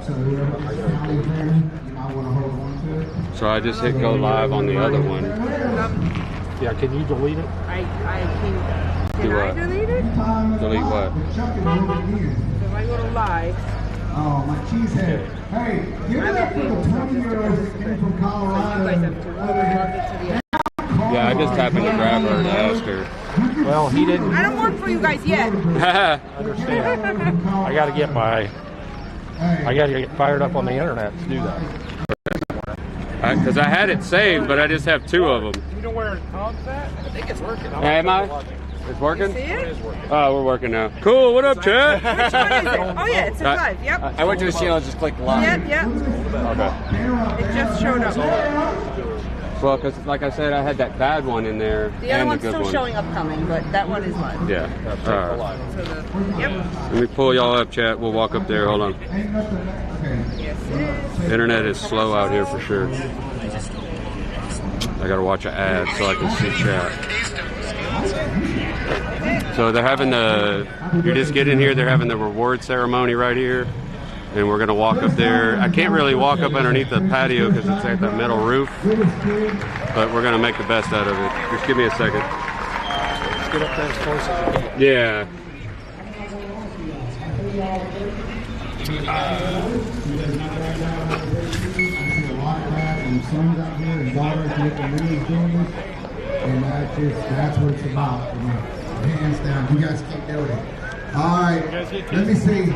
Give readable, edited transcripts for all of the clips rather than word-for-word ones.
So I just hit go live on the other one. Yeah, can you delete it? I can. Do Can I what? delete it? Delete what? If I go to live. Oh, my cheesehead. Hey, give it up for the 20-year-old that came from Colorado. Yeah, I just happened to grab her and ask her. Well, he didn't. I don't work for you guys yet. Understand. I got to get fired up on the internet to do that. Because I had it saved, but I just have 2 of them. You know where Tom's at? I think it's working. Hey, am I? It's working? See it? Oh, we're working now. Cool, what up, chat? Which one is it? Oh yeah, it says live. Yep. I went to his channel and just clicked live. Yep. Okay. It just showed up. Well, because like I said, I had that bad one in there. The other and one's the good still one. showing upcoming, but that one is live. Yeah. All right. So yep. Let me pull y'all up, chat. We'll walk up there. Hold on. Yes, it is. Internet is slow out here for sure. I gotta watch an ad so I can see chat. So they're having you just get in here, they're having the reward ceremony right here. And we're gonna walk up there. I can't really walk up underneath the patio because it's at the metal roof. But we're gonna make the best out of it. Just give me a second. Let's get up there as close as we can. Yeah. Sons out here and daughters making videos doing this, and that's what it's about. You know, hands down, you guys keep doing it. All right, let me see.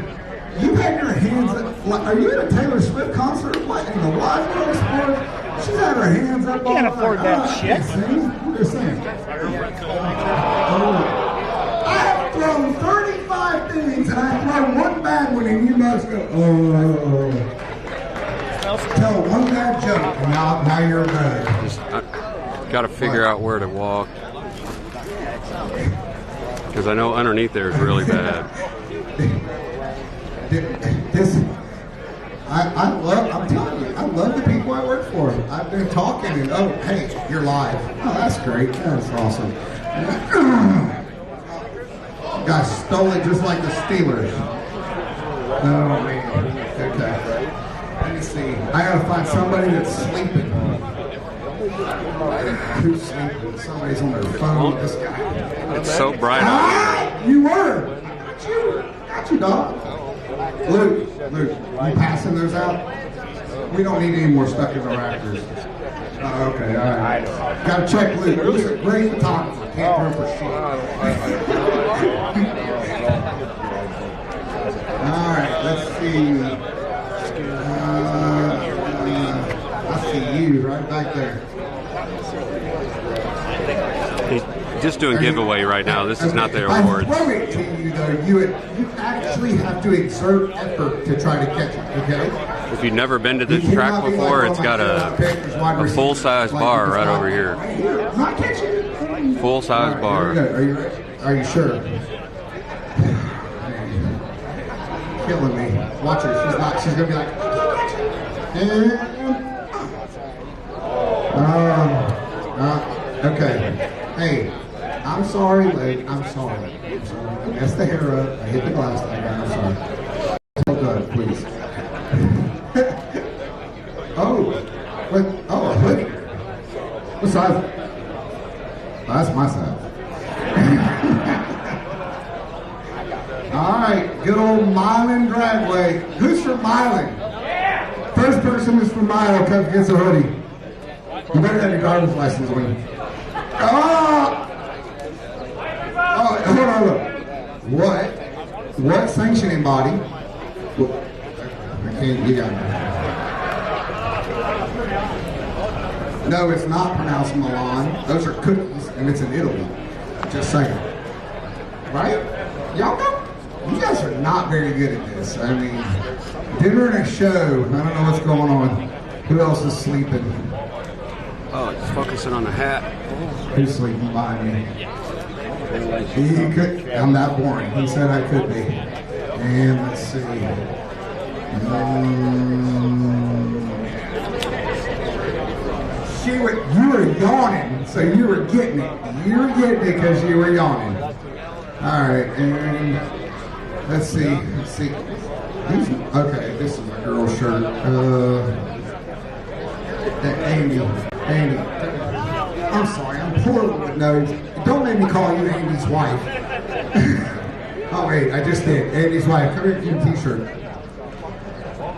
You had your hands up. Are you at a Taylor Swift concert? What in the Wide World Sport? She's had her hands up. Can't afford that shit. I'm just saying. I have thrown 35 things, and I throw one bad one, and you must go. Oh. Tell one bad joke, and now you're good. Just got to figure out where to walk. Because I know underneath there is really bad. I'm telling you, I love the people I work for. I've been talking and, oh, hey, you're live. Oh, that's great. That's awesome. Guys stole it just like the Steelers. Oh, man. Okay. Let me see. I gotta find somebody that's sleeping. Who's sleeping? Somebody's on their phone. This guy. It's so bright out You were. Got you, dog. Luke, you passing those out? We don't need any more stuck in the rafters. Oh, okay, all right. Gotta check Luke. Luke's a great photographer. Can't prove for shit. All right, let's see. I see you right back there. He's just doing giveaway right now. This is not the awards. I throw it to you, though. You actually have to exert effort to try to catch it, okay? If you've never been to this track before, it's got a full-size bar right over here. Not catching. Full-size bar. Are you sure? Killing me. Watch her. She's gonna be like. Okay. Hey, I'm sorry, Luke. I'm sorry. I messed the hair up. I hit the glass thing. I'm sorry. So good, please. Oh, a hoodie. What size? Oh, that's my size. All right, good old Milan Dragway. Who's from Milan? First person who's from Milan comes gets a hoodie. You better have your driver's license on you. Oh, hold on. What sanctioning body? I can't. You got it. No, it's not pronounced Milan. Those are cookies, and it's in Italy. Just saying. Right? Y'all know? You guys are not very good at this. I mean, dinner and a show. I don't know what's going on. Who else is sleeping? Oh, it's focusing on the hat. Who's sleeping by me? He could. I'm that boring. He said I could be. And let's see. You were yawning, so you were getting it. You were getting it because you were yawning. All right, and let's see. Okay, this is a girl shirt. Amy. I'm sorry, I'm poor with notes. Don't make me call you Amy's wife. Oh wait, I just did. Amy's wife. Come here and get a t-shirt.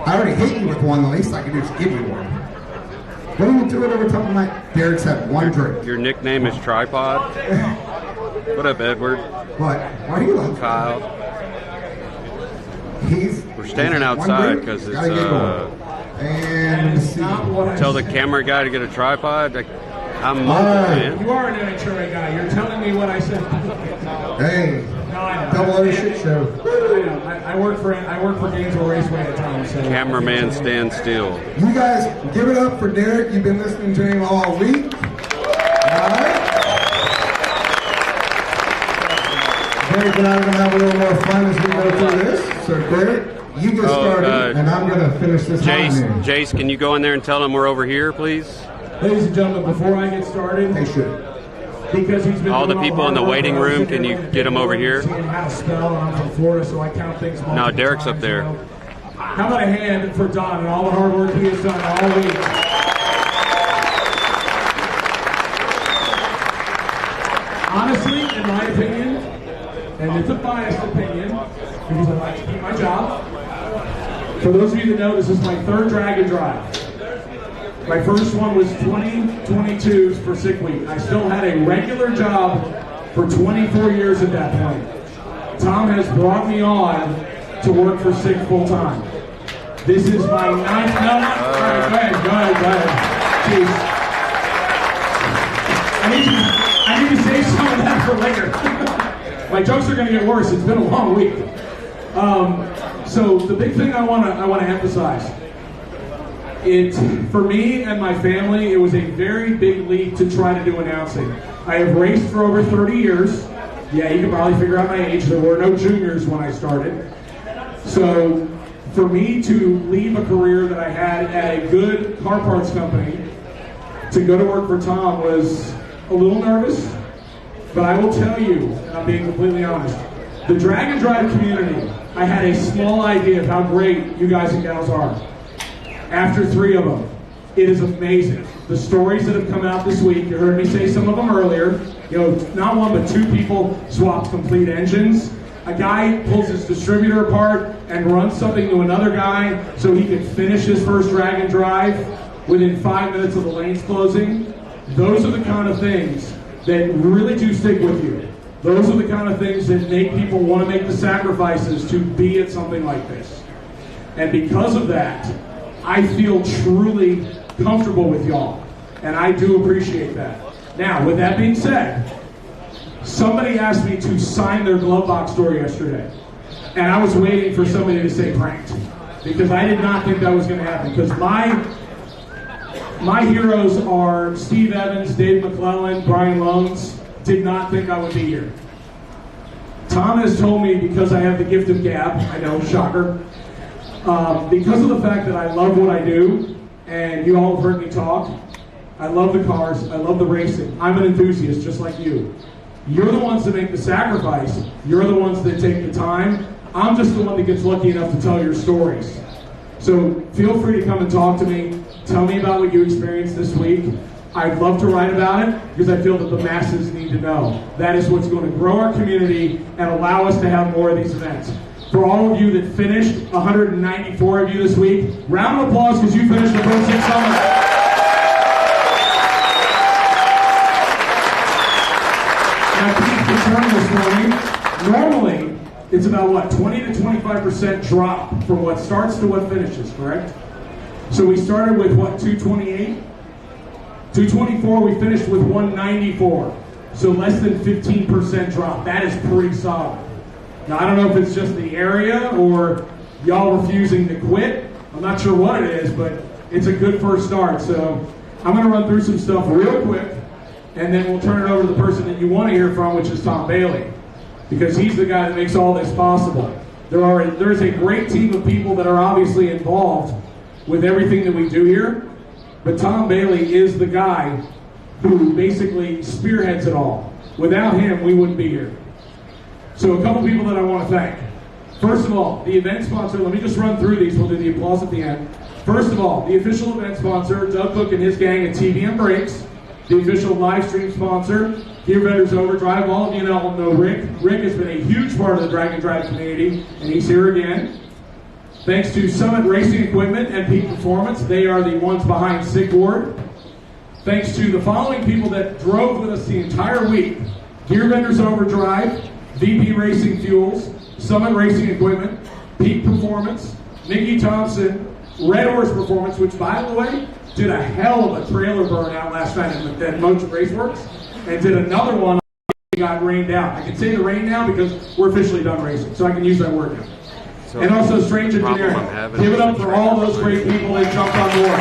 I already hit you with one. The least I can do is give you one. What are you doing over top of my... Derek's had one drink. Your nickname is Tripod? What up, Edward? What? Why do you like Kyle? We're standing outside because it's and tell the camera guy to get a tripod. I'm mobile, man. You are an NHRA guy. You're telling me what I said. Hey, No, I know. double other shit show. I know. I work for Gainesville Raceway at the time. So Cameraman stand still. You guys, give it up for Derek. You've been listening to him all week. All right. Derek and I are going to have a little more fun as we go through this. So, Derek, you get started, and I'm going to finish this one. Jace, can you go in there and tell them we're over here, please? ladies and gentlemen, before I get started, They should. because he's been All the doing people in the hard work, waiting I was room, thinking can you about get 'em over it, here? seeing how to spell, and I'm from Florida, so I count things multiple Derek's up times, there. you know. How about a hand for Don and all the hard work he has done all week? Honestly, in my opinion, and it's a biased opinion, because I like to keep my job, for those of you that know, this is my third drag and drive. My first one was 2022 for sick week. I still had a regular job for 24 years at that point. Tom has brought me on to work for sick full time. This is my ninth. No, all right, go ahead. Jeez. I need to save some of that for later. My jokes are going to get worse. It's been a long week. So the big thing I want to emphasize. For me and my family, it was a very big leap to try to do announcing. I have raced for over 30 years. Yeah, you can probably figure out my age. There were no juniors when I started. So for me to leave a career that I had at a good car parts company to go to work for Tom was a little nervous. But I will tell you, and I'm being completely honest, the drag and drive community, I had a small idea of how great you guys and gals are. After 3 of them, it is amazing. The stories that have come out this week, you heard me say some of them earlier. You know, not one but 2 people swapped complete engines. A guy pulls his distributor apart and runs something to another guy so he can finish his first drag and drive within 5 minutes of the lanes closing. Those are the kind of things that really do stick with you. Those are the kind of things that make people want to make the sacrifices to be at something like this. And because of that, I feel truly comfortable with y'all, and I do appreciate that. Now, with that being said, somebody asked me to sign their glove box door yesterday, and I was waiting for somebody to say pranked, because I did not think that was going to happen, because my heroes are Steve Evans, Dave McClellan, Brian Lones. Did not think I would be here. Tom has told me, because I have the gift of gab, I know, shocker, because of the fact that I love what I do, and you all have heard me talk, I love the cars, I love the racing. I'm an enthusiast just like you. You're the ones that make the sacrifice. You're the ones that take the time. I'm just the one that gets lucky enough to tell your stories. So feel free to come and talk to me. Tell me about what you experienced this week. I'd love to write about it because I feel that the masses need to know. That is what's going to grow our community and allow us to have more of these events. For all of you that finished, 194 of you this week, round of applause because you finished the Pro 6 Summit. Now, keep the turn this morning. Normally, it's about, what, 20 to 25% drop from what starts to what finishes, correct? So we started with, what, 228? 224, we finished with 194. So less than 15% drop. That is pretty solid. Now, I don't know if it's just the area or y'all refusing to quit. I'm not sure what it is, but it's a good first start. So I'm going to run through some stuff real quick, and then we'll turn it over to the person that you want to hear from, which is Tom Bailey, because he's the guy that makes all this possible. There's a great team of people that are obviously involved with everything that we do here, but Tom Bailey is the guy who basically spearheads it all. Without him, we wouldn't be here. So a couple people that I want to thank. First of all, the event sponsor, let me just run through these, we'll do the applause at the end. First of all, the official event sponsor, Doug Cook and his gang at TVM Brakes. The official live stream sponsor, Gear Vendors Overdrive. All of you know Rick. Rick has been a huge part of the Drag and Drive community, and he's here again. Thanks to Summit Racing Equipment and Peak Performance. They are the ones behind Sigboard. Thanks to the following people that drove with us the entire week. Gear Vendors Overdrive, VP Racing Fuels, Summit Racing Equipment, Peak Performance, Nikki Thompson, Red Horse Performance, which by the way, did a hell of a trailer burnout last night at Motion Raceworks, and did another one got rained out. I can say the rain now because we're officially done racing, so I can use that word now. So And also Strange Engineering. Give it up for all those great people that jumped on board.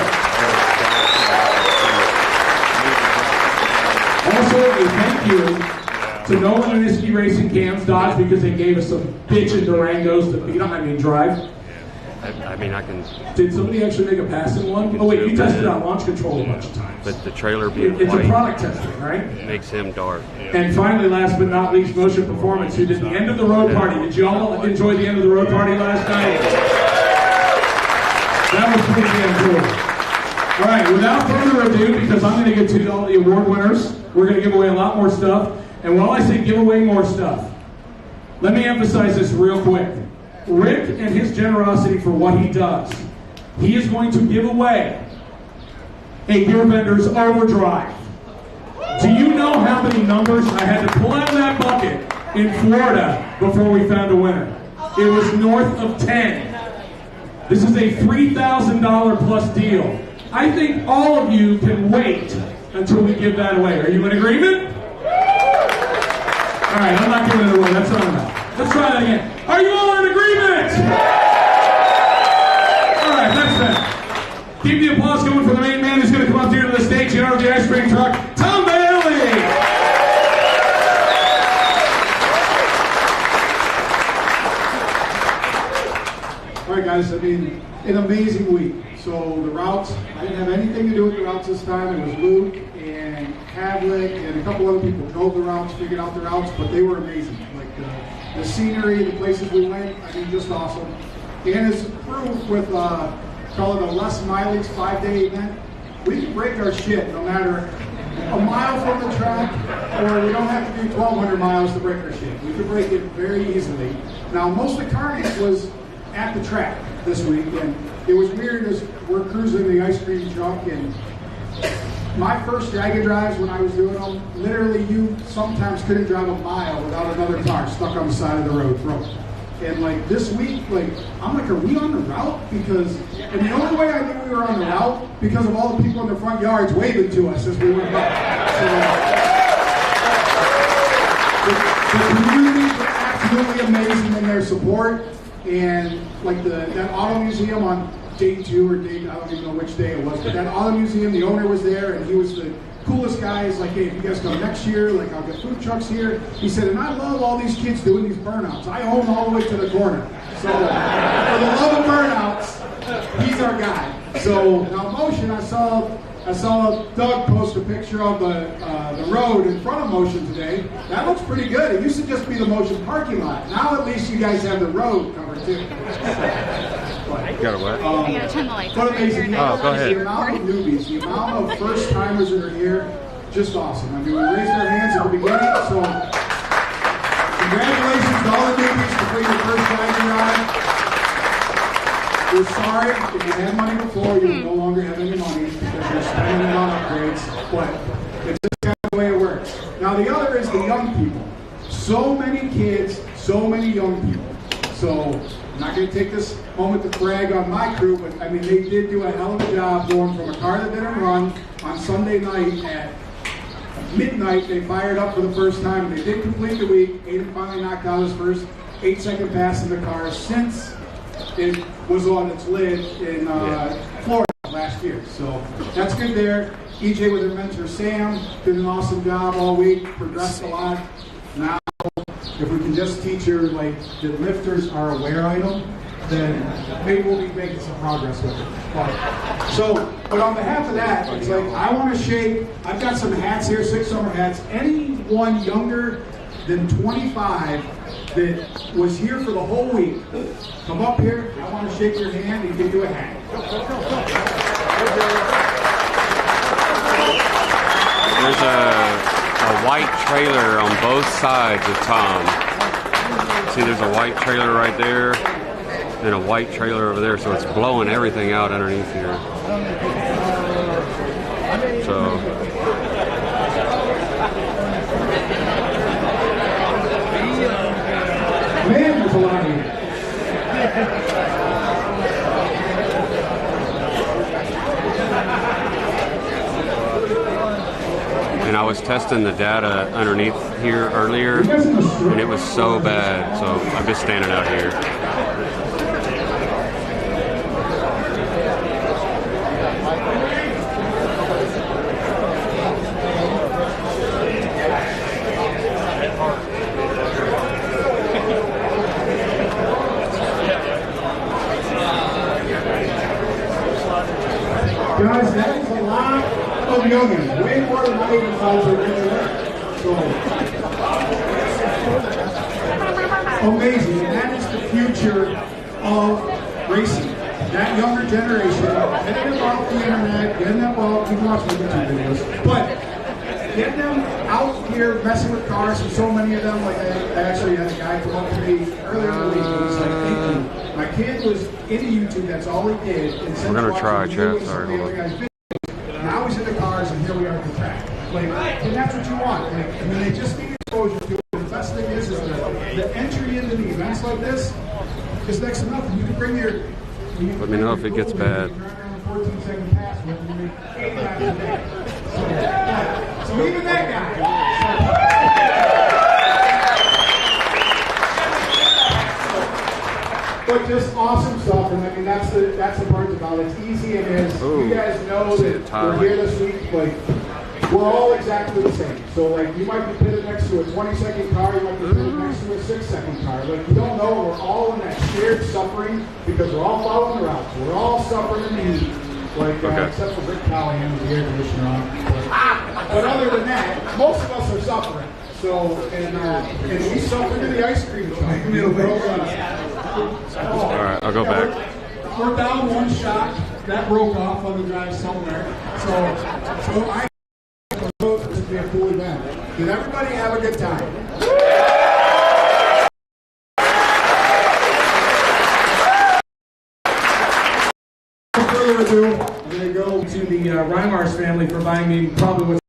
Also, a thank you to Nolan and Iski Racing Cams Dodge because they gave us some bitchin' Durangos to beat on, drive. I mean, I can. Did somebody actually make a passing one? Oh wait, you tested out launch control a bunch of times. But the trailer being It's a white product testing, right? makes him dark. And finally, last but not least, Motion Performance, who did the end of the road party. Did you all enjoy the end of the road party last night? That was pretty damn cool. All right, without further ado, because I'm going to get to all the award winners, we're going to give away a lot more stuff. And while I say give away more stuff, let me emphasize this real quick. Rick and his generosity for what he does, he is going to give away a Gear Vendors Overdrive. Do you know how many numbers I had to pull out of that bucket in Florida before we found a winner? It was north of 10. This is a $3,000 plus deal. I think all of you can wait until we give that away. Are you in agreement? All right, I'm not giving it away. That's not enough. Let's try that again. Are you all in agreement? All right, that's that. Keep the applause going for the main man who's going to come up here to the stage in the ice cream truck, Tom Bailey. All right, guys, I mean, an amazing week. So the routes, I didn't have anything to do with the routes this time. It was Luke and Havlick and a couple other people drove the routes, figured out the routes, but they were amazing. Like the scenery, the places we went, I mean, just awesome. And as proof with, call it a less mileage 5-day event, we can break our shit no matter a mile from the track, or we don't have to do 1,200 miles to break our shit. We can break it very easily. Now, most of the carnage was at the track this week, and it was weird as we're cruising the ice cream truck, and my first drag and drives when I was doing them, literally you sometimes couldn't drive a mile without another car stuck on the side of the road broke. And like this week, like I'm like, are we on the route? Because, and the only way I knew we were on the route because of all the people in the front yards waving to us as we went by. So, the community was absolutely amazing in their support, and like that auto museum on day 2 or day, I don't even know which day it was, but that auto museum, the owner was there, and he was the coolest guy. He's like, hey, if you guys come next year, like I'll get food trucks here. He said, and I love all these kids doing these burnouts. I own all the way to the corner. So for the love of burnouts, he's our guy. So now Motion, I saw Doug post a picture of the road in front of Motion today. That looks pretty good. It used to just be the Motion parking lot. Now at least you guys have the road covered too. Got a what? I gotta turn the lights on. But amazing. Oh, go ahead. The amount of newbies, the amount of first timers that are here, just awesome. I mean, we raised our hands at the beginning, so congratulations to all the newbies for being your first driving ride. We're sorry if you had money before, you will no longer have any money because you're spending it on upgrades, but it's just kind of the way it works. Now the other is the young people. So many kids, so many young people. So I'm not going to take this moment to brag on my crew, but I mean, they did do a hell of a job going from a car that didn't run on Sunday night at midnight. They fired up for the first time. They did complete the week. Aiden finally knocked out his first 8-second pass in the car since it was on its lid in Florida last year. So that's good there. EJ with her mentor Sam did an awesome job all week, progressed a lot. Now, if we can just teach her like the lifters are a wear item, then maybe we'll be making some progress with it. But on behalf of that, it's like I want to shake. I've got some hats here, 6 summer hats. Anyone younger than 25 that was here for the whole week. Come up here. I want to shake your hand and give you a hand. There's a white trailer on both sides of Tom. See, there's a white trailer right there and a white trailer over there, so it's blowing everything out underneath here. So man, there's a lot here. and I was testing the data underneath here earlier, and it was so bad, so I'm just standing out here. Guys, that is a lot of youngins. Way more than 85 are in there. So amazing. And that is the future of racing. That younger generation, getting them off the internet, getting them off, keep watching YouTube videos, but getting them out here messing with cars, and so many of them, like I actually had a guy come up to me earlier in the week, and he's like, thank you. My kid was into YouTube, that's all he did. We're going to try, chat. Sorry, hold on. Now he's in the cars, and here we are at the track. Like, and that's what you want. Like, I mean, they just need exposure to it. The best thing is the entry into the events like this is next to nothing. You can bring your... Let me know if it gets bad. 14-second pass with you 8 times a day. So even that guy. But just awesome stuff, and I mean that's the part about it. It's easy, and as you guys know that we're here this week, like we're all exactly the same. So like you might be pitted next to a 20-second car, you might be pitted next to a 6-second car. Like you don't know, we're all in that shared suffering because we're all following the routes. We're all suffering in the heat. Like except for Rick Callahan with the air conditioner on. But other than that, most of us are suffering. So and we suffer to the ice cream truck. Alright, I'll go back. We're down one shot. That broke off on the drive somewhere. So I hope this will be a cool event. Did everybody have a good time? Without further ado, I'm going to go to the Reimars family for buying me probably what's...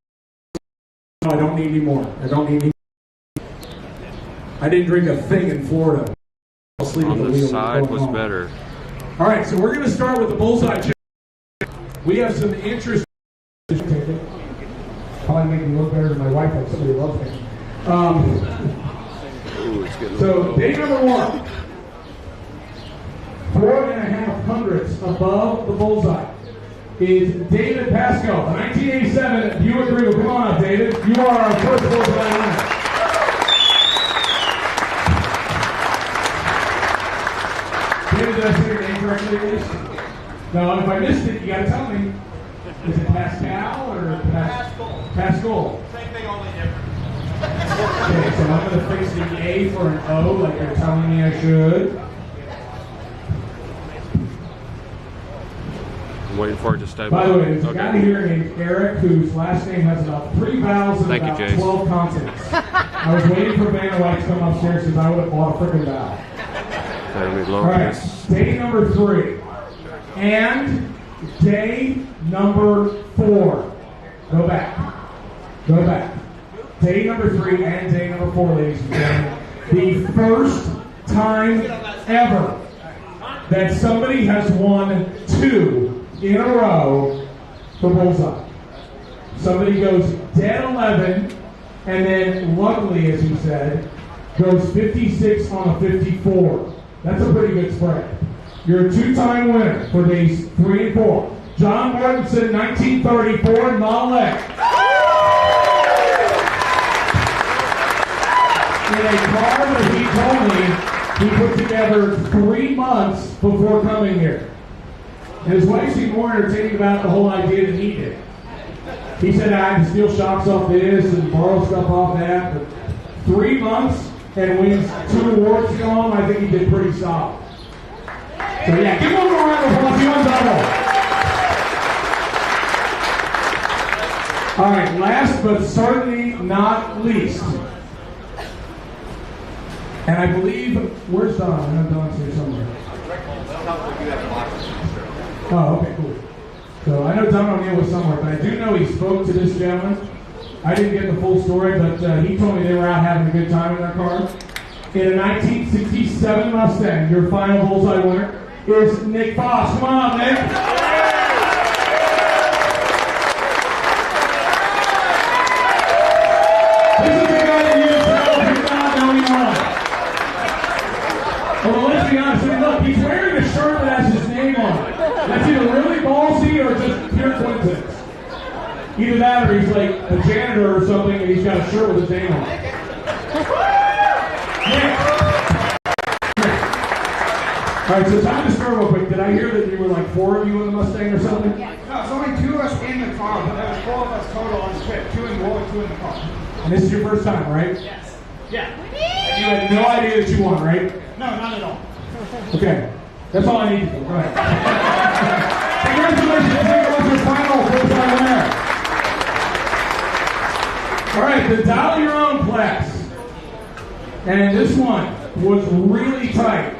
No, I don't need any more. I didn't drink a thing in Florida. On the side was better. All right, so we're going to start with the bullseye check. We have some interest. Probably make me look better than my wife, like somebody loves me. So day number 1, 4.5 hundredths above the bullseye is David Pasco, 1987 Buick Regal. Come on up, David. You are our first bullseye winner. Did I say your name correctly at least? No, if I missed it, you gotta tell me. Is it Pascal or Pascal? Same thing, only different. Okay, so I'm gonna fix the A for an O like you're telling me I should. I'm waiting for it to stabilize. By the way, there's a guy here named Eric whose last name has about 3 vowels and Thank you, about Jace. 12 consonants. I was waiting for Vanna White to come upstairs because I would have bought a freaking vowel. Okay, let me All lower right, this. day number 3 and day number 4. Go back. Day number 3 and day number 4, ladies and gentlemen. The first time ever that somebody has won 2 in a row for bullseye. Somebody goes dead 11, and then luckily, as he said, goes 56 on a 54. That's a pretty good spread. You're a 2-time winner for days 3 and 4. John Mortensen, 1934, Model X. In a car that he told me he put together 3 months before coming here. And his wife seemed more entertaining about the whole idea than he did. He said I had to steal shocks off this and borrow stuff off that, but 3 months and wins 2 awards to go home, I think he did pretty solid. So yeah, give him a round of applause. He won double. All right, last but certainly not least, and I believe, where's Don? I know Don's here somewhere. Oh, okay, cool. So I know Don O'Neill was somewhere, but I do know he spoke to this gentleman. I didn't get the full story, but he told me they were out having a good time in their car. In a 1967 Mustang, your final bullseye winner is Nick Foss. Come on, Nick. Well, let's be honest. I mean, look, he's wearing a shirt that has his name on it. That's either really ballsy or just pure coincidence. Either that or he's like a janitor or something and he's got a shirt with his name on it. All right, so time to start real quick. Did I hear that you were like 4 of you in the Mustang or something? No, it's only 2 of us in the car, but there was 4 of us total on the trip. 2 in the roll, 2 in the car. And this is your first time, right? Yes. Yeah. And you had no idea that you won, right? No, not at all. Okay. That's all I need to do. Go ahead. Congratulations, Nick. What's your final full-time winner? All right, the Dial Your Own class. And this one was really tight.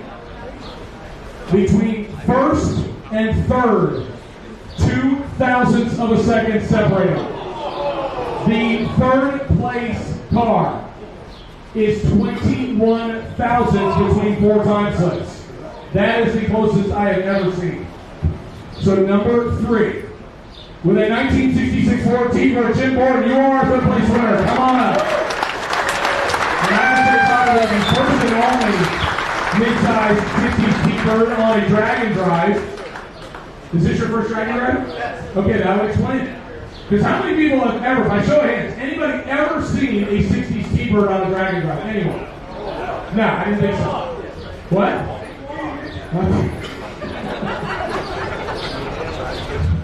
Between first and third, 2 thousandths of a second separated. The third place car is 21 thousandths between 4 time slips. That is the closest I have ever seen. So number 3, with a 1966 Ford T-Bird, Jim Borden, you are our third place winner. Come on up. And I'm going to talk about the first and only mid-size 60s T-Bird on a drag and drive. Is this your first drag and drive? Yes. Okay, that would explain it. Because how many people have ever, by show of hands, anybody ever seen a 60s T-Bird on a drag and drive? Anyone? No, I didn't think so. What?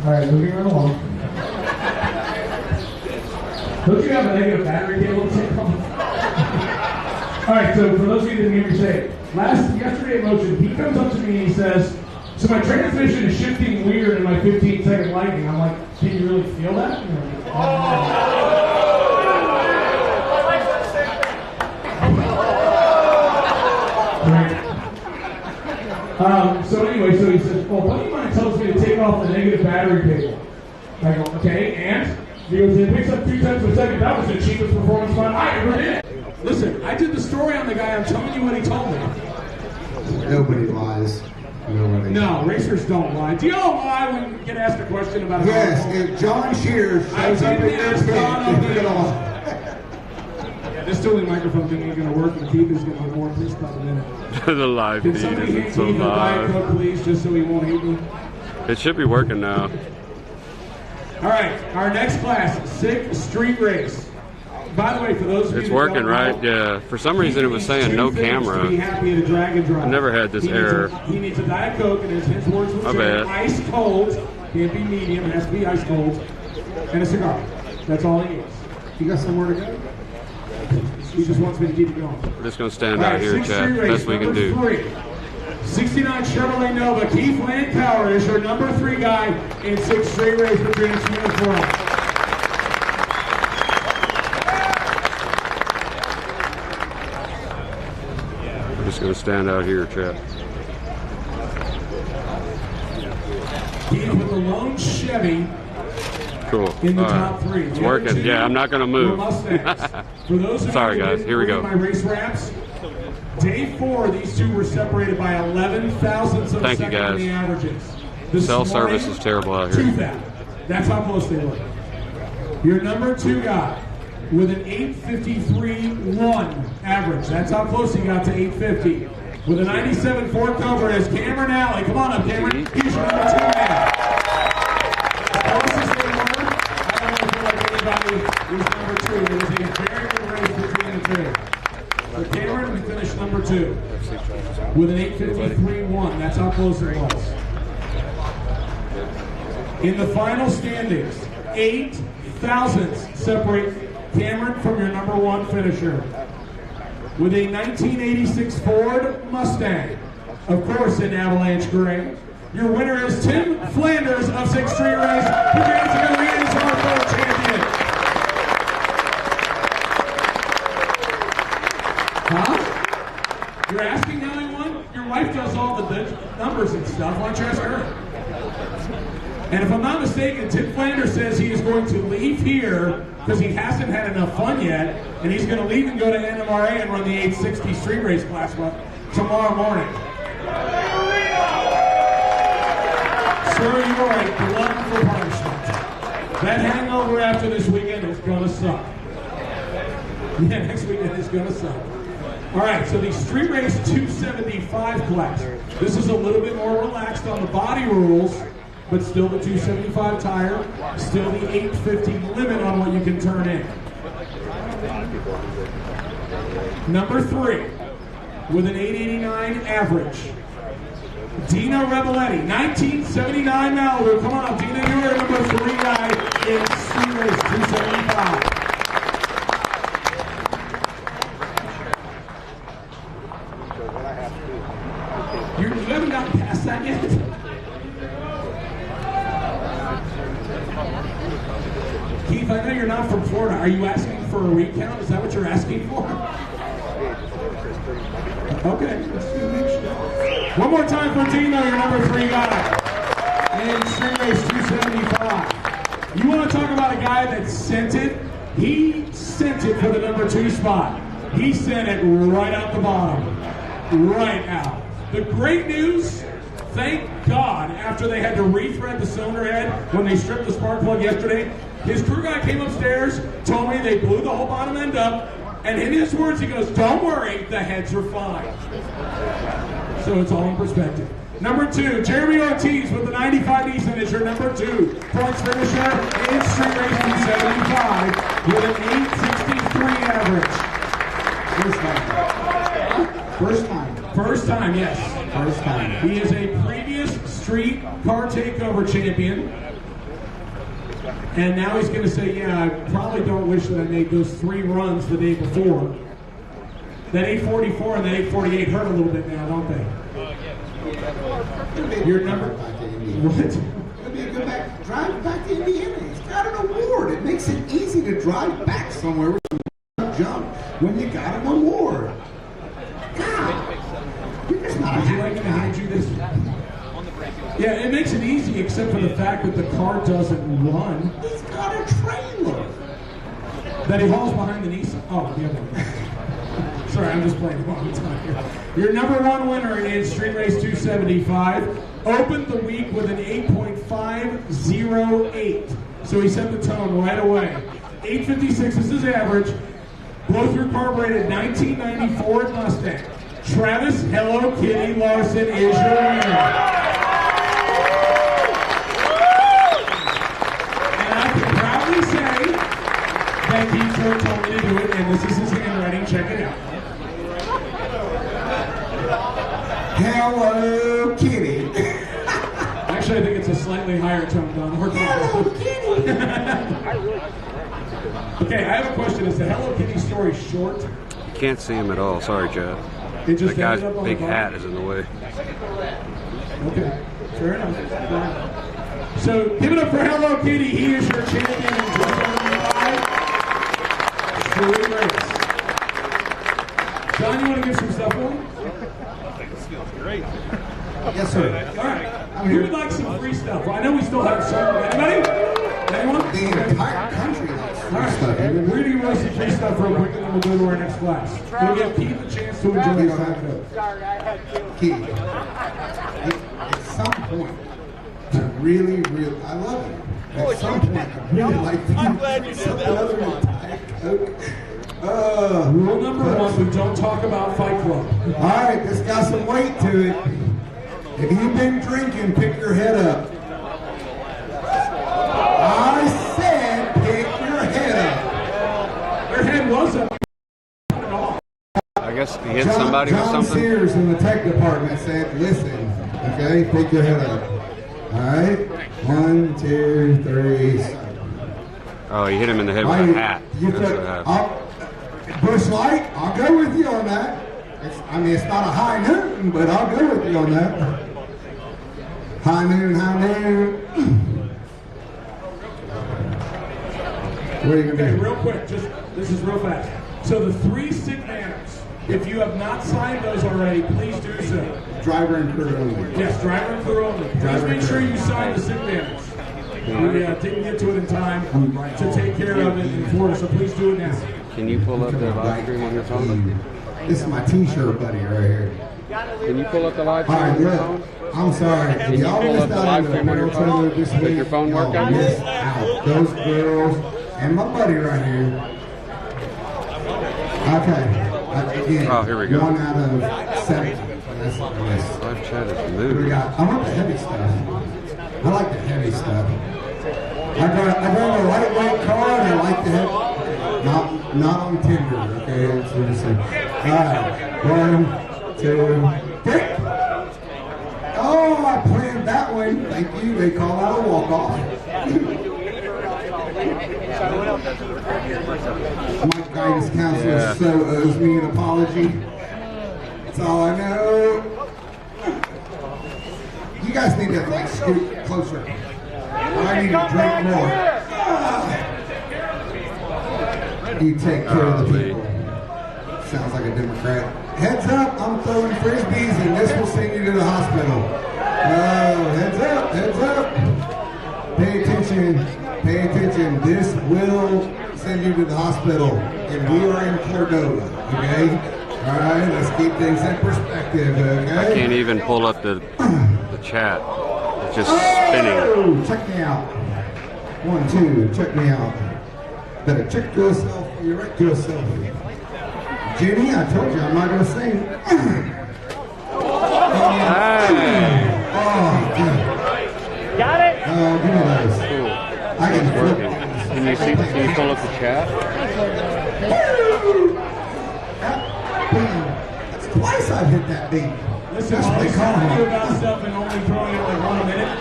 All right, moving right along. Don't you have a negative battery cable to take off? All right, so for those of you who didn't hear me say it, yesterday at Motion, he comes up to me and he says, so my transmission is shifting weird in my 15-second Lightning. I'm like, can you really feel that? So anyway, so he says, well, buddy of mine tells me to take off the negative battery cable. I go, okay, and? He goes, it picks up 2 tenths of a second. That was the cheapest performance button I ever did. Listen, I did the story on the guy. I'm telling you what he told me. Nobody lies. Nobody. No, racers don't lie. Do you all lie when you get asked a question about a Yes, car? if John Shears shows up at your tent, you're gonna lie. Yeah, this totally microphone thing ain't gonna work, and Keith is gonna get more pissed by the minute. The live Can feed somebody isn't hand so Keith a Diet live. Coke, please, just so he won't hate me? It should be working now. All right, our next class, Sick Street Race. By the way, for those of you It's that working, don't right? know, Yeah. For some reason, it was saying no to be camera. happy at a drag and drive. I've never had this He needs error. He needs a Diet Coke, and his words were My bad. ice cold. Can't be medium, it has to be ice cold. And a cigar. That's all he needs. You got somewhere to go? He just wants me to keep it going. We're just going to stand All out right, here, Sixth chat. Street Race, Best we can number do. 3. 69 Chevrolet Nova. Keith Landauer is your number 3 guy in 6th Street Race with your uniform. We're just going to stand out here, chat. Keith with the lone Chevy Cool. in the All top right. 3. It's The other working. 2 Yeah, I'm not going to were move. Mustangs. For those of Sorry, you who guys. didn't Here we read go. my race wraps, day 4, these 2 were separated by 11 thousandths of a Thank you, second in guys. the averages. This Cell morning, service is terrible out here. 2 that. That's how close they were. Your number 2 guy with an 853.1 average. That's how close he got to 850. With a 97 Ford Cobra is Cameron Alley. Come on up, Cameron. He's your number 2 man. As close as they were, I don't feel like anybody was number 2. There was a very good race between the 2. So Cameron, we finished number 2 with an 853.1. That's how close it was. In the final standings, 8 thousandths separate Cameron from your number 1 finisher. with a 1986 Ford Mustang, of course in Avalanche Gray. Your winner is Tim Flanders of 6th Street Race. Congratulations, he is our world champion. Huh? You're asking how he won? Your wife does all the numbers and stuff. Why don't you ask her? And if I'm not mistaken, Tim Flanders says he is going to leave here because he hasn't had enough fun yet, and he's going to leave and go to NMRA and run the 860 street race class tomorrow morning. Sir, you are a glutton for punishment. That hangover after this weekend is going to suck. Yeah, next weekend is going to suck. All right, so the Street Race 275 class. This is a little bit more relaxed on the body rules, but still the 275 tire, still the 850 limit on what you can turn in. Number 3, with an 889 average, Dino Rebelletti, 1979 Malibu. Come on, Dino, you are number 3 guy in Street Race 275. You haven't gotten past that yet? Keith, I know you're not from Florida. Are you asking for a recount? Is that what you're asking for? Okay. One more time for Dino, your number 3 guy in Street Race 275. You want to talk about a guy that sent it? He sent it for the number 2 spot. He sent it right out the bottom. Right out. The great news, thank God, after they had to rethread the cylinder head when they stripped the spark plug yesterday, his crew guy came upstairs, told me they blew the whole bottom end up, and in his words, he goes, "Don't worry, the heads are fine." So it's all in perspective. Number 2, Jeremy Ortiz with the 95 Nissan is your number 2 points finisher in Street Race 275 with an 863 average. First time. First time, yes. First time. He is a previous street car takeover champion. And now he's going to say, yeah, I probably don't wish that I made those 3 runs the day before. That 844 and that 848 hurt a little bit now, don't they? Your number? What? It'll be a good drive back to Indiana. He's got an award. It makes it easy to drive back somewhere with some jump when you got an award. God, you're just not. Would you like me to hand you this? Yeah, it makes it easy except for the fact that the car doesn't run. He's got a trailer that he hauls behind the Nissan. Oh, the other one. Sorry, I'm just playing a long time here. Your number 1 winner in Street Race 275 opened the week with an 8.508. So he set the tone right away. 856 is his average. Blow-through carbureted 1990 Ford Mustang. Travis Hello Kitty Larson is your winner. That Keith told me to do it, and this is his handwriting. Check it out. Hello Kitty. Actually, I think it's a slightly higher tone, Don. Hello Kitty. Okay, I have a question. Is the Hello Kitty story short? You can't see him at all. Sorry, Chad. It just The guy's ended up on big the hat is in the way. Okay, fair enough. So, give it up for Hello Kitty. He is your champion in 275. Street race. John, you want to give some stuff away? Great. Yes, sir. All right. Who would like some free stuff? Well, I know we still have some. Anybody? Anyone? The entire country likes All free right. stuff. We're going to give away some free stuff real quick, and then we'll go to our next class. We'll give Keith a chance to enjoy We his don't have time. to. Key. At some point, I really, I love you. At some point, I really like you. I'm glad you did that. Rule number 1, we don't talk about Fight Club. All right, this got some weight to it. If you've been drinking, pick your head up. I said pick your head up. Their head was up. I guess he hit somebody with John something. Sears in the tech department said, listen, okay, pick your head up. All right, 1, 2, 3. Oh, he hit him in the head with a hat. You That's took, what happened. Bush Light, I'll go with you on that. I mean, it's not a high noon, but I'll go with you on that. High noon, high noon. What are you Okay, gonna do? real quick, this is real fast. So the 3 sick banners, if you have not signed those already, please do so. Driver and crew only. Yes, driver and crew only. Please Driver make and sure crew. you sign the sick banners. We didn't get to it in time to take care of it in Florida, so please do it now. Can you pull up the live stream on your phone? This is my t-shirt buddy right here. Can you pull up the live All stream right, on your look, phone? I'm sorry. Can you Y'all pull missed up the out live on the stream on your World phone? Trailer this Does week. your phone work Y'all down there? missed out. Those girls and my buddy right here. Okay. Again, Oh, here we go. 1 out of 7. That's what I missed. Live chat is What do we moving. got? I want the heavy stuff. I like the heavy stuff. I drive a lightweight car and I like the heavy. Not on Tinder, okay? That's what I'm saying. Alright. 1, 2, 3. Oh, I planned that one. Thank you. They call that a walk-off. My guidance counselor Yeah. so owes me an apology. That's all I know. You guys need to like scoot closer. I need to drink more. You take care of the people. Sounds like a Democrat. Heads up, I'm throwing frisbees and this will send you to the hospital. Oh, heads up, heads up. Pay attention, pay attention. This will send you to the hospital. And we are in Cordova, okay? All right, let's keep things in perspective, okay? I can't even pull up the chat. It's just spinning. Oh, check me out. 1, 2, check me out. Better check yourself or you wreck yourself. Jenny, I told you I'm not going to sing. Hey, Oh, good. Got it? Oh, give me those. cool. I can It's flip working. those. Can you see? Can you pull up the chat? That's twice I've hit that beat. Listen, That's I'll what they just call talk to you me. about stuff and only throwing it like 1 minute.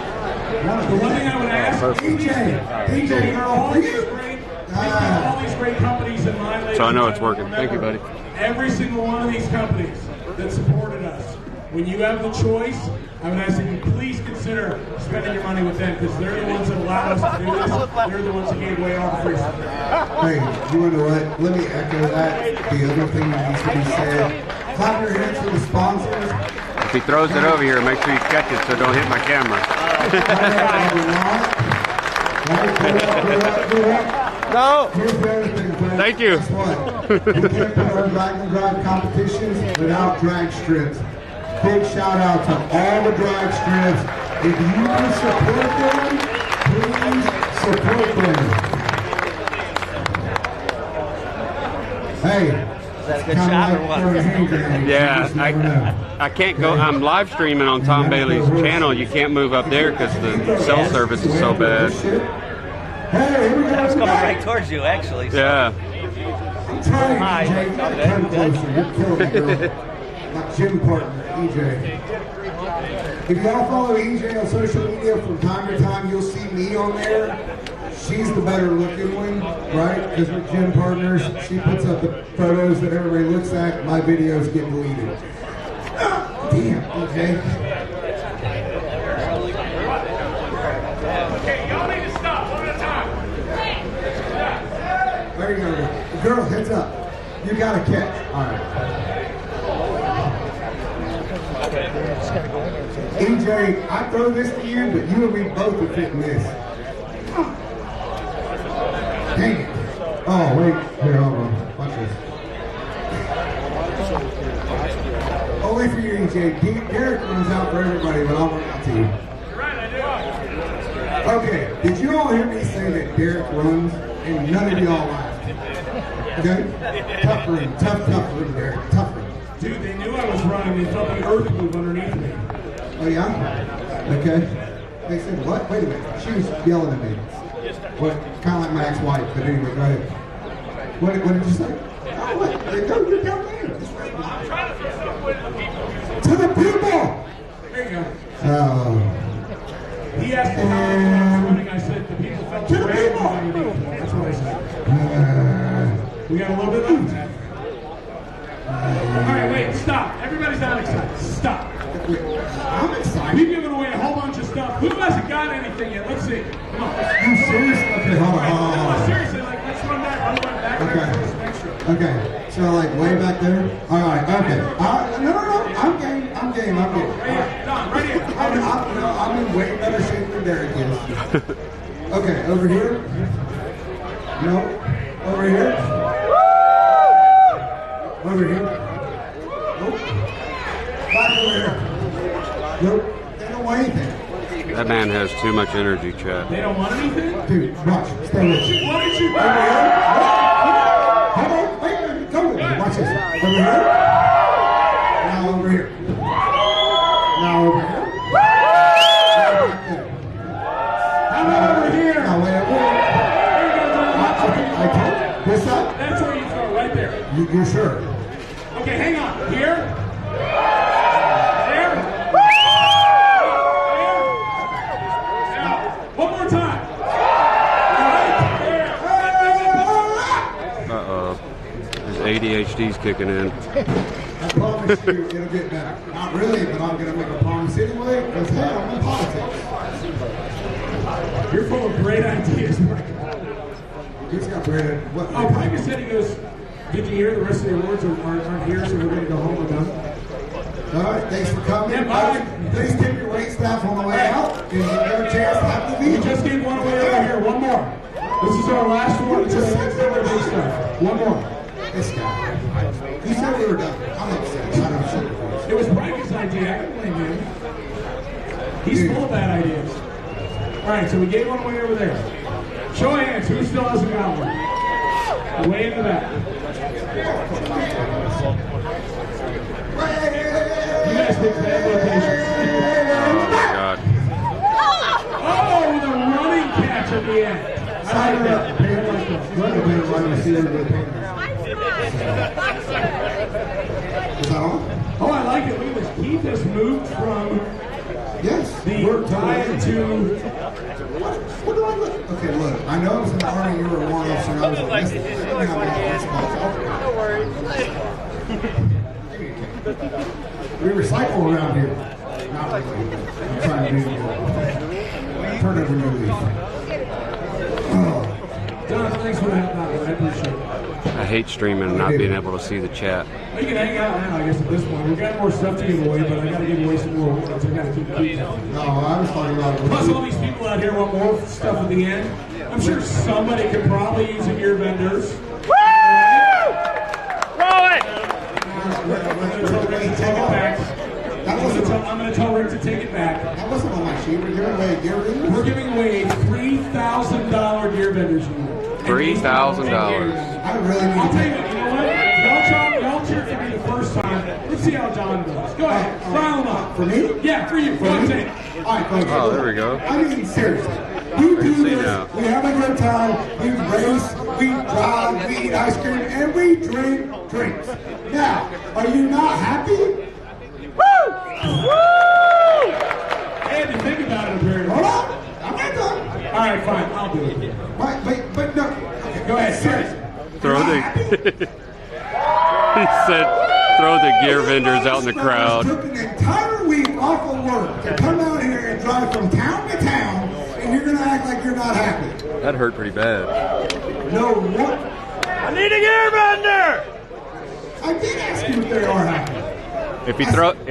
The one thing I would ask, DJ girl, all for these you. great, all these great companies in my ladies So I know it's and working. gentlemen, Thank you, buddy. Every single one of these companies that supported us, when you have the choice, I would ask that you please consider spending your money with them because they're the ones that allowed us to do this. They're the ones that gave away all the free stuff. Hey, you want to know what? Let me echo that. The other thing that needs to be said. Clap your hands for the sponsors. If he throws it over here, make sure you catch it so don't hit my camera. No. Here's the other thing, folks. Thank you. Guess what? We can't put our drag and drive competitions without drag strips. Big shout out to all the drag strips. If you can support them, please support them. Hey. Is that a good shot or what? Yeah, I can't go. I'm live streaming on Tom Bailey's channel. You can't move up there because the cell service is so bad. Hey, here we go. It's coming right towards you, actually. So. Yeah. I'm trying, Hi. EJ. You gotta come closer. You're killing me, girl. My gym partner, EJ. If y'all follow EJ on social media from time to time, you'll see me on there. She's the better looking one, right? Because we're gym partners. She puts up the photos that everybody looks at. My videos get deleted. Damn, EJ. Okay, y'all need to stop one at a time. There you go. Girl, heads up. You got to catch. All right. EJ, I throw this to you, but you and me both are fitting this. Dang it. Oh, wait. Here, hold on. Watch this. Only for you, EJ. Derek runs out for everybody, but I'll run out to you. Okay, did you all hear me say that Derek runs and none of y'all laughed? Okay? Tough room, tough room, Derek. Tough room. Dude, they knew I was running. They felt the earth move underneath me. Oh, yeah? Okay. They said, what? Wait a minute. She was yelling at me. What? Kind of like my ex-wife, but anyway, go ahead. What did you say? Oh, what? No, you're down there. Just right now. To the people! There you go. Oh. He asked me how I was running. I said the people felt To the the earth people! move underneath me. That's what I said. We got a little bit left. right, wait, stop. Everybody's not excited. Stop. I'm excited. We've given away a whole bunch of stuff. Who hasn't got anything yet? Let's see. Come on. You serious? Okay, hold on. No, seriously, like, let's run back. Run back. Okay. Okay. So like way back there. All right. Okay. No. I'm game. Right here. Don, right here. I'm in way better shape than Derek is. Okay. Over here. No. Over here. Over here. Nope. Back over here. Nope. They don't want anything. That man has too much energy, Chad. They don't want anything? Dude, watch. Stay with me. What did you do? Over here. Hold on. Wait. Come with me. Watch this. Over here. Now over here. Now over here. How about over here? Now way over here. I told you. This side? That's where you throw, right there. You're sure? Okay, hang on. Here. There. Now, one more time. Right there. Uh-oh. His ADHD's kicking in. I promise you it'll get better. Not really, but I'm going to make a promise anyway, because hey, I'm in politics. You're full of great ideas, Mike. He's got great. What? Oh, Piker said he goes, did you hear the rest of the awards aren't here, so we're going to go home with them? All right, thanks for coming. Yeah, bye. Please tip your wait staff on the way out, and you get a chance to have the We meeting. just gave one away over here. One more. This is our last one until the next one big stuff. One more. This guy. You said we were done. I'm upset. I don't shit. It was Piker's idea. I can blame him. He's full of bad ideas. All right, so we gave one away over there. Show of hands. Who still hasn't got one? Way in the back. You guys pick bad locations. Oh my God. Oh, the running catch at the end. I like that. Is that on? Oh, I like it. Look at this. Keith has moved from Yes. the diet to... What do I look? Okay, look. I know I was in the Army, you were a warrant officer, and I was enlisted. We recycle around here. Not really. I'm trying to do turn over new leaf. Oh. Don, thanks for that. I appreciate it. I hate streaming and not being able to see the chat. We can hang out now, I guess, at this point. We've got more stuff to give away, but I got to give away some more awards. I got to keep going. No, I was talking about Plus, all these people out here want more stuff at the end. I'm sure somebody could probably use it, your vendors. Woo! Roll it! I'm going to tell Rick to take it back. I'm going to tell Rick to take it back. That wasn't on my sheet. We're giving away a gear ring. We're giving away a $3,000 gear vendors award. $3,000. I really need I'll to tell take you, you know what? Y'all cheer for me the first time. Let's see how John does. Go ahead, file them up. For me? Yeah, for you. Go ahead, take it. All right, folks. Oh, there we go. I mean, seriously. We do see this. now. We have a good time. We race. We drive. We eat ice cream. And we drink drinks. Now, are you not happy? Woo! I had to think about it apparently. Hold on. I'm not done. All right, fine. I'll do it. But no. Okay, Go ahead. seriously. Throw You're the. not happy? He said, throw the gear vendors out in the crowd. Took an entire week off of work to come out here and drive from town to town, and you're gonna act like you're not happy. That hurt pretty bad. No, what? I need a gear vendor! I did ask you if they are happy. If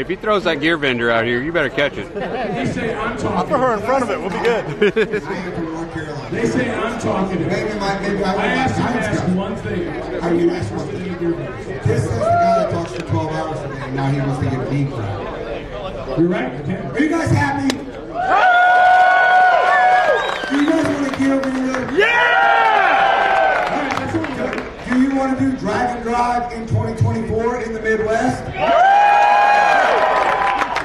he throws that gear vendor out here, you better catch it. They say I'm talking. Put her in front of it, we'll be good. I am from North Carolina. They say I'm talking. Maybe I I asked him to ask guy. one thing. Are you asking one thing? This is the guy that talks for 12 hours a day, and now he wants to get a deep crowd. You're right. Okay. Are you guys happy? Do you guys want to get over here? Yeah! All right, that's what we do. Do you want to do drag and drive in 2024 in the Midwest?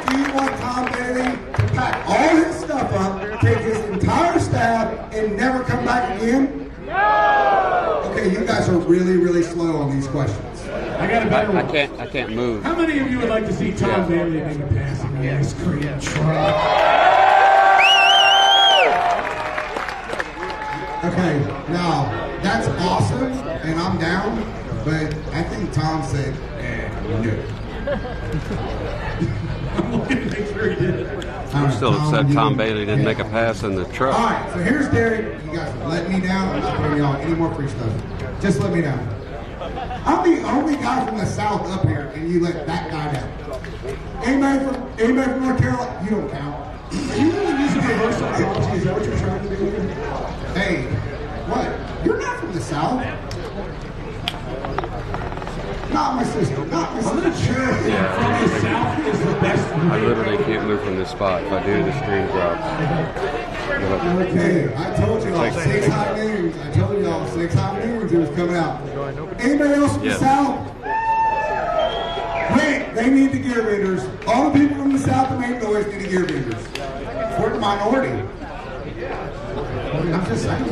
Do you want Tom Bailey to pack all his stuff up, take his entire staff, and never come back again? No! Okay, you guys are really, really slow on these questions. I got a better one. I can't move. How many of you would like to see Tom Bailey make a pass in the ice cream truck? Okay, now, that's awesome, and I'm down, but I think Tom said, I'm looking to make sure he did it. I'm still upset Tom Bailey didn't make a pass in the All truck. right, so here's Derek. You guys let me down. I'm not putting y'all any more free stuff. Just let me down. I'm the only guy from the South up here, and you let that guy down. Anybody from North Carolina? You don't count. Are you really using reverse psychology? Is that what you're trying to do here? Hey, what? You're not from the South. Not my sister. Not my I'm not sister. sure if Yeah. from the South is the best. I literally can't move from this spot. If I do, the stream drops. Hey, I told y'all 6 high noons. I told y'all 6 high noons. It was coming out. Anybody else from Yes. the South? Wait, they need the gear vendors. All the people from the South that make noise need the gear vendors. We're the minority. I'm just saying.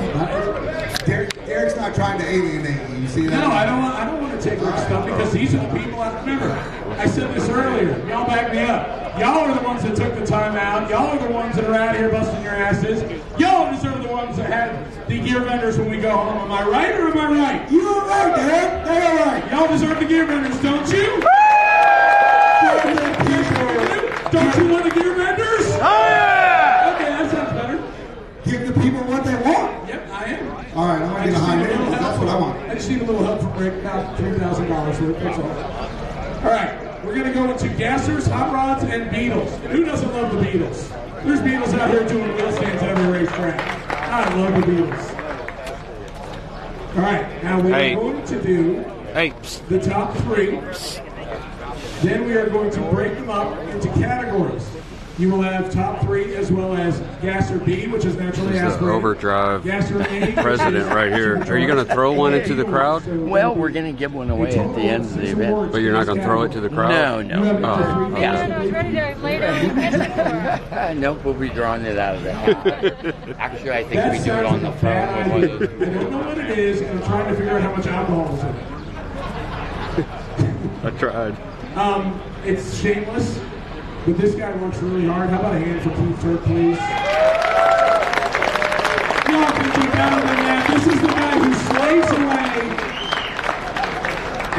Derek's not trying to alienate you. You see that? No, I don't want to take Rick's stuff because these are the people. Remember, I said this earlier. Y'all back me up. Y'all are the ones that took the time out. Y'all are the ones that are out here busting your asses. Y'all deserve the ones that had the gear vendors when we go home. Am I right or am I right? You are right, Derek. They are right. Y'all deserve the gear vendors, don't you? Don't you want the gear vendors? Oh yeah! Okay, that sounds better. Give the people what they want. Yep, I am. All right, I'm gonna get a high noon. That's what I want. I just need a little help from Rick, about $3,000 worth, that's all. All right, we're gonna go into gassers, hot rods, and Beatles. And who doesn't love the Beatles? There's Beatles out here doing wheel stands at every racetrack. I love the Beatles. All right, now we Hey. are going to do Hey, the top 3. Then we are going to break them up into categories. You will have top 3 as well as gasser B, which is naturally This is the aspirated. overdrive Gasser A, president right here. Are you going to throw one into the crowd? Well, we're going to give one away at the end of the event. But you're not going to throw it to the crowd? No. Oh, okay. Yeah. It's ready to later. Nope, we'll be drawing it out of the hat. Actually, I think That we do it sounds on the like a bad phone. idea. I don't know what it is, and I'm trying to figure out how much alcohol is in it. I tried. It's shameless, but this guy works really hard. How about a hand for Keith Turk, please? Y'all can do better than that. This is the guy who slaves away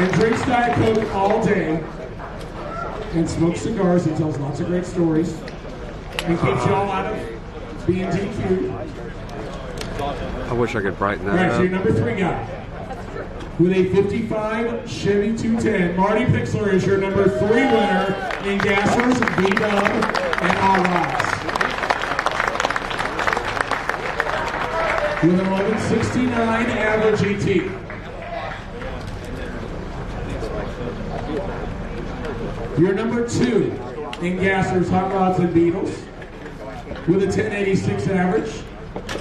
and drinks Diet Coke all day and smokes cigars and tells lots of great stories and keeps y'all out of being DQ'd. I wish I could brighten All right, that so your up. number 3 guy. With a 55 Chevy 210, Marty Pixler is your number 3 winner in gassers, B-Dub, and All Rods. With an 1169 average ET. Your number 2 in gassers, hot rods, and Beatles. With a 1086 average.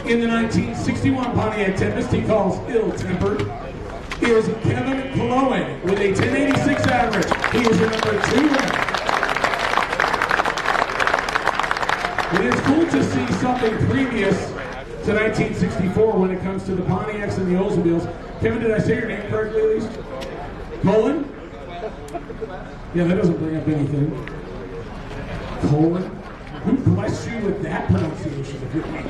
In the 1961 Pontiac Tempest, he calls ill-tempered. Is Kevin Coloen with a 1086 average. He is your number 2 winner. It is cool to see something previous to 1964 when it comes to the Pontiacs and the Oldsmobiles. Kevin, did I say your name correctly at least? Colin? Yeah, that doesn't bring up anything. Colin? Who blessed you with that pronunciation of your name?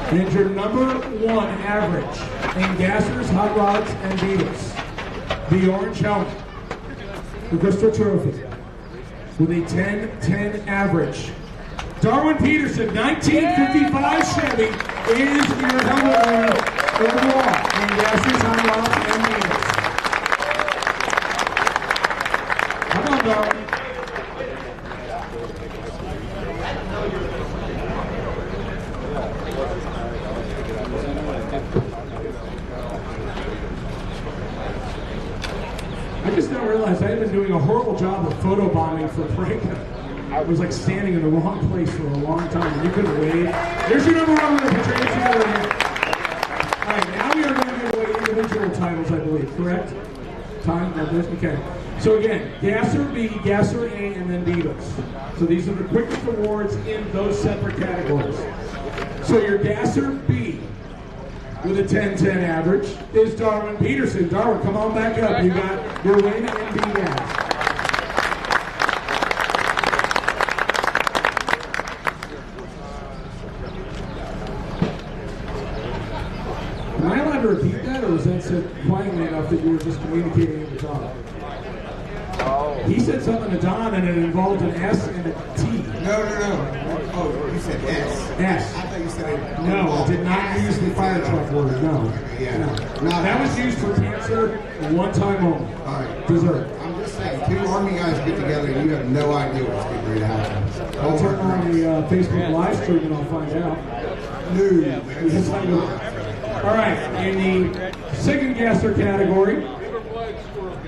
And your number 1 average in gassers, hot rods, and Beatles, the orange helmet, the Crystal Trophy, with a 1010 average. Darwin Peterson, 1955 Chevy, is your helmet winner overall in gassers, hot rods, and Beatles. Come on, Darwin. I just now realized I had been doing a horrible job of photobombing for Franklin. I was like standing in the wrong place for a long time, and you couldn't wave. There's your number 1 winner, Patricia Miller. All right, now we are going to give away individual titles, I believe, correct? Time? No, this? Okay. So again, Gasser B, Gasser A, and then Beatles. So these are the quickest awards in those separate categories. So your Gasser B, with a 10-10 average, is Darwin Peterson. Darwin, come on back up. You got your win and B-gas. Am I allowed to repeat that, or or was that said quietly enough that you were just communicating at the top? He said something to Don and it involved an S and a T. No. Oh, you said S. S. I thought you said it. No, I did not use the fire truck word, no. Yeah. No. That was used for cancer one time only. All right. Dessert. I'm just saying, two Army guys get together and you have no idea what's getting ready to happen. I'll turn on the Facebook live stream and I'll find out. Yes, I will. All right, in the second gasser category,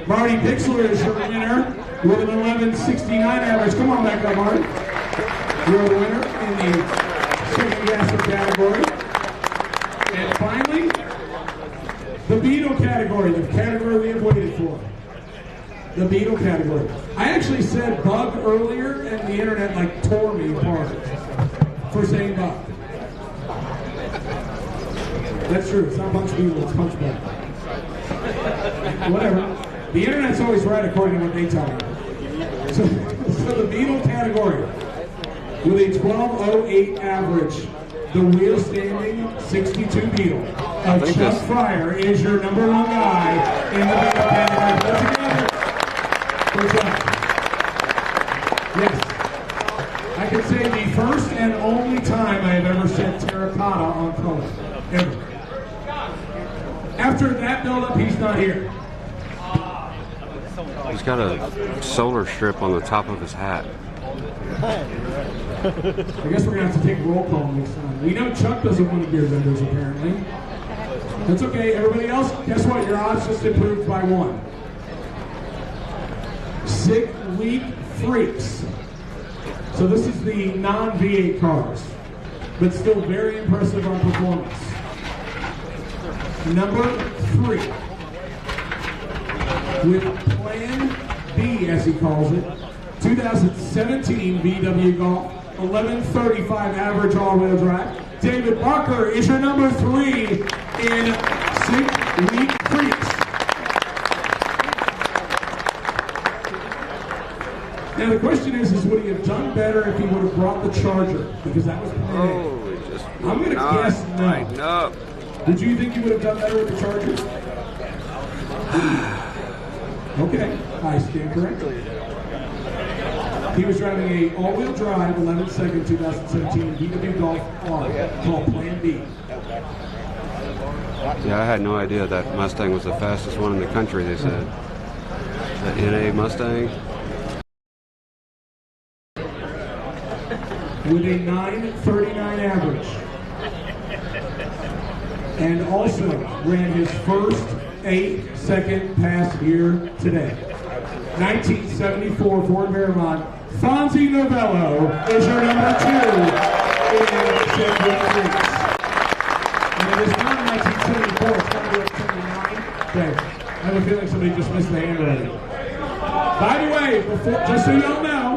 Marty Bixler is your winner with an 11.69 average. Come on back up, Marty. You're the winner in the second gasser category. And finally, the Beetle category, the category we have waited for. The Beetle category. I actually said bug earlier, and the internet like tore me apart for saying bug. That's true. It's not punch beetle, it's punch bug. Whatever. The internet's always right according to what they tell me. So the Beetle category, with a 12.08 average, the wheel standing 62 Beetle of Chuck Fryer is your number one guy in the Beetle category. Put it together. For Chuck. Yes. I can say the first and only time I have ever said terracotta on color. Ever. After that build-up, he's not here. He's got a solar strip on the top of his hat. I guess we're going to have to take roll call next time. We know Chuck doesn't want to gear vendors, apparently. That's okay. Everybody else, guess what? Your odds just improved by 1. Sick Week Freaks. So this is the non-V8 cars, but still very impressive on performance. Number 3, with Plan B, as he calls it, 2017 VW Golf, 1135 average all-wheel drive. David Barker is your number 3 in Sick Week Freaks. Now the question is would he have done better if he would have brought the Charger? Because that was Plan A. I'm going to guess no. Did you think you would have done better with the Charger? Okay, I stand corrected. He was driving a all-wheel drive 11-second 2017 VW Golf R called Plan B. Yeah, I had no idea that Mustang was the fastest one in the country, they said. The NA Mustang. With a 939 average. And also ran his first 8-second pass here today. 1974 Ford Fairmont. Fonzie Novello is your number 2 in Sick Week Freaks. And it is not 1974, it's going to be 1979. Okay, I have a feeling somebody just missed the handwriting. By the way, just so y'all know,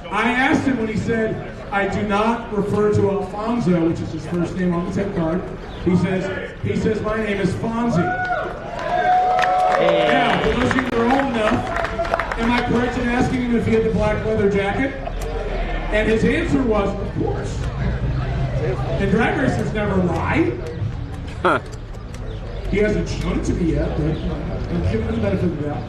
I asked him when he said, I do not refer to Alfonso, which is his first name on the tip card. He says, my name is Fonzie. Now, for those of you that are old enough, am I correct in asking him if he had the black leather jacket? And his answer was, of course. And drag racers never lie. He hasn't shown it to me yet, but I'm giving him the benefit of the doubt.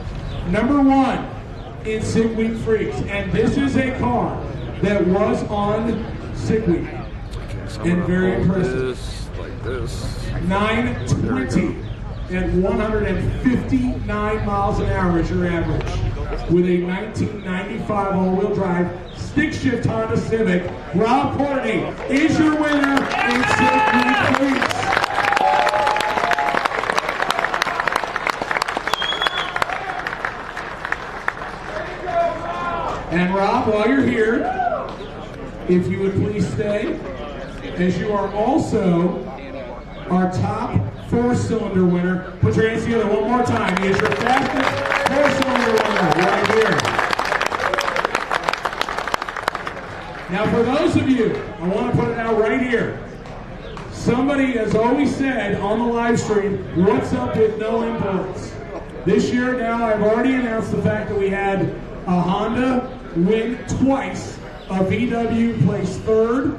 Number 1 in Sick Week Freaks, and this is a car that was on Sick Week, and very impressive. Like this. 920 at 159 miles an hour is your average, with a 1995 all-wheel drive stick shift Honda Civic. Rob Courtney is your winner in Sick Week Freaks. And Rob, while you're here, if you would please stay, as you are also our top 4-cylinder winner. Put your hands together one more time. He is your fastest 4-cylinder winner right here. Now for those of you, I want to put it out right here. Somebody has always said on the live stream, what's up with no imports? This year now I've already announced the fact that we had a Honda win twice, a VW place 3rd,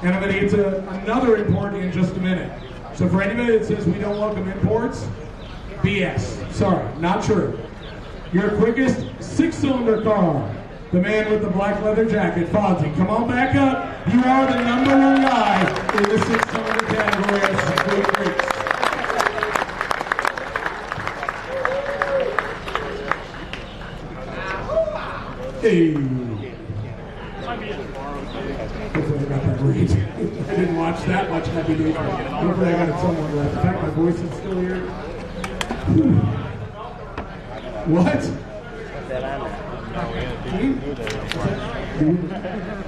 and I'm going to get to another import in just a minute. So for anybody that says we don't welcome imports, BS. Sorry, not true. Your quickest 6-cylinder car, the man with the black leather jacket, Fonzie, come on back up. You are the #1 guy in the 6-cylinder category of Sweet Greeks. Hey. Hopefully I got that right. I didn't watch that much Happy Days. Hopefully I got it somewhere right. In fact, my voice is still here. What?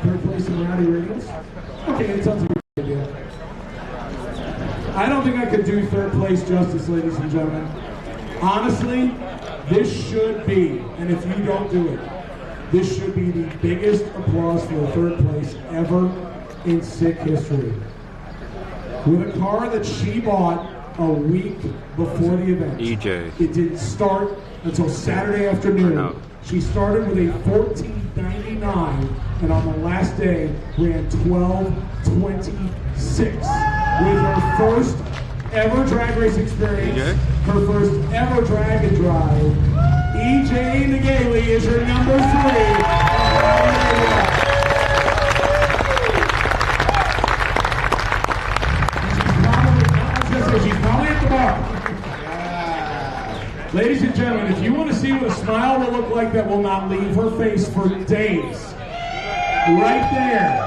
Third place in Rowdy Radios? Okay, it sounds like a good idea. I don't think I could do third place justice, ladies and gentlemen. Honestly, this should be, and if you don't do it, this should be the biggest applause for the third place ever in SICK history. With a car that she bought a week before the event. EJ. It didn't start until Saturday afternoon. She started with a 14.99 and on the last day ran 12.26 with her first ever drag race experience, her first ever drag and drive. EJ Nageli is your number 3. She's probably at the bar. Ladies and gentlemen, if you want to see what a smile will look like that will not leave her face for days, right there,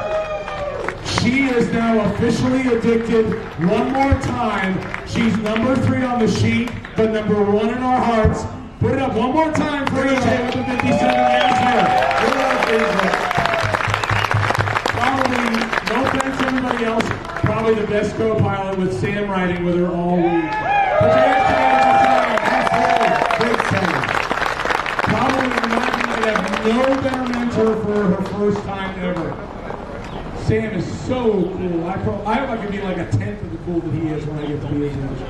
she is now officially addicted one more time. She's number 3 on the sheet, but number 1 in our hearts. Put it up one more time for EJ with the 57 answer. Probably, no offense to everybody else, probably the best co-pilot with Sam riding with her all week. Put your hands together for Sam. Great Sam. Probably might have no better mentor for her first time ever. Sam is so cool. I hope I could be like a 10th of the cool that he is when I get to be his age.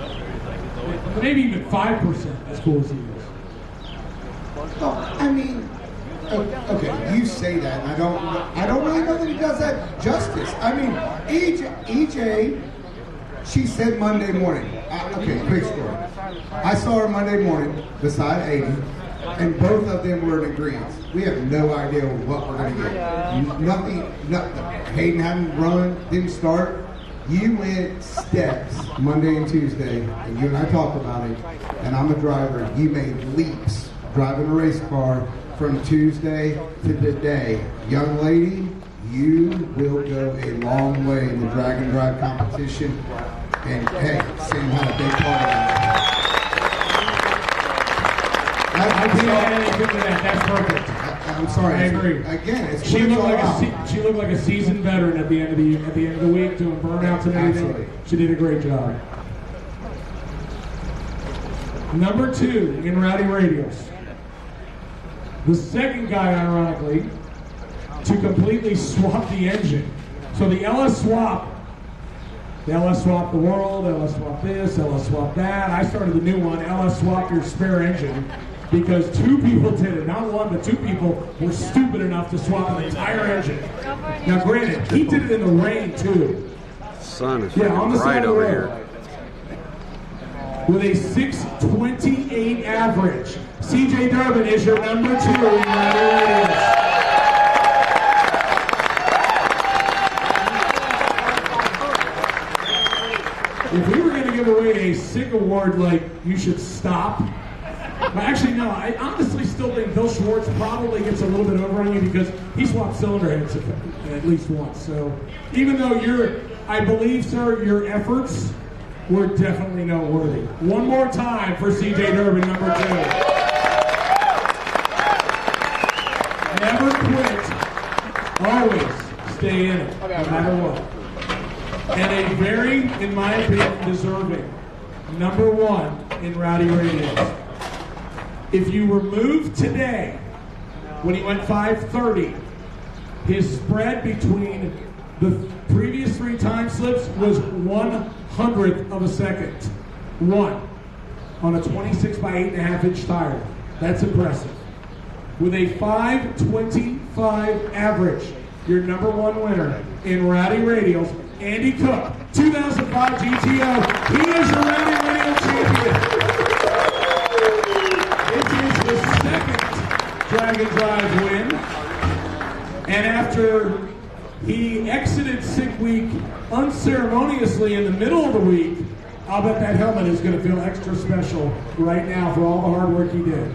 Maybe even 5% as cool as he is. Oh, I mean, okay, you say that, and I don't really know that he does that justice. I mean, EJ, she said Monday morning. Okay, quick story. I saw her Monday morning beside Aiden, and both of them were in agreement. We have no idea what we're going to get. Nothing. Hayden hadn't run, didn't start. You went steps Monday and Tuesday, and you and I talked about it, and I'm a driver. You made leaps driving a race car from Tuesday to today. Young lady, you will go a long way in the drag and drive competition. And hey, Sam had a big part of that. I can't add anything to that. That's perfect. I'm sorry. I agree. Again, it's she looked like a seasoned veteran at the end of the week, doing burnouts and everything. Absolutely. She did a great job. Number 2 in Rowdy Radios. The second guy, ironically, to completely swap the engine. So the LS swap the world, LS swap this, LS swap that. I started the new one, LS swap your spare engine, because 2 people did it. Not 1, but 2 people were stupid enough to swap an entire engine. Now granted, he did it in the rain too. Sun is On the side right of the over road. here. With a 6.28 average. CJ Durbin is your number 2 in Rowdy Radios. If we were going to give away a SICK award like you should stop, but actually no, I honestly still think Bill Schwartz probably gets a little bit over on you because he swapped cylinder heads at least once. So even though I believe, sir, your efforts were definitely noteworthy. One more time for CJ Durbin, number 2. Never quit. Always stay in it, no matter what. And a very, in my opinion, deserving number 1 in Rowdy Radios. If you remove today, when he went 5:30, his spread between the previous 3 time slips was 1/100th of a second. 1 on a 26 by 8.5 inch tire. That's impressive. With a 5.25 average, your number 1 winner in Rowdy Radios, Andy Cook, 2005 GTO. He is your rounding radio champion. It is his second Dragon Drive win. And after he exited sick week unceremoniously in the middle of the week, I'll bet that helmet is going to feel extra special right now for all the hard work he did.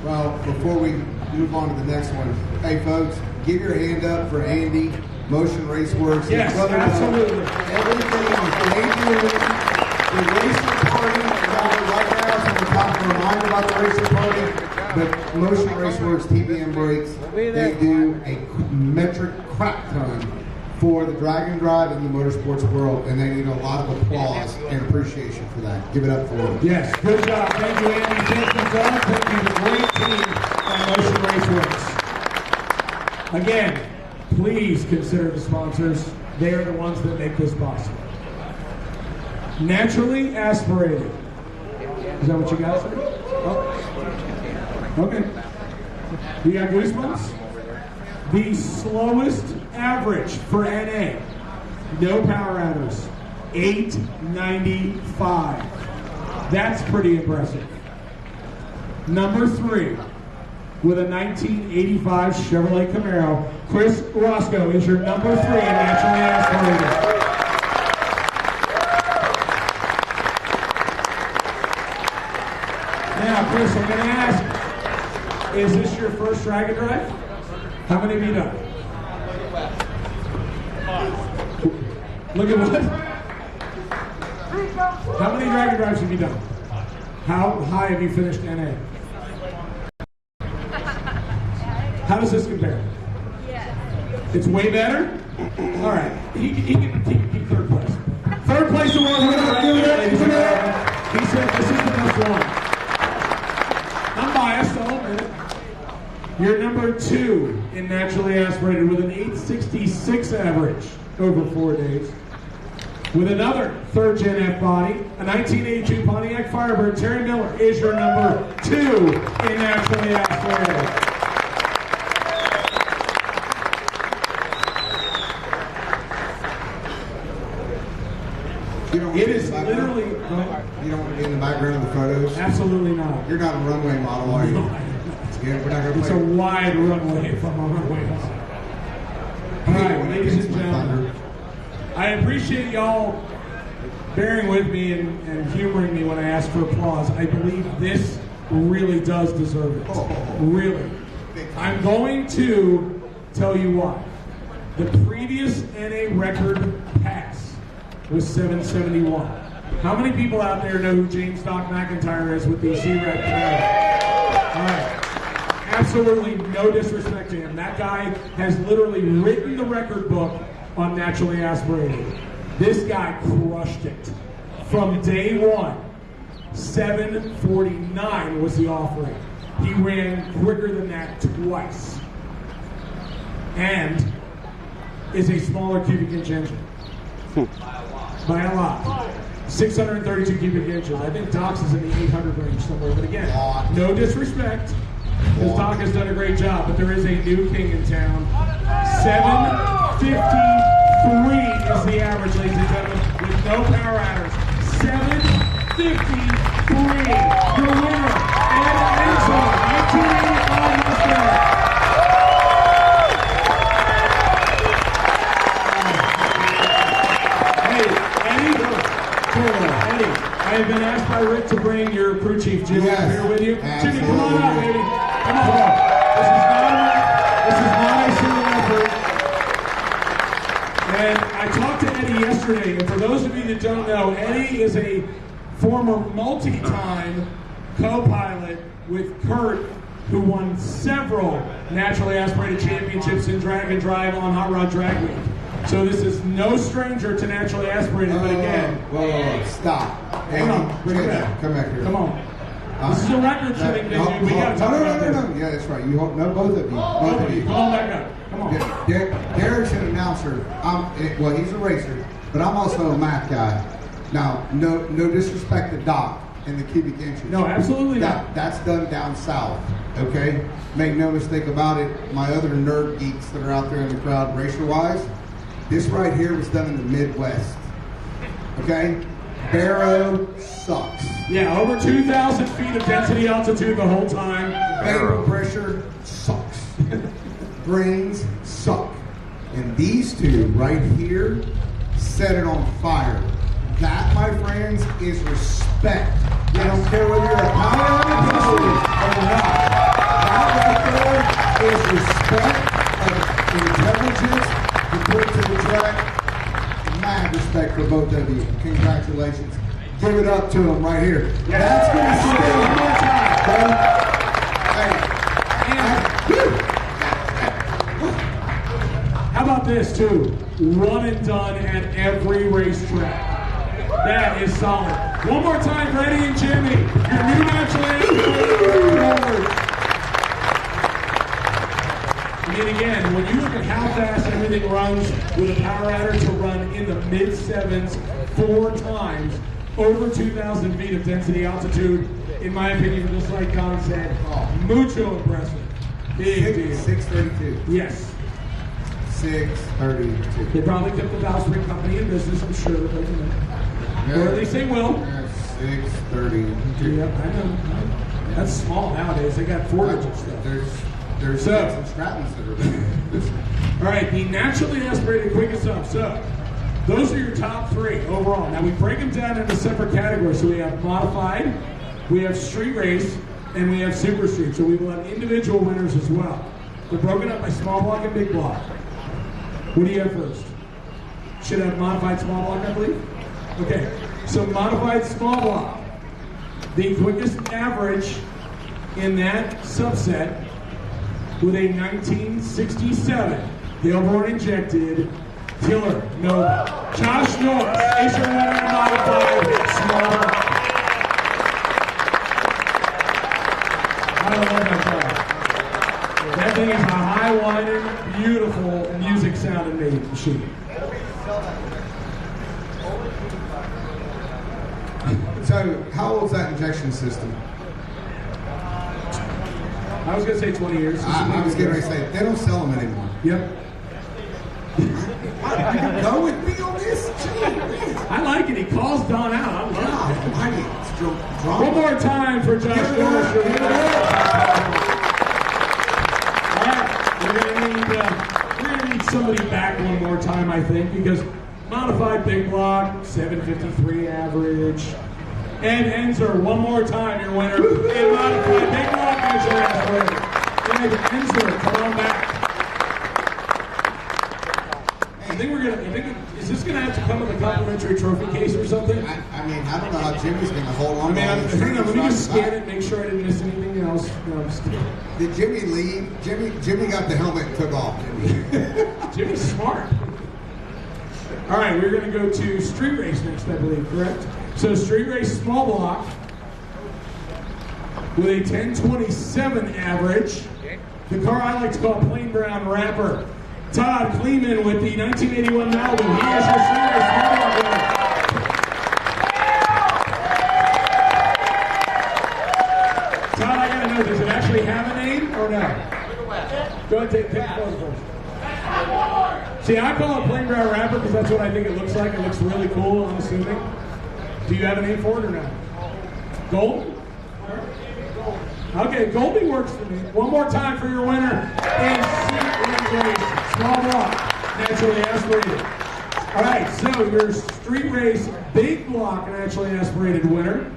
Well, before we move on to the next one, hey folks, give your hand up for Andy, Motion Raceworks. Yes, absolutely. Everything they do, the racing party, right now, so we're talking to remind about the racing party, but Motion Raceworks, TBM Brakes, they do a metric crap ton for the Dragon Drive in the motorsports world, and they need a lot of applause and appreciation for that. Give it up for them. Yes, good job. Thank you, Andy. Thank you, Doug. Thank you, the great team at Motion Raceworks. Again, please consider the sponsors. They are the ones that make this possible. Naturally aspirated. Is that what you guys said? Oh. Okay. You got goosebumps? The slowest average for NA. No power adders. 895. That's pretty impressive. Number 3, with a 1985 Chevrolet Camaro, Chris Roscoe is your number 3 naturally aspirated. Now, Chris, I'm going to ask, is this your first Dragon Drive? How many have you done? Look at what? How many Dragon Drives have you done? How high have you finished NA? How does this compare? It's way better? All right. He can keep third place. Third place award winner, ladies and gentlemen. He said this is the best one. I'm biased, I'll admit it. You're number 2 in naturally aspirated with an 866 average over 4 days. With another 3rd Gen F body, a 1982 Pontiac Firebird, Terry Miller is your number 2 in naturally aspirated. It is literally. You don't want to be in the background of the photos? Absolutely not. You're not a runway model, are you? Yeah, we're not going to It's a wide runway if I'm on runway. All right, ladies and gentlemen, I appreciate y'all bearing with me and humoring me when I ask for applause. I believe this really does deserve it. Really. I'm going to tell you why. The previous NA record pass was 771. How many people out there know who James Doc McIntyre is with the C-Red Camaro? All right. Absolutely no disrespect to him. That guy has literally written the record book on naturally aspirated. This guy crushed it. From day 1, 749 was the offering. He ran quicker than that twice. And is a smaller cubic inch engine. By a lot. 632 cubic inches. I think Doc's is in the 800 range somewhere. But again, no disrespect, because Doc has done a great job. But there is a new king in town. 753 is the average, ladies and gentlemen, with no power adders. 753. Your winner, Ed Enzo, 1985 Mustang. Eddie, I have been asked by Rick to bring your crew chief, Jimmy, up here with you. Jimmy, come on up, baby. Come on. This is not a single effort. And I talked to Eddie yesterday, and for those of you that don't know, Eddie is a former multi-time co-pilot with Kurt, who won several naturally aspirated championships in Dragon Drive on Hot Rod Drag Week. So this is no stranger to naturally aspirated, but again... Whoa, stop. Hold on, bring it back. Come back here. Come on. This is a record-setting thing, dude. We got to talk about this. No. Yeah, that's right. You no, both of you. Both of you. Come on back up. Come on. Derek's an announcer. Well, he's a racer, but I'm also a math guy. Now, no disrespect to Doc and the cubic inches. No, absolutely not. That's done down south, okay? Make no mistake about it. My other nerd geeks that are out there in the crowd, racer-wise, This right here was done in the Midwest. Okay? Barrow sucks. Yeah, over 2,000 feet of density altitude the whole time. Vapor pressure sucks. Grains suck. And these two right here set it on fire. That, my friends, is respect. I don't care whether you're a power or not. That right there is respect of intelligence you put to the track. Mad respect for both of you. Congratulations. Give it up to them right here. That's going to stay one more time. How about this too? One and done at every racetrack. That is solid. One more time, Freddie and Jimmy. Your new natural answer. And again, when you look at how fast everything runs with a power adder to run in the mid-sevens 4 times over 2,000 feet of density altitude, in my opinion, just like Don said, mucho impressive. Big deal. 632. Yes. 632. They probably kept the valve spring company in business, I'm sure. But, you know. Or at least they will. 632. Yep, I know. That's small nowadays. They got 4-inch stuff. There's So- some Stratlins that are better. All right, the naturally aspirated quickest up. So, those are your top 3 overall. Now, we break them down into separate categories. So, we have modified, we have street race, and we have super street. So, we will have individual winners as well. They're broken up by small block and big block. What do you have first? Should have modified small block, I believe? Okay, so modified small block. The quickest average in that subset with a 1967 Hillborn injected Tiller Nova. Josh Norris is your winner in modified small block. I love that car. That thing is a high-whining, beautiful, music-sounding machine. So, how old is that injection system? I was going to say 20 years. I was getting ready to say, they don't sell them anymore. Yep. Go with me on this? Gee, man. I like it. He calls Don out. I love God, it. I mean, it's drama. One more time for Josh Give it Norris. up, give it up. All right. We're going to need somebody back one more time, I think, because modified big block, 753 average. Ed Enzer, one more time, your winner. And modified big block, natural aspirated. Ed Enzer, come on back. Is this going to have to come with a complimentary trophy case or something? I mean, I don't know how Jimmy's going to hold on. Hang on, let me just scan it. it, make sure I didn't miss anything else. No, I'm just kidding. Did Jimmy leave? Jimmy got the helmet and took off. Jimmy's smart. All right, we're going to go to street race next, I believe, correct? So street race small block with a 1027 average. The car I like to call plain brown rapper. Todd Kleeman with the 1981 Malibu. He is your street race small block winner. Todd, I got to know, does it actually have a name or no? Go ahead, take the photo first. See, I call it plain brown rapper because that's what I think it looks like. It looks really cool, I'm assuming. Do you have a name for it or not? Gold? Okay, Goldie works for me. One more time for your winner in street race, small block, naturally aspirated. All right, so your street race big block, naturally aspirated winner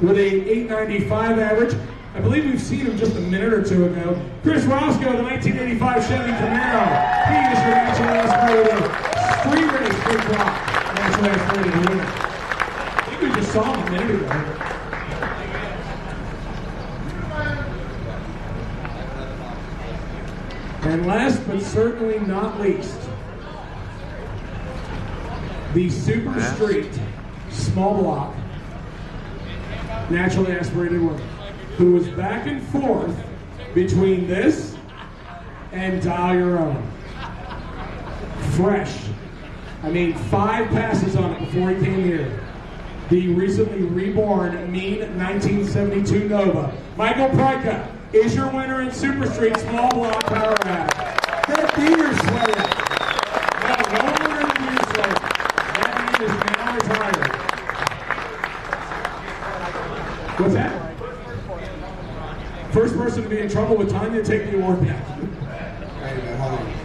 with a 895 average. I believe we've seen him just a minute or two ago. Chris Roscoe, the 1985 Chevy Camaro. He is your naturally aspirated street race big block, naturally aspirated winner. I think we just saw him a minute ago. And last but certainly not least, the Super Street small block, naturally aspirated winner, who was back and forth between this and Dial Your Own. Fresh. I mean, 5 passes on it before he came here. The recently reborn mean 1972 Nova. Michael Pryka is your winner in Super Street small block power rack. That beater's sweating. No be in trouble with time to take the award back.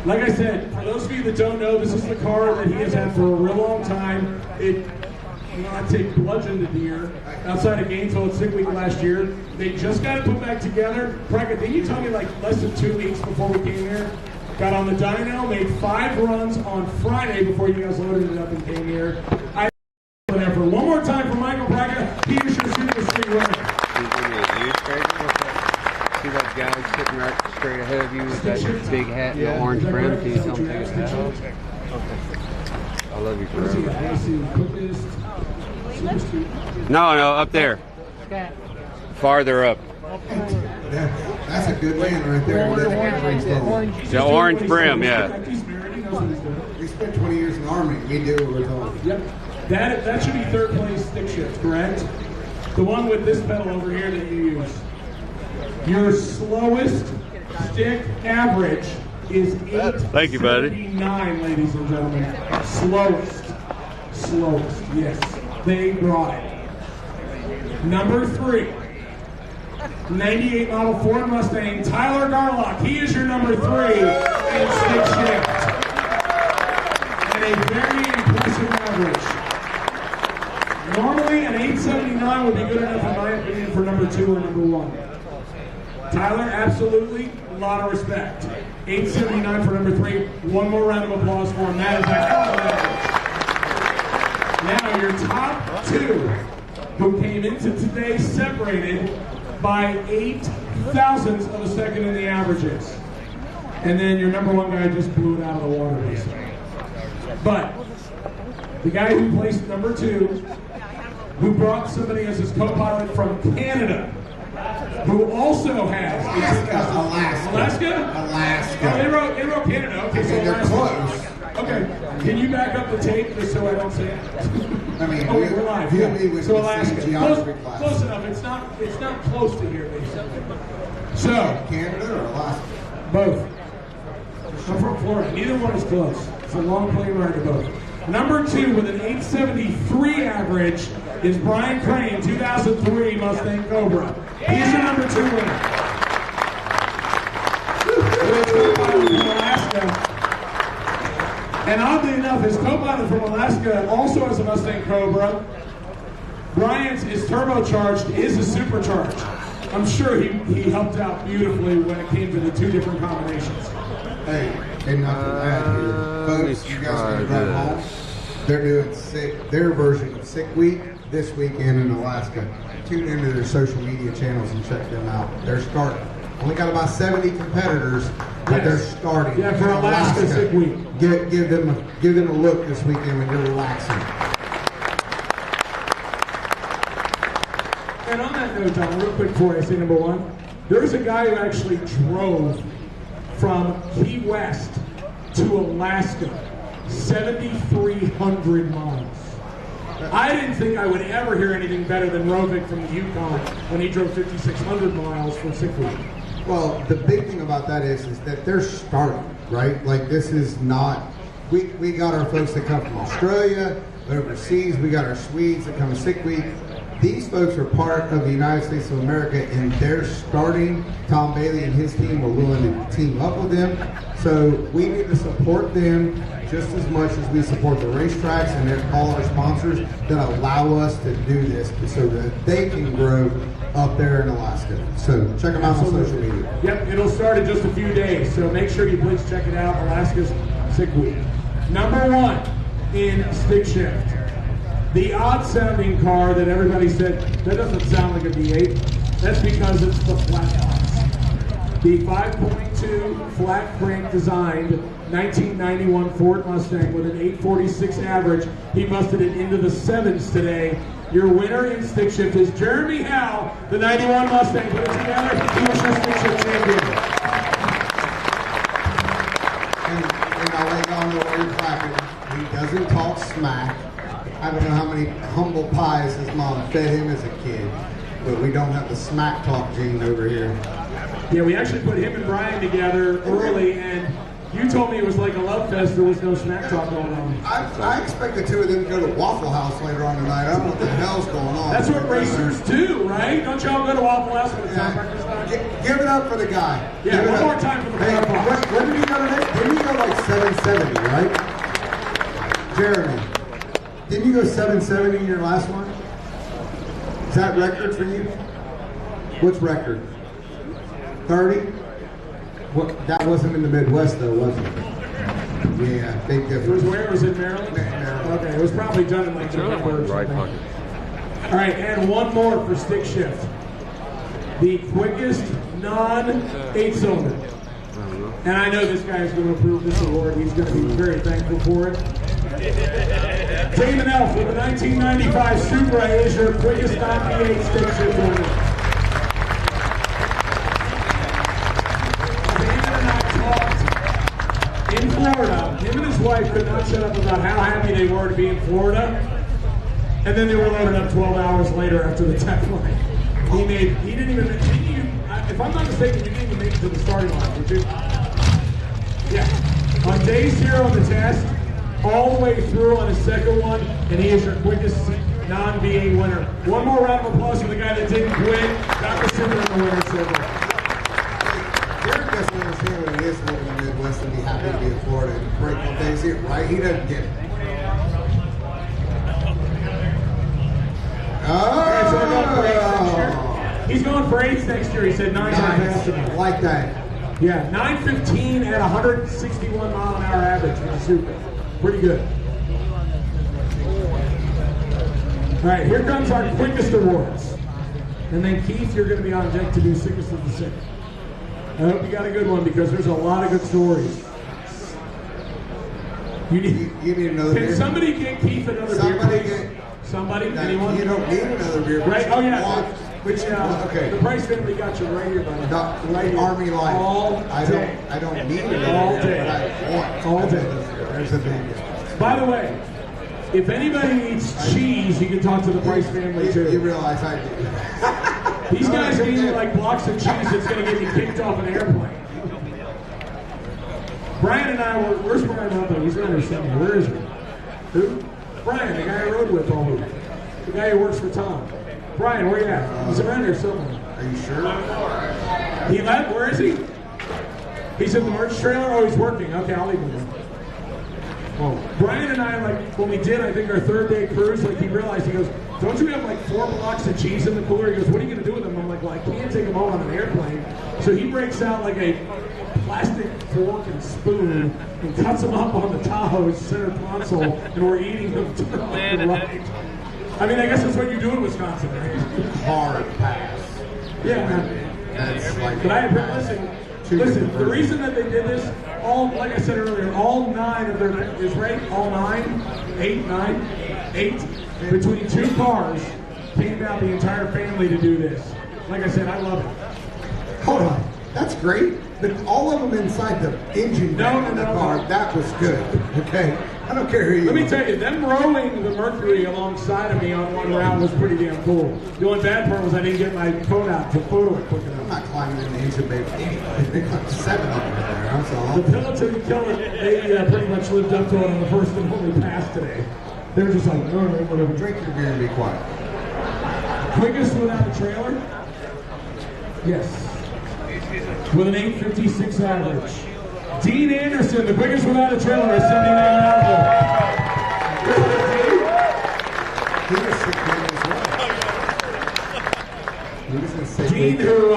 Like I said, for those of you that don't know, this is the car that he has had for a real long time. I'd say bludgeoned a deer outside of Gainesville at Sick Week last year. They just got it put back together. Brackett, didn't you tell me like less than 2 weeks before we came here? Got on the dyno, made 5 runs on Friday before you guys loaded it up and came here. I whatever. One more time for Michael Brackett. He is your Super Street winner. See that guy sitting right straight ahead of you with that big hat and the orange brim? Can you tell me his hat off? I love you forever. No, up there. Farther up. That's a good man right there. The orange brim, yeah. We spent 20 years in the Army. We do what we're told. Yep. That should be 3rd place stick shift, correct? The one with this pedal over here that you use. Your slowest stick average is 879, Thank you, buddy. ladies and gentlemen. Slowest, yes. They brought it. Number 3, 98 model Ford Mustang, Tyler Garlock. He is your number 3 in stick shift. And a very impressive average. Normally, an 879 would be good enough, in my opinion, for number 2 or number 1. Tyler, absolutely, a lot of respect. 879 for number 3. One more round of applause for him. That is an excellent average. Now, your top 2 who came into today separated by 8 thousandths of a second in the averages. And then your number 1 guy just blew it out of the water, basically. But the guy who placed number 2, who brought somebody as his co-pilot from Canada, who also has Alaska? Oh, they wrote Canada. Okay, so They're Alaska. close. Okay, can you back up the tape just so I don't say it? I mean, Oh, we're live. you Yeah. and me with So the Alaska, same geography class. close enough. It's not close to here, basically. So Canada or Alaska? both. I'm from Florida. Neither one is close. It's a long plane ride to both. Number 2 with an 873 average is Brian Crane, 2003 Mustang Cobra. He's your number 2 winner. His co-pilot from Alaska. And oddly enough, his co-pilot from Alaska also has a Mustang Cobra. Brian's is turbocharged, his is supercharged. I'm sure he helped out beautifully when it came to the 2 different combinations. Hey, ain't nothing to add here. Folks, you guys can drive home. They're doing their version of Sick Week this weekend in Alaska. Tune into their social media channels and check them out. They're starting. Only got about 70 competitors, but they're starting. Yeah, for in Alaska Sick Week. Give them a look this weekend when you're relaxing. And on that note, Don, real quick before I say number 1, there was a guy who actually drove from Key West to Alaska, 7,300 miles. I didn't think I would ever hear anything better than Rovic from the Yukon when he drove 5,600 miles from Sick Week. Well, the big thing about that is that they're starting, right? Like, this is not, we got our folks that come from Australia, overseas, we got our Swedes that come to Sick Week. These folks are part of the United States of America, and they're starting. Tom Bailey and his team were willing to team up with them. So we need to support them just as much as we support the racetracks and all our sponsors that allow us to do this so that they can grow up there in Alaska. So check them out on social media. Yep, it'll start in just a few days, so make sure you please check it out, Alaska's Sick Week. Number 1 in stick shift. The odd-sounding car that everybody said, that doesn't sound like a V8, that's because it's the flat box. The 5.2 flat crank designed 1991 Ford Mustang with an 846 average. He busted it into the 7s today. Your winner in stick shift is Jeremy Howe, the 91 Mustang. Put it together, he was your stick shift champion. And I'll let y'all know where you're clapping. He doesn't talk smack. I don't know how many humble pies his mom fed him as a kid, but we don't have the smack talk gene over here. Yeah, we actually put him and Brian together early, and You told me it was like a love fest. There was no smack talk going on. I expect the two of them to go to Waffle House later on tonight. I don't know what the hell's going on. That's what racers do, right? Don't y'all go to Waffle House when it's not breakfast time? Give it up for the guy. Yeah, Give it one up. more time for the Hey, Box. what did he go today? Didn't he go like 770, right? Jeremy, didn't you go 770 in your last one? Is that record for you? What's record? 30? What? That wasn't in the Midwest though, was it? Yeah, big It was difference. where? Was it Maryland? Maryland. Okay, it was probably done in like November or Right something. pocket. All right, and one more for stick shift. The quickest non-8-cylinder. And I know this guy is going to approve this award. He's going to be very thankful for it. Damon Elf with the 1995 Supra is your quickest non-V8 stick shift winner. Damon and I talked in Florida. Him and his wife could not shut up about how happy they were to be in Florida. And then they were loaded up 12 hours later after the tech line. He didn't even, if I'm not mistaken, you didn't even make it to the starting line, did you? Yeah. On day 0 of the test, all the way through on his second one, and he is your quickest non-V8 winner. One more round of applause for the guy that didn't quit. Got the Supra in the winner's circle. Derek doesn't understand what it is to live in the Midwest and be happy to be in Florida and break one days here, right? He doesn't get it. Alright, so we're going for 8 next year. Oh! He's going for 8 next year. He said 9's not fast Nice. enough. Like that. Yeah, 9:15 at 161 mile an hour average for the Supra. Pretty good. All right, here comes our quickest awards. And then Keith, you're going to be on deck to do sickest of the sick. I hope you got a good one because there's a lot of good stories. You need another beer? Can somebody get Keith another Somebody beer? get- Somebody? No, Anyone? you don't need another beer. but Right? you Oh yeah. want- Which okay. The Price family got you right here, buddy. Right here. Army Life. All I day. don't need another All beer, day. but I want All day. There's a big. By the way, if anybody needs cheese, you can talk to the Price family You too. realize I do. These guys give you like blocks of cheese that's going to get you kicked off an airplane. Brian and I were, where's Brian Rumpel? He's around here somewhere. Where is he? Who? Brian, the guy I rode with all week. The guy who works for Tom. Brian, where you at? He's around here somewhere. Are you sure? He left? Where is he? He's in the merch trailer? Oh, he's working. Okay, I'll leave him there. Oh. Brian and I, like, when we did, I think, our 3rd day cruise, like, he realized, he goes, don't you have, like, 4 blocks of cheese in the cooler? He goes, what are you going to do with them? I'm like, well, I can't take them all on an airplane. So he breaks out, like, a plastic fork and spoon and cuts them up on the Tahoe's center console, and we're eating them to the right. I mean, I guess that's what you do in Wisconsin, right? Hard pass. Yeah. That's like. But listen, the reason that they did this, like I said earlier, all 9 of their, is right? All 9, 8, between 2 cars, came out the entire family to do this. Like I said, I love it. Hold on. That's great. But all of them inside the engine bay of the car, that was good. Okay? I don't care who you Let me are. tell you, them rowing the Mercury alongside of me on one route was pretty damn cool. The only bad part was I didn't get my phone out to photo it quick I'm enough. not climbing in the engine bay with anybody. They got 7 of them in there. That's all. The Peloton killer, they pretty much lived up to it on the first and only pass today. They were just like, no, whatever. Drink your beer and be quiet. Quickest without a trailer? Yes. With an 8:56 average. Dean Anderson, the quickest without a trailer, is 79 miles. He was sick as well. He was in sick Dean, leave. who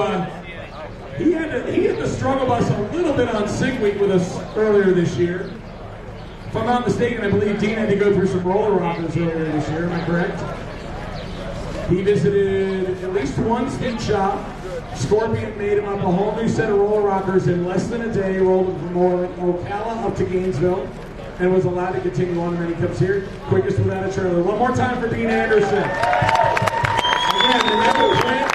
he had to struggle bus a little bit on sick week with us earlier this year. If I'm not mistaken, I believe Dean had to go through some roller rockers earlier this year. Am I correct? He visited at least one speed shop. Scorpion made him up a whole new set of roller rockers in less than a day, rolled him from Ocala up to Gainesville, and was allowed to continue on, and then he comes here, quickest without a trailer. One more time for Dean Anderson. Again, the Never Quit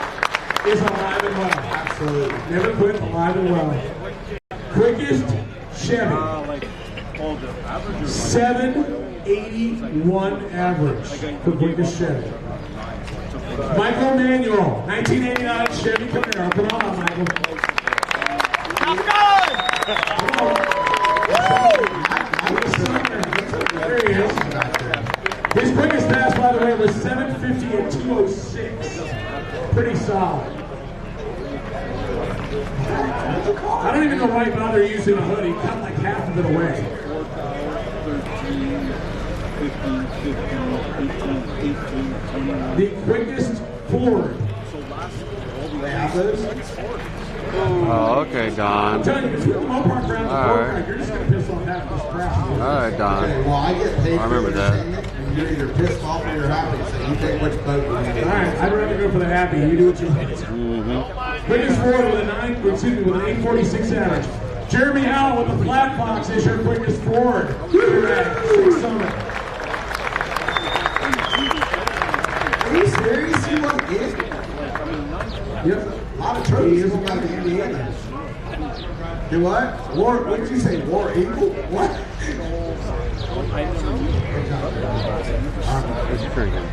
is alive and well. Absolutely. Never Quit, alive and well. Quickest Chevy. 781 average for quickest Chevy. Michael Emanuel, 1989 Chevy Camaro. Come on, Michael. Come on. solid. I don't even know why bother using a hoodie. Cut like half of it away. 13, 15, 18, 20. The quickest Ford. They have those? Oh, okay, Don. I'm telling you, it's with the Mopar ground. All right. You're just going to piss off half this crap. All right, Don. Okay, well, I get paid I remember for that. entertainment, and you're either pissed off or you're happy. So you take which boat you need. All right, I'd rather go for the happy. You do what you want. Quickest Ford with an 846 average. Jeremy Howell with the Flat Fox is your quickest Ford. Here at 6 Summit. Are you serious? You want to get? Yep. A lot of trophies from out of Indiana. Do what? War? What did you say? War Eagle? What? What's he drinking?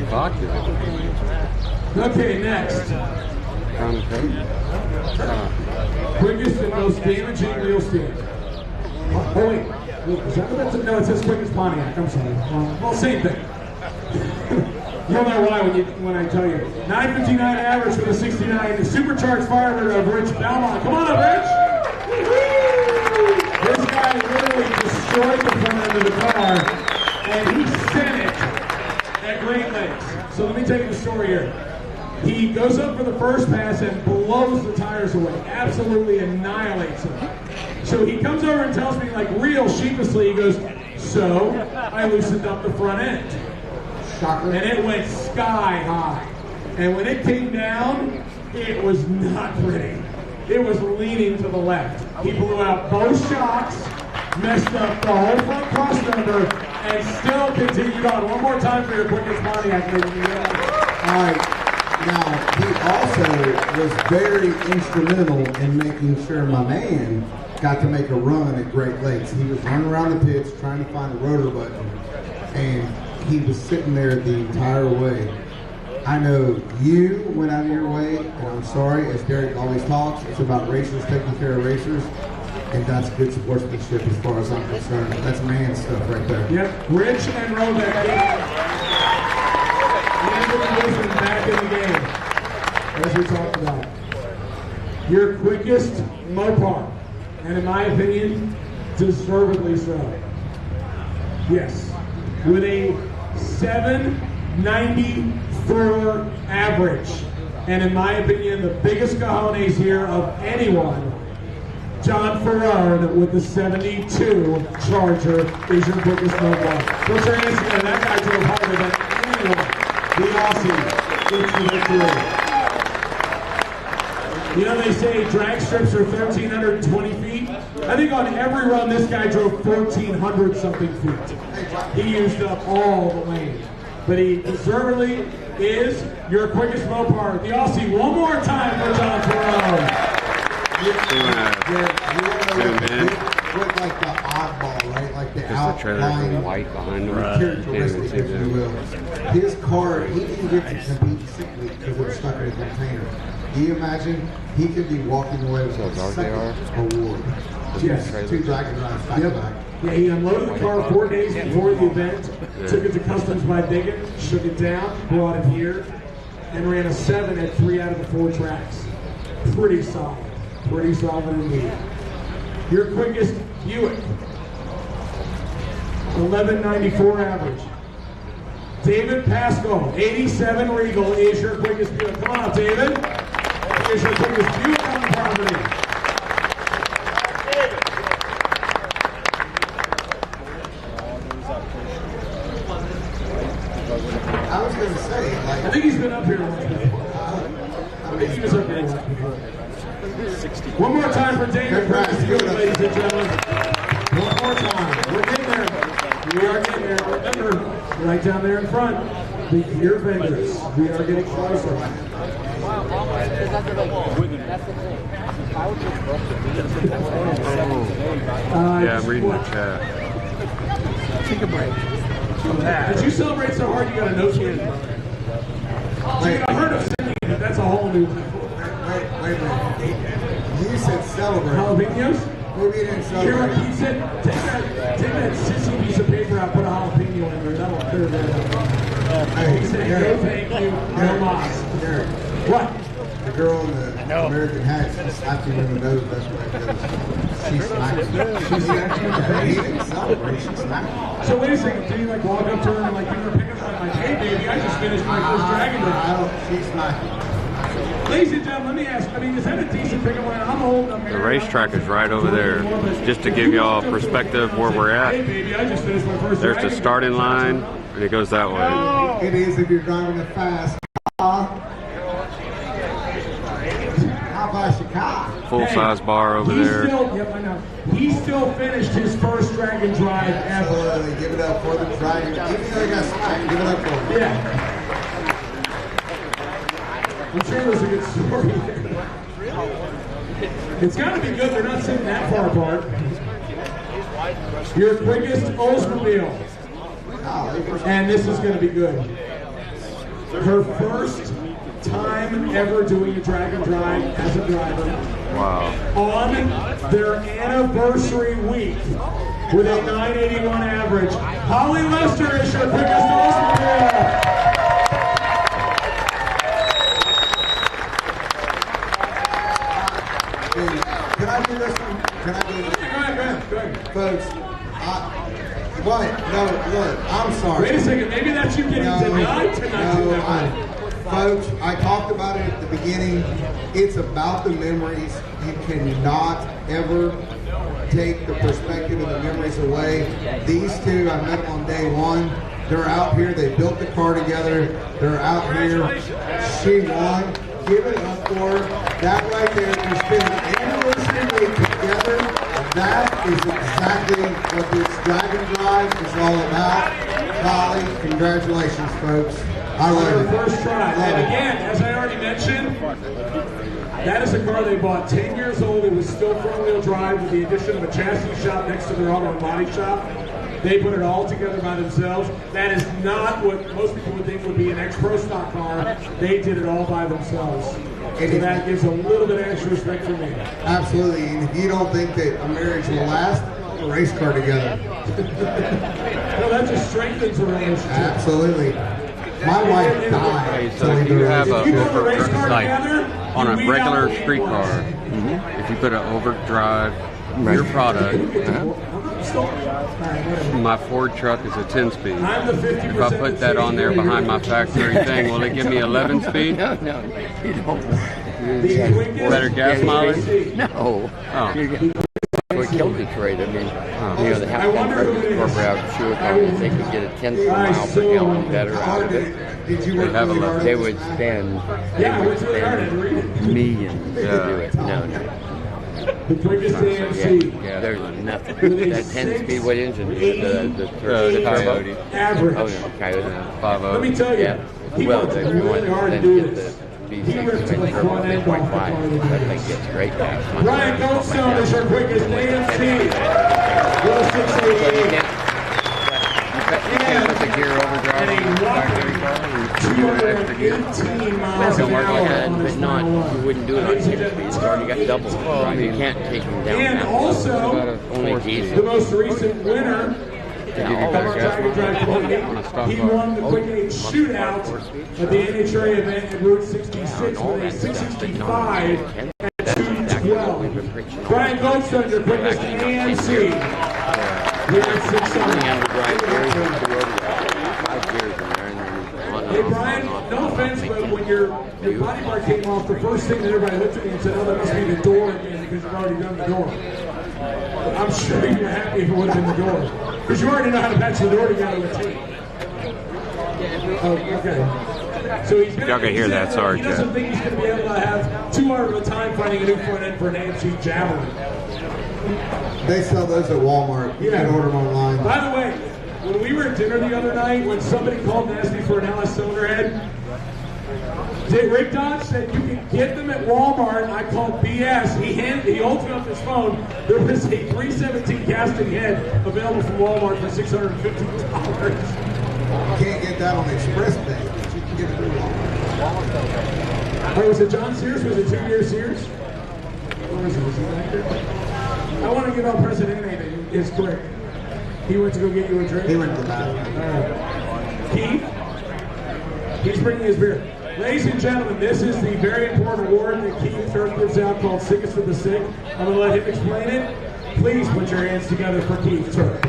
Vodka. Okay, next. Crown and Coke? Quickest and most damaging wheel stand. Oh, wait. Is that what no, it says quickest Pontiac. I'm sorry. Well, same thing. You'll know why when I tell you. 959 average for the 69. The supercharged Firebird of Rich Belmont. Come on up, Rich! This guy literally destroyed the front end of the car, and he sent it at Great Lakes. So let me take you the story here. He goes up for the first pass and blows the tires away. Absolutely annihilates them. So he comes over and tells me, like real sheepishly, he goes, so I loosened up the front end. Shocker. And it went sky high. And when it came down, it was not pretty. It was leaning to the left. He blew out both shocks, messed up the whole front crossover, and still continued on. One more time for your quickest Pontiac. All right. Now, he also was very instrumental in making sure my man got to make a run at Great Lakes. He was running around the pits trying to find the rotor button, and he was sitting there the entire way. I know you went out of your way, and I'm sorry, as Derek always talks, it's about racers taking care of racers, and that's good sportsmanship as far as I'm concerned. That's man stuff right there. Yep, Rich and Robeck. Back in the game, as we talked about. Your quickest Mopar, and in my opinion, deservedly so. Yes, with a 794 average, and in my opinion, the biggest cojones here of anyone. John Ferrard with the 72 Charger is your quickest Mopar. Put your hands together. That guy drove harder than anyone. The Aussie gets the victory. You know, they say drag strips are 1,320 feet. I think on every run, this guy drove 1,400 something feet. He used up all the lane. But he deservedly is your quickest Mopar. The Aussie, one more time for John Ferraro. Look like the oddball, right? Like the Because the trailer's outline in white behind him. characteristics, if you will. His car, he didn't get to compete simply because it was stuck in a container. Can you imagine? He could be walking away with a second award. Yes. 2 Dragon Drives back to back. Yeah, he unloaded the car 4 days before the event, took it to Customs by Diggin, shook it down, brought it here, and ran a 7 at 3 out of the 4 tracks. Pretty solid. Pretty solid indeed. Your quickest Buick, 1194 average. David Pascal, 87 Regal is your quickest Buick. Come on up, David. Is your quickest Buick on the property. I was going to say, like, I think he's been up here once before. I think he was up here once before. One more time for David Preston, ladies and gentlemen. One more time. We're getting there. We are getting there. Remember, right down there in front, the gear vendors. We are getting closer. Yeah, I'm reading the chat. Take a break. Did you celebrate so hard you got a nose candy? Dude, I heard of singing it. That's a whole new thing. wait a minute. You said celebrate. Jalapenos? Maybe you didn't Here, celebrate. he said, take that sissy piece of paper out, put a jalapeno in there. That'll clear that up. He said, no, thank you. No, girl in the American hat, she slapped him in the nose. That's what it goes. She smacked him. She smacked him. He didn't celebrate. She smacked him. So wait a second, do you like walk up to her and like give her a pickup line like, hey baby, I just finished my first dragon drive. She smacked him. Ladies and gentlemen, let me ask, I mean, is that a decent pickup line? I'm old, I'm The married. racetrack is right over there. Just to give y'all a perspective where we're Hey at. baby, I just finished my first There's the dragon starting line, and it goes that way. It is if you're driving a fast car. How about your car? Full-size bar over there. Yep, I know. He still finished his first dragon drive ever. Absolutely. Give it up for the dragon. Even though he got smacked, give it up for him. Yeah. I'm sure there's a good story there. It's got to be good. They're not sitting that far apart. Your quickest Oldsmobile. And this is going to be good. Her first time ever doing a dragon drive as a driver. Wow. On their anniversary week with a 981 average. Holly Lester is your quickest Oldsmobile. Can I do this one? Can I do this? Go ahead. Folks, what? No, look, I'm sorry. Wait a second, maybe that's you getting denied tonight. Folks, I talked about it at the beginning. It's about the memories. You cannot ever take the perspective of the memories away. These two, I met them on day one. They're out here. They built the car together. They're out here. She won. Give it up for her. That right there, to spend an anniversary week together, that is exactly what this Dragon Drive is all about. Holly, congratulations, folks. I love Their it. first try. And again, as I already mentioned, that is a car they bought 10 years old. It was still front-wheel drive with the addition of a chassis shop next to their auto and body shop. They put it all together by themselves. That is not what most people would think would be an ex-pro stock car. They did it all by themselves. So that gives a little bit of extra respect for me. Absolutely. And if you don't think that a marriage will last, a race car together. No, that just strengthens a relationship. Absolutely. My wife died. Okay, so if you have If you put a race car like together, on a you weed regular out street the car, ones. if you put an overdrive your product, my Ford truck is a 10-speed. I'm the 50% If I put that on there behind my factory thing, will it give me 11 speed? No, you don't. The quickest Better gas mileage? No. Oh. You're gonna- What killed Detroit, I mean, you know, they I have wonder to who it is. incorporate out chew if they could get a tenth of a mile per gallon better out of it. Did you work They have a really lot. hard? They would spend, Yeah, it's really hard to read it. millions to Yeah. do it. No. The quickest AMC. Yeah, there's nothing. That 10-speed, what engine is it? The The turbo? Coyote. Average. Oh, no, Coyote. 5.0. Let me tell you, Yeah. he Well, worked if you really want hard to then do get this. the He V6 ripped to the twin turbo front end off the car. 1.5, that thing gets great gas. Brian Goldstone is your quickest AMC. With a 688. You can't put the gear overdrive And on a the factory whopping car and do an extra gear. 218 miles Well, an don't work hour like that, on but his not, Model Y. you wouldn't do it on Ladies and 6 speed. gentlemen, It's already got double. You can't take them down And that low. also, Only the diesel. most recent winner To give you of better our gas Dragon Drive mileage on a company, stock he car. won the Quick 8 shootout at the NHRA event at Route 66 all with a that stuff, but not 665 on at 212. Brian Goldstone, your quickest AMC. Here at 600. Hey Brian, no offense, but when your body part came off, the first thing that everybody looked at me and said, oh, that must be the door again because you've already done the door. I'm sure you were happy if it would have been the door. Because you already know how to patch the door together with tape. Oh, okay. So he's Y'all can hear that, sorry, he doesn't Chad. think he's going to be able to have 2 hours at a time finding a new front end for an AMC Javelin. They sell those at Walmart. You can order them online. By the way, when we were at dinner the other night, when somebody called and asked me for an LS cylinder head, Rick Dodge said you can get them at Walmart. I called BS. He holds me off his phone. There was a 317 casting head available from Walmart for $650. You can't get that on the Express page, but you can get it through Walmart. Or was it John Sears? Was it 2-year Sears? Or was he back there? I want to give out President that is quick. He went to go get you a drink. He went to the bathroom. All right. Keith? He's bringing his beer. Ladies and gentlemen, this is the very important award that Keith Turk gives out called Sickest of the Sick. I'm going to let him explain it. Please put your hands together for Keith Turk.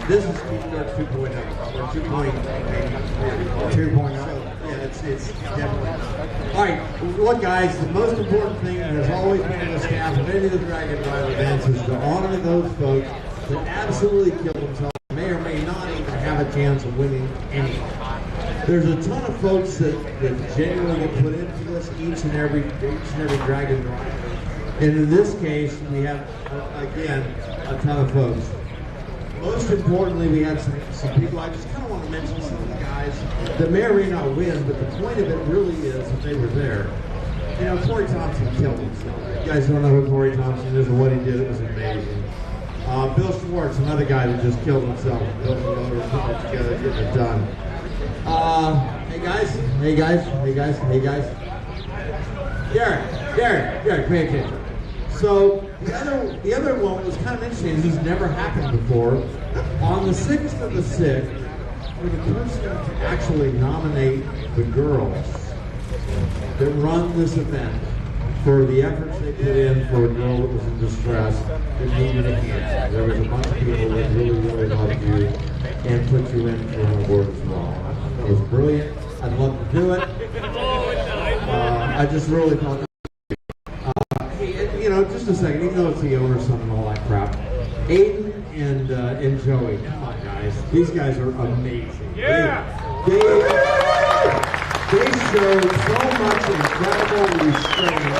This is Keith Turk 2.0 or 2.0. Yeah, it's definitely. All right, look, guys. The most important thing that has always been in the staff of any of the Dragon Drive events is to honor those folks that absolutely kill themselves, may or may not even have a chance of winning anything. There's a ton of folks that genuinely get put into this each and every Dragon Drive, and in this case, we have again a ton of folks. Most importantly, we had some people, I just kind of want to mention some of the guys that may or may not win, but the point of it really is that they were there. You know, Corey Thompson killed himself. You guys don't know who Corey Thompson is or what he did, it was amazing. Bill Schwartz, another guy that just killed himself. Bill Schwartz was putting it together, getting it done. Hey guys. Derek, pay attention. So the other one was kind of interesting. This has never happened before. On the 6th of the 6th, we're the person to actually nominate the girls that run this event for the efforts they put in for a girl that was in distress that needed a hand. There was a bunch of people that really loved you and put you in for an award as well. It was brilliant. I'd love to do it. I just really thought. You know, just a second, even though it's the owner son and all that crap, Aiden and Joey, come on guys, these guys are amazing. Yeah! They showed so much incredible restraint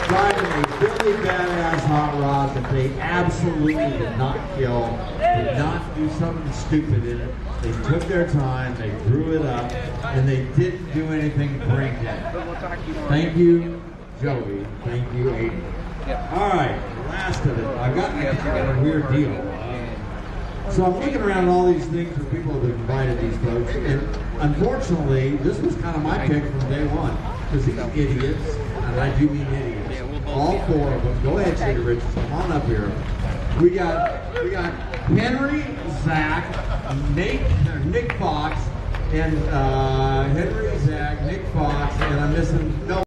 driving a really badass hot rod that they absolutely did not kill, did not do something stupid in it. They took their time, they grew it up, and they didn't do anything brain dead. Thank you, Joey. Thank you, Aiden. All right, last of it. I've got a weird deal. So I'm looking around at all these things where people have invited these folks, and unfortunately, this was kind of my pick from day one, because these idiots, and I do mean idiots, all four of them. Go ahead, Shader Richards, come on up here. We got Henry, Zach, Nick Fox, and Henry, Zach, Nick Fox, and I'm missing Noah.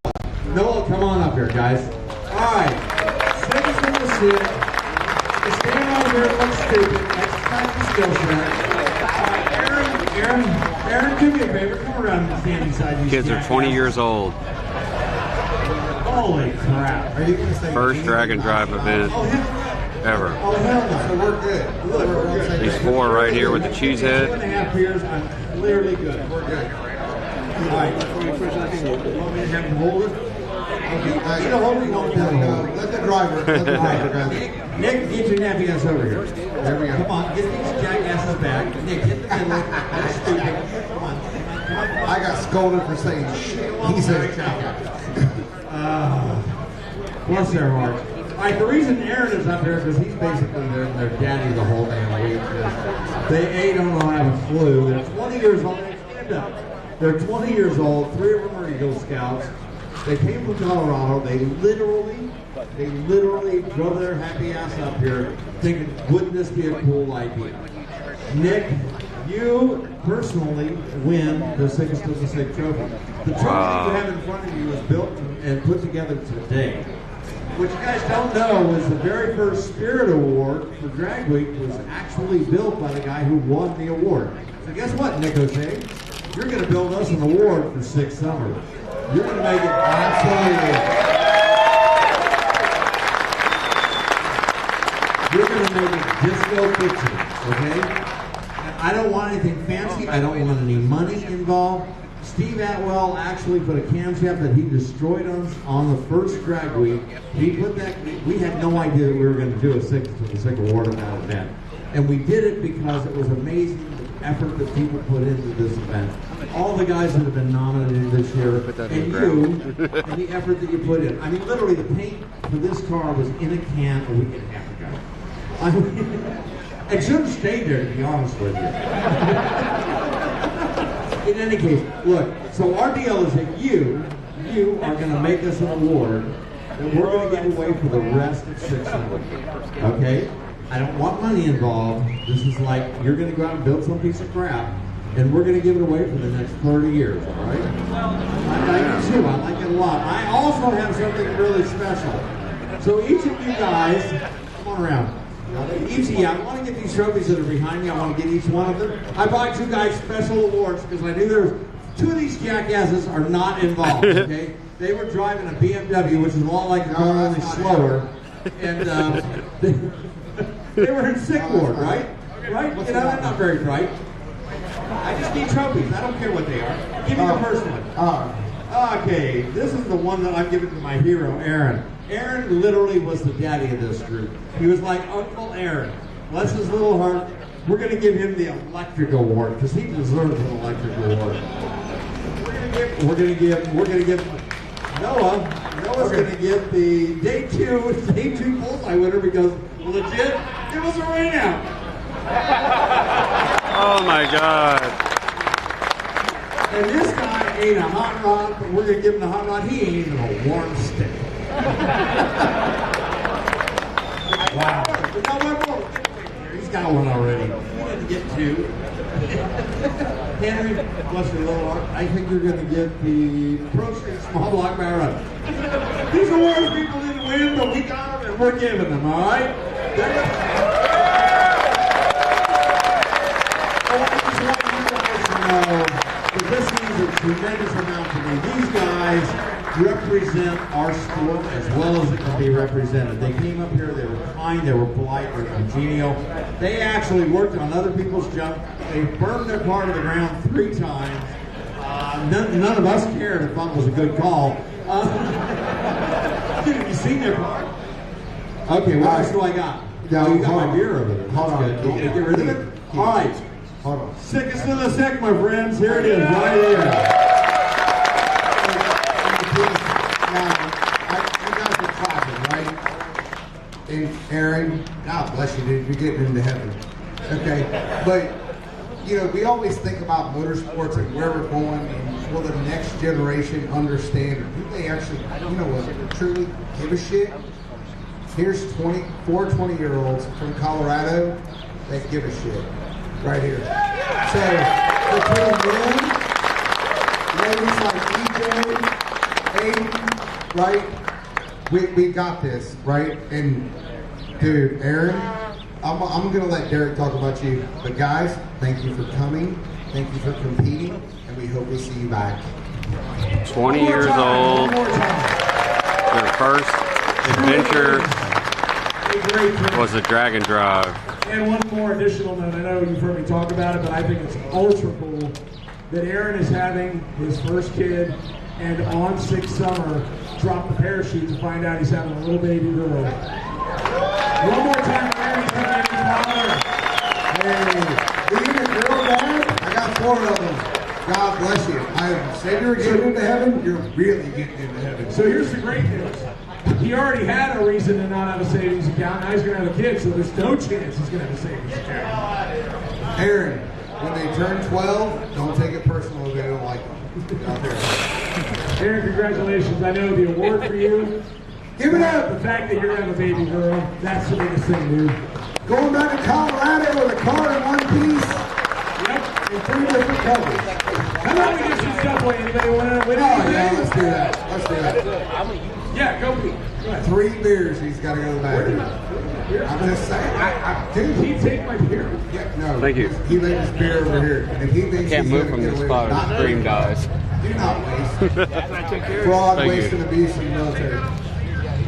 Noah, come on up here, guys. All right, 6th of the 6th. Just stand on here, look stupid. Exercise the skill set. All right, Aaron, do me a favor. Come around and stand beside these Kids are 20 years old. Holy crap! Are you going to say First Dragon Drive event ever. Oh hell no! So we're good. Look, we're good. These four right here with the cheese head. 2.5 years. I'm clearly good. We're good. All right. You want me to have him hold it? Let the driver. Nick, get your nappy ass over here. There we go. Come on, get these jackasses back. Nick, get the middle. That's stupid. Come on. I got scolded for saying shit. He said Bless their hearts. All right, the reason Aaron is up here is because he's basically their daddy the whole damn week. They don't have a clue. They're 20 years old. Stand up. They're 20 years old. 3 of them are Eagle Scouts. They came from Colorado. They literally drove their happy ass up here thinking, wouldn't this be a cool idea? Nick, you personally win the 6th of the 6th trophy. The trophy that you have in front of you was built and put together today. What you guys don't know is the very first Spirit Award for Drag Week was actually built by the guy who won the award. So guess what, Nick O'Shea? You're going to build us an award for 6 Summer. You're going to make it absolutely. You're going to make it disco picture, okay? I don't want anything fancy. I don't want any money involved. Steve Atwell actually put a camshaft that he destroyed on the first Drag Week. He put that. We had no idea that we were going to do a 6th of the 6th award on that event, and we did it because it was amazing the effort that people put into this event. All the guys that have been nominated this year, and you, and the effort that you put in. I mean, literally, the paint for this car was in a can a week and a half ago. I mean, it should have stayed there, to be honest with you. In any case, look, so our deal is that you are going to make us an award that we're going to give away for the rest of 6 Summer. Okay? I don't want money involved. This is like, you're going to go out and build some piece of crap, and we're going to give it away for the next 30 years, all right? I do too. I like it a lot. I also have something really special. So each of you guys, come on around. Each of you, I want to get these trophies that are behind me. I want to get each one of them. I bought you guys special awards because I knew there's two of these jackasses are not involved, okay? They were driving a BMW, which is a lot like a car, only slower. And they were in sick ward, right? Right? You know, they're not very bright. I just need trophies. I don't care what they are. Give me the first one. Okay, this is the one that I'm giving to my hero, Aaron. Aaron literally was the daddy of this group. He was like Uncle Aaron. Bless his little heart. We're going to give him the electric award because he deserves an electric award. We're going to give Noah. Noah's going to get the day two bullseye winner because legit, it was a rain out. Oh my God. And this guy ate a hot rod, but we're going to give him the hot rod. He ain't even a warm stick. Wow. We got one more. He's got one already. He didn't get two. Henry, bless your little heart, I think you're going to get the Pro Street Small Block Barrel Run. These awards people didn't win, but we got them and we're giving them, all right? I just want you guys to know that this means a tremendous amount to me. These guys represent our sport as well as it can be represented. They came up here, they were kind, they were polite, they were congenial. They actually worked on other people's junk. They burned their car to the ground 3 times. None of us cared if that was a good call. Dude, have you seen their car? Okay, what else do I got? No, you got my beer over there. Hold on. That's good. Get rid of it? All right. Hold on. Sickest of the sick, my friends. Here it is, right here. You guys are clapping, right? And Aaron, God bless you, dude. You're getting into heaven. Okay, but you know, we always think about motorsports and where we're going, and will the next generation understand? Or do they actually, you know what, truly give a shit? Here's 4 20-year-olds from Colorado that give a shit, right here. So between them, ladies like EJ, Aiden, right? We got this, right? And dude, Aaron, I'm gonna let Derek talk about you. But guys, thank you for coming. Thank you for competing, and we hope we see you back. 20 years old. Their first adventure was a drag and drive. And one more additional note. I know you've heard me talk about it, but I think it's ultra cool that Aaron is having his first kid, and on 6th summer, drop the parachute to find out he's having a little baby girl. One more time for Aaron. He's going to make his father. Hey, you get a girl dad? I got 4 of them. God bless you. I said you were getting into heaven, you're really getting into heaven. So here's the great news. He already had a reason to not have a savings account. Now he's going to have a kid, so there's no chance he's going to have a savings account. Aaron, when they turn 12, don't take it personal if they don't like them. Out there. Aaron, congratulations. I know the award for you. Give it up. The fact that you're going to have a baby girl, that's the biggest thing, dude. Going back to Colorado with a car in one piece. Yep. In 3 different colors. How about we get some stuff away? Anybody want to win Oh, anything? yeah, let's do that. Let's do that. Yeah, go Pete. Go ahead. 3 beers, he's got to go to the bathroom. I'm just saying, dude. He take my beer. Yeah, no. Thank you. He laid his beer over here. And if he thinks Can't he's move gonna from get this away spot with or the not screen doing dies. it, do not waste. Fraud, Thank waste, you. and abuse in the military.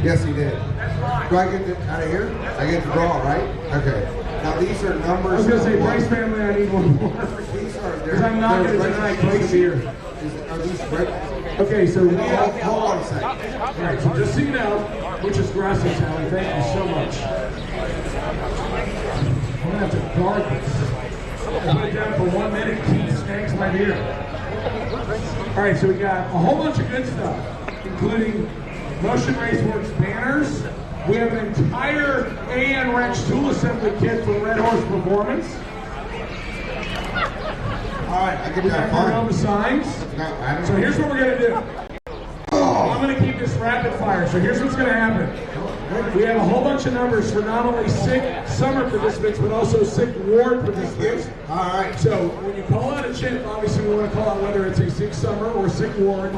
Yes, he did. Do I get out of here? I get to draw, right? Okay. Now these are numbers. I was going to say, Bryce family, I need one more. These are. Because I'm not going to tonight taste the beer. Are these right? Okay, so Hold on a second. all right, so just so you know, which is gracias, Howie. Thank you so much. I'm going to have to guard this. I'll put it down for 1 minute. Keith snakes my beer. All right, so we got a whole bunch of good stuff, including Motion Raceworks banners. We have an entire AN Wrench tool assembly kit for Red Horse Performance. All right, I get We that have our fun. own signs. No, I don't So here's what we're going to do. Oh, I'm going to keep this rapid fire. So here's what's going to happen. We have a whole bunch of numbers for not only sick summer participants, but also sick ward participants. All right. So when you call out a chip, obviously we want to call out whether it's a sick summer or sick ward.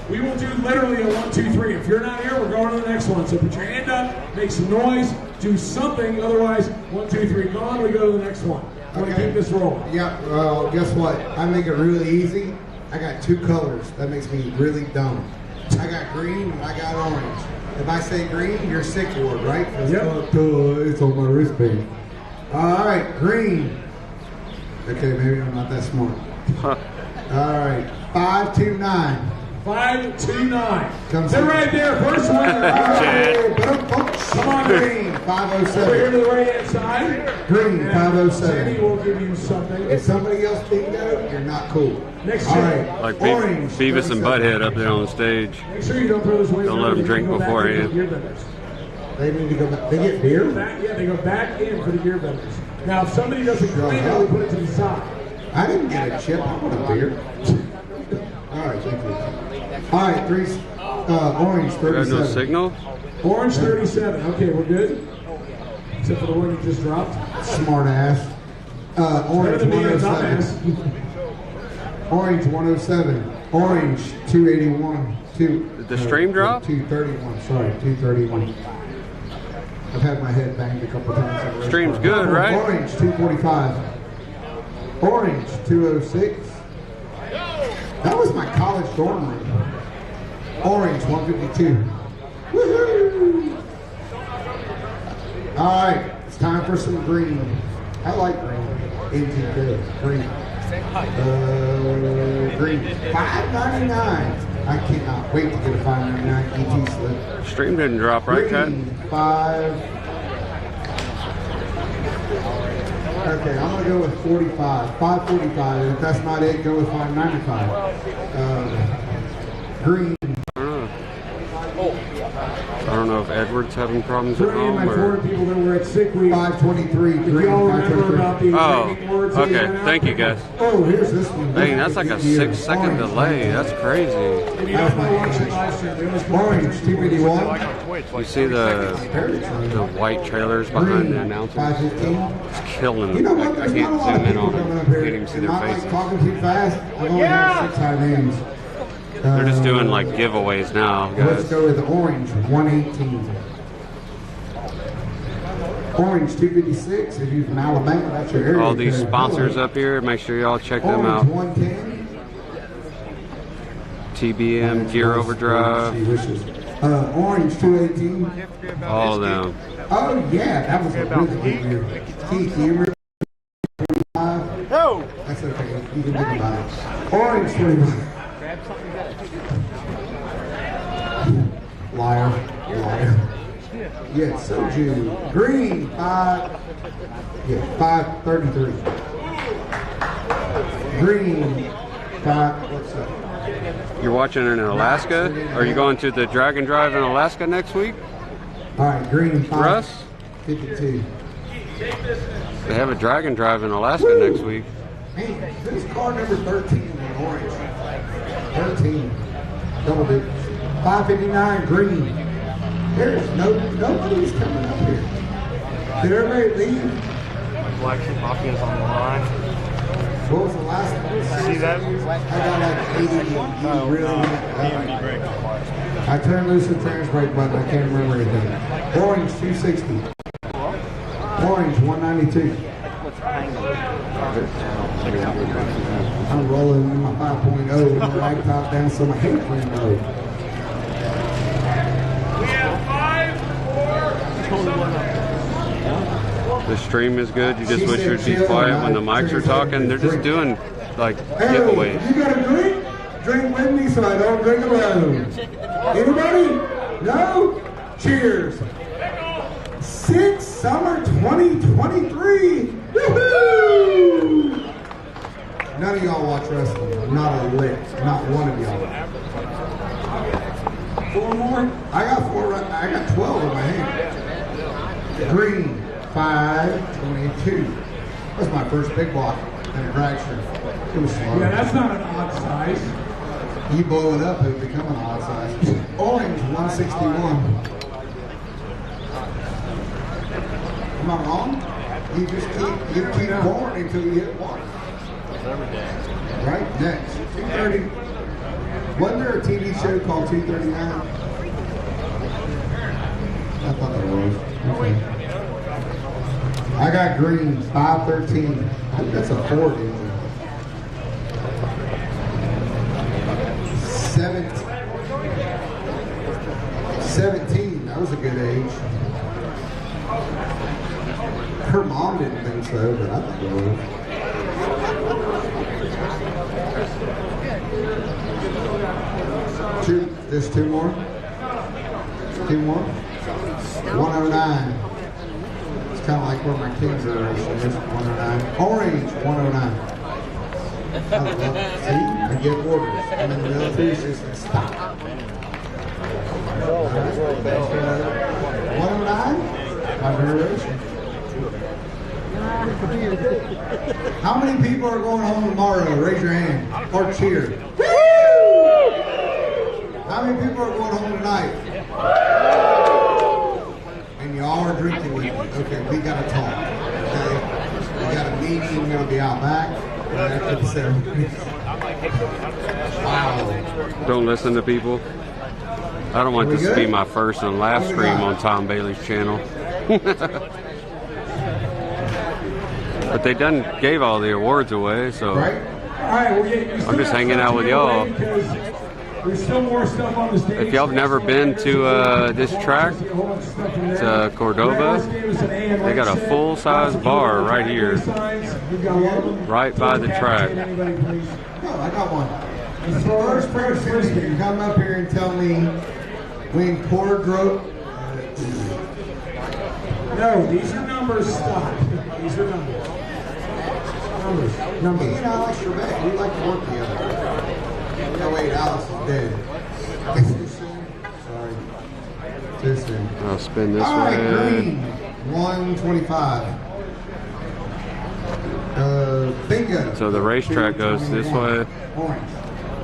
We will do literally a 1, 2, 3. If you're not here, we're going to the next one. So put your hand up, make some noise, do something. Otherwise, 1, 2, 3, gone. We go to the next one. I want to keep this rolling. Yeah, well, guess what? I make it really easy. I got 2 colors. That makes me really dumb. I got green and I got orange. If I say green, you're sick ward, right? Yep. It's on my wristband. All right, green. Okay, maybe I'm not that smart. All right, 529. 5, 2, 9. Comes They're in. right there. First one. Come on, green. Over here to 507. the right hand side. Green, And 507. Sandy will give you something. If somebody else bingo, you're not cool. Next All chip. right, Like orange. Beavis and 37. Butthead up there on the stage. Make sure you don't throw this away. Don't let them drink beforehand. They need to go back. They get beer? Yeah, they go back in for the gear benders. Now, if somebody doesn't clean it, we put it to the side. I didn't get a chip. I want a beer. All right, thank you. All right, orange We have 37. no signal? Orange 37. Okay, we're good. Except for the one you just dropped. Smart ass. Better Orange than being a 107. dumbass. Orange 107. Orange 281. Did the stream drop? 231. Sorry, 231. I've had my head banged a couple times. Stream's good, right? Orange 245. Orange 206. That was my college dorm room. Orange 152. Woohoo! All right, it's time for some green. I like green. NTK. Green. Green. $5.99. I cannot wait to get a $5.99 ET slip. Stream didn't drop, right, Kat? Green, 5. Okay, I'm gonna go with 45. 545. If that's not it, go with 595. Green. I don't know if Edward's having problems at For any of my home foreign or... people that were at sick week, 523. if Green. y'all remember about the Oh, training words that okay. went out, Thank you, guys. Oh, here's this one. Dang, that's like a 6-second delay. That's crazy. If you don't know watching live stream, we always put Orange 251. You see the white trailers behind the announcers? 515. It's killing You know them. what? I There's can't not a lot of zoom in people on coming them. up I here. can't even see their Not like faces. talking too fast. I've only got 6 high names. They're just doing like giveaways now, Let's guys. go with orange 118. Orange 256. If you're from Alabama, that's your area. All these code. sponsors up here, make sure y'all check them Orange out. 110. TBM, Gear Overdrive, She wishes. Orange 218. all of them. Oh yeah, that was a really good year. Keith, you remember? No! That's okay. You can think about it. Orange 25. Liar. Liar. Yeah, soju. Green 5. Yeah, 533. Green 5. What's up? You're watching in Alaska? Are you going to the Dragon Drive in Alaska next week? All right, green 5. Russ? 52. They have a Dragon Drive in Alaska next week. Man, this is car number 13 in orange. 13. Double digits. 559 green. There's nobody's coming up here. Did everybody leave? Black Sheep Mafia is on the line. What was the last one? See that? I got like 80. Oh, Really? DMD break. I turned loose the trans brake button. I can't remember anything. Orange 260. Orange 192. I'm rolling in my 5.0 with my rag top down so my headphone mode. We have 5, 4. The stream is good. You just wish you'd be quiet when the mics are talking. They're just doing like Hey, giveaways. you got a drink? Drink with me so I don't drink alone. Anybody? No? Cheers. 6 Summer 2023. Woohoo! None of y'all watch wrestling. Not a lick. Not one of y'all. 4 more? I got 4. I got 12 in my hand. Green 522. That's my first big block and a dragster. It was slow. Yeah, that's not an odd size. You blow it up, it'll become an odd size. Orange, 161. Am I wrong? You just keep going until you hit one. Right, next. 230. Wasn't there a TV show called 239? I thought there was. Okay. I got green, 513. I think that's a Ford engine. 17. That was a good age. Her mom didn't think so, but I think it was. Just two more? Two more? 109. It's kind of like where my kids are. 109. Orange, 109. I love it. See? I get orders. And then the other two is just stop. 109? My variation. How many people are going home tomorrow? Raise your hand. Or cheer. How many people are going home tonight? And y'all are drinking with me. Okay, we gotta talk. Okay? We got a meeting, we're gonna be out back. After the ceremony. Wow. Don't listen to people. I don't want this to be my first and last stream on Tom Bailey's channel. But they done gave all the awards away, so I'm just hanging out with y'all. There's still more stuff on the stage. If y'all have never been to this track, it's Cordova. They got a full-size bar right here, right by the track. No, I got one. The first person can come up here and tell me when Cordova. No, these are numbers. Stop. These are numbers. Numbers. Me and Alex Trebek, we like to work together. No, wait, Alex is dead. Sorry. Too soon. I'll spin this All right, way. green. 125. Bingo. So the racetrack goes this way. Orange.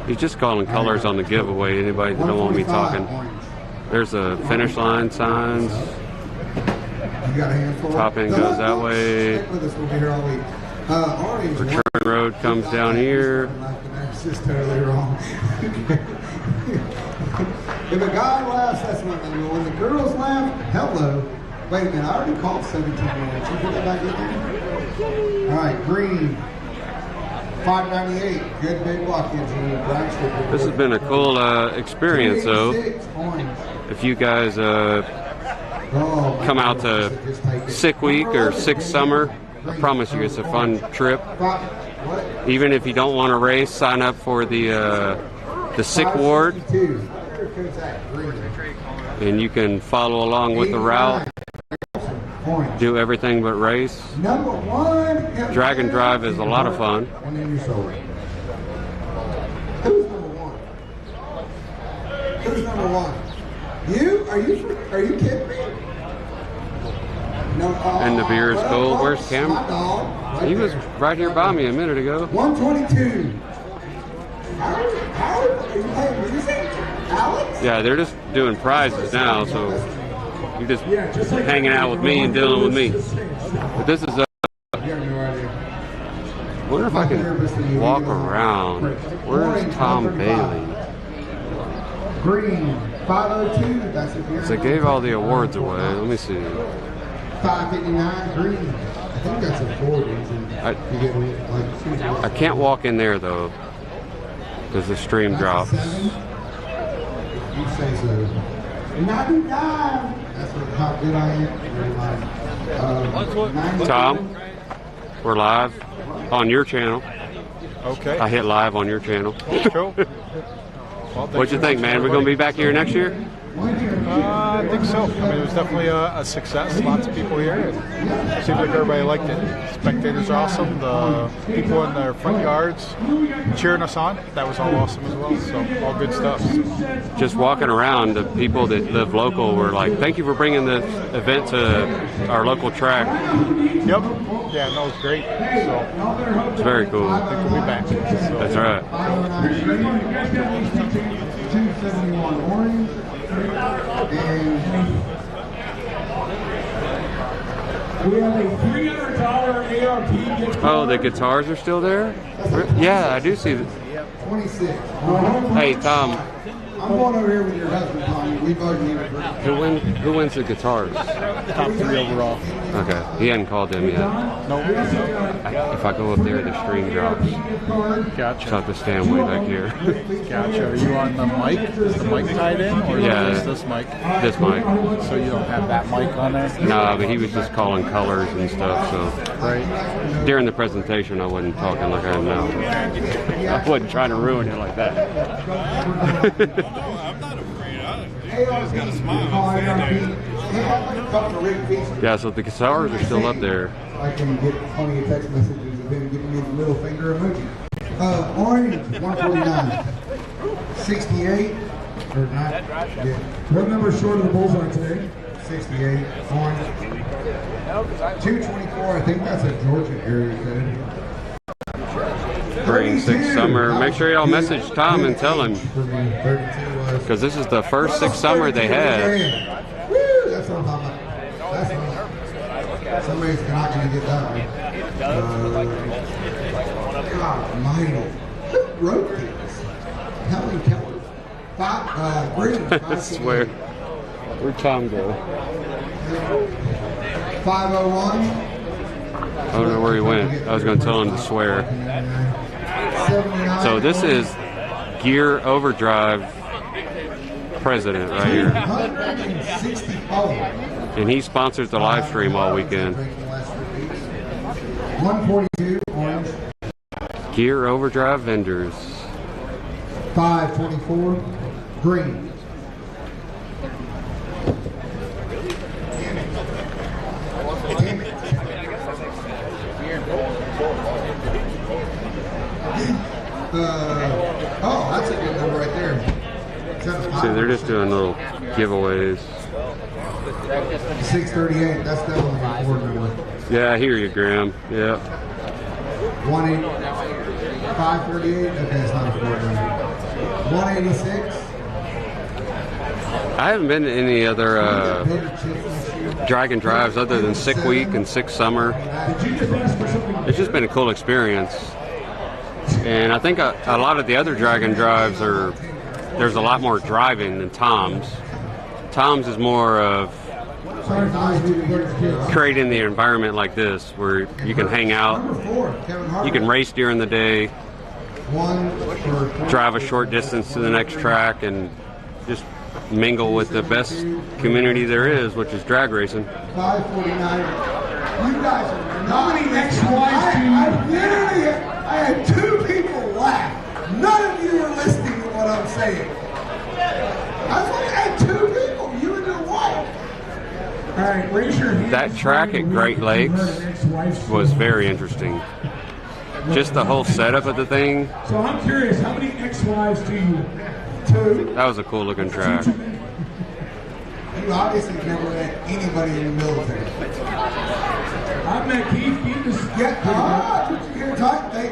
He's just calling colors on the giveaway. Anybody that don't want me talking. There's a finish line signs. You got a handful. Top end goes that way. Stick with us. We'll be here all week. Orange. Return road comes down here. That's just totally wrong. If a guy laughs, that's one thing. But when the girls laugh, hello. Wait a minute, I already called 17 minutes. You put that back in there? All right, green. 598. Good big block engine. This has been a cool experience, though. If you guys come out to Sick Week or Sick Summer, I promise you it's a fun trip. Even if you don't want to race, sign up for the Sick Ward, and you can follow along with the route. Do everything but race. Drag and drive is a lot of fun. Who's number one? You? Are you kidding me? No, And the beer is cold. Where's Cam? He was right here by me a minute ago. 122. Howard, are you playing music? Alex? Yeah, they're just doing prizes now, so you're just hanging out with me and dealing with me. But this is I wonder if I can walk around. Where's Tom Bailey? Green, 502. That's it. So they gave all the awards away. Let me see. 559 green. I think that's a Ford engine. I can't walk in there though, because the stream drops. You say so. 99. That's how good I am. Tom, we're live on your channel. Okay. I hit live on your channel. Cool. Well, What'd you think, man? We're gonna be back here next year? I think so. I mean, it was definitely a success. Lots of people here. It seemed like everybody liked it. Spectators are awesome. The people in their front yards cheering us on. That was all awesome as well. So all good stuff. Just walking around, the people that live local were like, "Thank you for bringing this event to our local track." Yep. Yeah, no, it's great. So It's very cool. I think we'll be back. So, That's right. 271 orange. And We have a $300 ARP gift card. Oh, the guitars are still there? Yeah, I do see. 26. Hey, Tom, I'm going over here with your husband, Tommy. We both need a drink. who wins the guitars? top 3 overall. Okay, he hadn't called him yet. Nope. If I go up there, the stream drops. So I Gotcha. have to stand way back here. Gotcha. Are you on the mic? Is the mic tied in, or Yeah. is this mic? This mic. So you don't have that mic on there? No, but he was just calling colors and stuff, so. Right. During the presentation, I wasn't talking like I am now. I wasn't trying to ruin it like that. Yeah, so the guitars are still up there. I can get plenty of text messages of him giving me the middle finger emoji. Orange, 149. 68. Or not. Yeah. What number short of the bullseye today? 68. Orange. 224. I think that's a Georgia area code. Green 6 Summer. Make sure y'all message Tom and tell him. For me, 32 was. Because this is the first 6 Summer they had. Woo! That's what I'm talking about. That's what somebody's not going to get that one. God almighty. Who wrote these? Helen Keller. Green. I swear. Where'd Tom go? 501. I don't know where he went. I was going to tell him to swear. 79. So this is Gear Overdrive president right here. 164. And he sponsors the live stream all weekend. 142. Orange. Gear Overdrive vendors. 524. Green. Damn it. Oh, that's a good number right there. See, they're just doing little giveaways. 638. That's definitely a board number. Yeah, I hear you, Graham. Yeah. 548. Okay, it's not a board number. 186. I haven't been to any other Dragon Drives other than Sick Week and Sick Summer. It's just been a cool experience. And I think a lot of the other Dragon Drives there's a lot more driving than Tom's. Tom's is more of creating the environment like this where you can hang out, you can race during the day, drive a short distance to the next track, and just mingle with the best community there is, which is drag racing. 549. You guys are not. How many ex-wives do you I had 2 people laugh. None of you are listening to what I'm saying. I had 2 people. You and your wife. All right, raise your hand. That track at Great Lakes was very interesting. Just the whole setup of the thing. So I'm curious, how many ex-wives do you? 2. That was a cool looking track. You obviously never met anybody in the military. I've met Keith. Keith is Yeah, you're talking.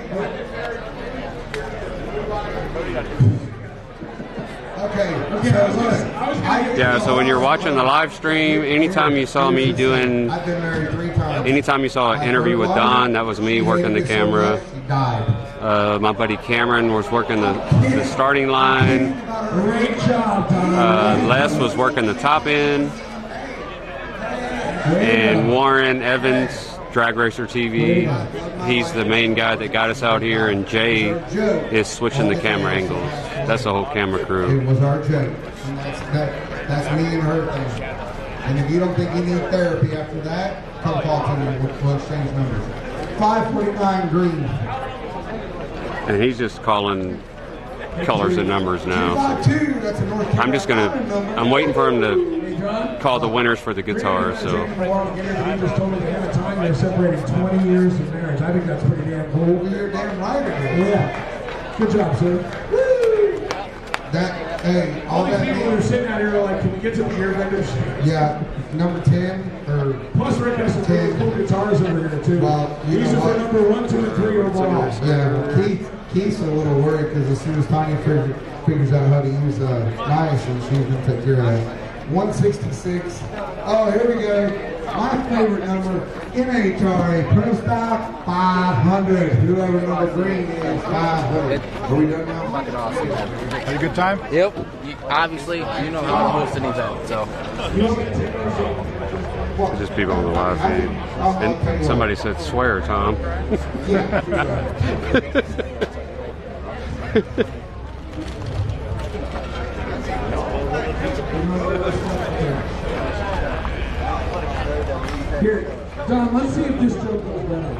Okay, so look. Yeah, so when you're watching the live stream, anytime you saw me doing, I've been married 3 times. anytime you saw an interview with Don, that was me working the camera. She died. My buddy Cameron was working the starting line. great job, Tom. Les was working the top end. And Warren Evans, Drag Racer TV, he's the main guy that got us out here. And Jay is switching the camera angles. That's the whole camera crew. It was our joke. And that's me and her thing. And if you don't think you need therapy after that, come call to me. We'll exchange numbers. 549 green. And he's just calling colors and numbers now. 252, that's a North I'm just gonna, I'm waiting for him to call the winners for the guitar. So We just told me ahead of time they're separating 20 years of marriage. I think that's pretty damn cool. You're damn right it is. Yeah. Good job, sir. That Hey, all All these that people who are means, sitting out here are like, can we get some beer vendors? yeah, number 10 or Plus, Rick has some really cool guitars over here too. Well, you These know are for what? number 1, 2, and 3 overall. yeah. Keith's a little worried because as soon as Tanya figures out how to use niacin, she's gonna take care of that. 166. Oh, here we go. My favorite number, NHRA Pro Stock 500. Whoever number green is 500. Are we done now? Had a good time? Yep. Obviously, you know how to host an event, so. Just people on the live feed. And somebody said, swear, Tom. Here, Don, let's see if this joke goes better.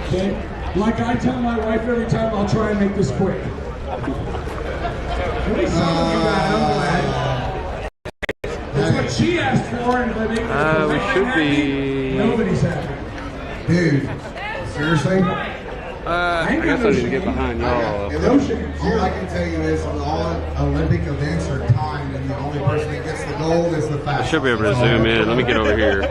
Okay? Like I tell my wife every time, I'll try and make this quick. At least some of you guys, I'm glad. That's what she asked for, and if I make it We should happy, be. nobody's happy. Dude, seriously? I guess I need to get behind y'all. No shame. All I can tell you is all Olympic events are timed, and the only person that gets the gold is the I fastest. should be able to zoom in. Let me get over here.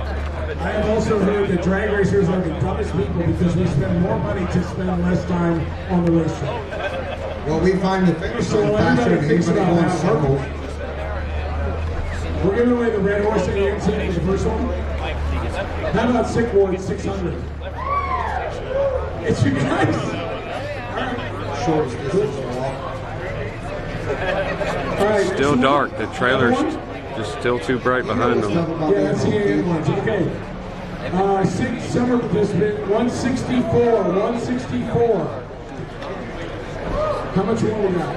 I have also heard that drag racers are the dumbest people because we spend more money to spend less time on the racetrack. Well, we find the finish So line faster everybody than thinks anybody about going that. circles. We're giving away the Red Horse AMC for the first one. How about Sick Boy 600? It's you guys. Shortest distance walk. All right. Still dark. The trailer's just still too bright behind them. Yeah, that's the ambulance. Okay. Six summer participant 164. 164. How much more we got?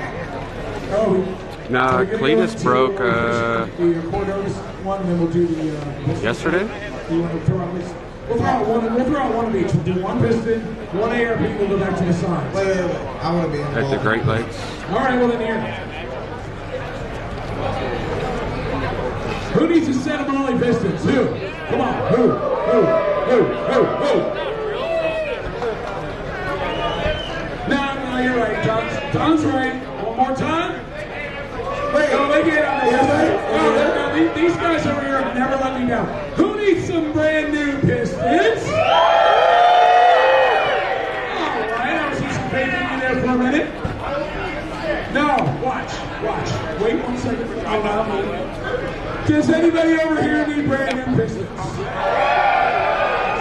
Oh. Nah, we're gonna go Cletus into broke the Cordova one, and then we'll do the. yesterday. You want to throw out this? We'll throw out one. We'll throw out one of each. We'll do one piston, one ARP. We'll go back to the signs. Wait. I want to be involved. At the Great Lakes. All right. Well, then here. Who needs a set of Molly pistons? Who? Come on. Who? No, you're right. Don's right. One more time. Wait, no, they get out there. No, these guys over here have never let me down. Who needs some brand new pistons? All right, I was just faking you there for a minute. No, watch. Wait 1 second. Oh, not me. Does anybody over here need brand new pistons?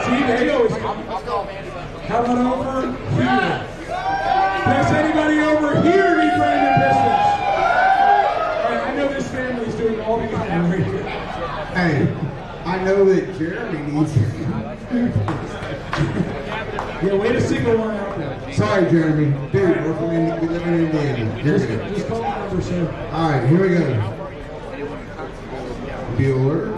See, they always come. How about over here? Does anybody over here need brand new pistons? All right, I know this family's doing all the right here. Hey, I know that Jeremy needs. Yeah, way to single one out there. Sorry, Jeremy. Dude, we're from we live in Indiana. You're good. Just call the number, sir. All right, here we go. Bueller.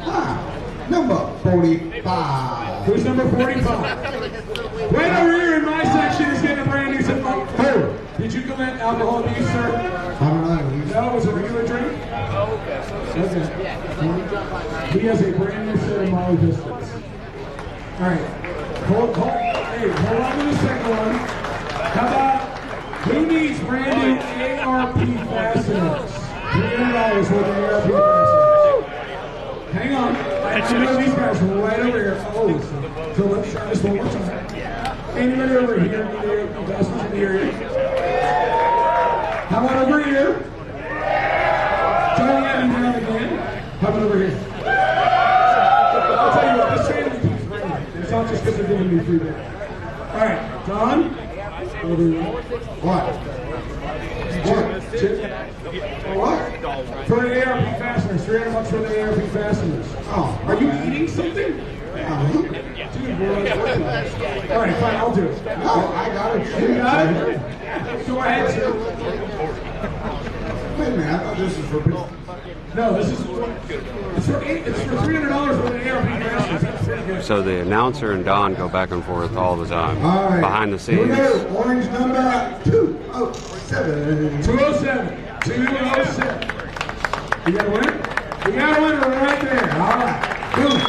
Ah, number 45. Who's number 45? Right over here in my section is getting a brand new set. Oh, did you commit alcohol abuse, sir? I don't know. No, it was a regular drink? Okay. He has a brand new set of Molly Pistons. All right. Hold on to the second one. How about who needs brand new ARP fasteners? $300 worth of ARP fasteners. Hang on. I know these guys are right over here. Oh, so let's try this one more time. Anybody over here need ARP fasteners in the area? How about over here? Trying that down again. How about over here? I'll tell you what, this family keeps bringing it. It's not just because they're giving me free beer. All right, Don. Over here. What? What? For the ARP fasteners, $300 for the ARP fasteners. Oh, Are you eating something? Dude, we're on 40. All right, fine, I'll do it. No, I got it. You got it? Go ahead, sir. Wait a minute, I thought this was for people. No, this is it's for $300 for the ARP fasteners. That's pretty good. So the announcer and Don go back and forth all the time. All right. Behind the Here we scenes. go. Orange number 207. 207. 207. You got a winner? We got a winner right there. All right. Boom.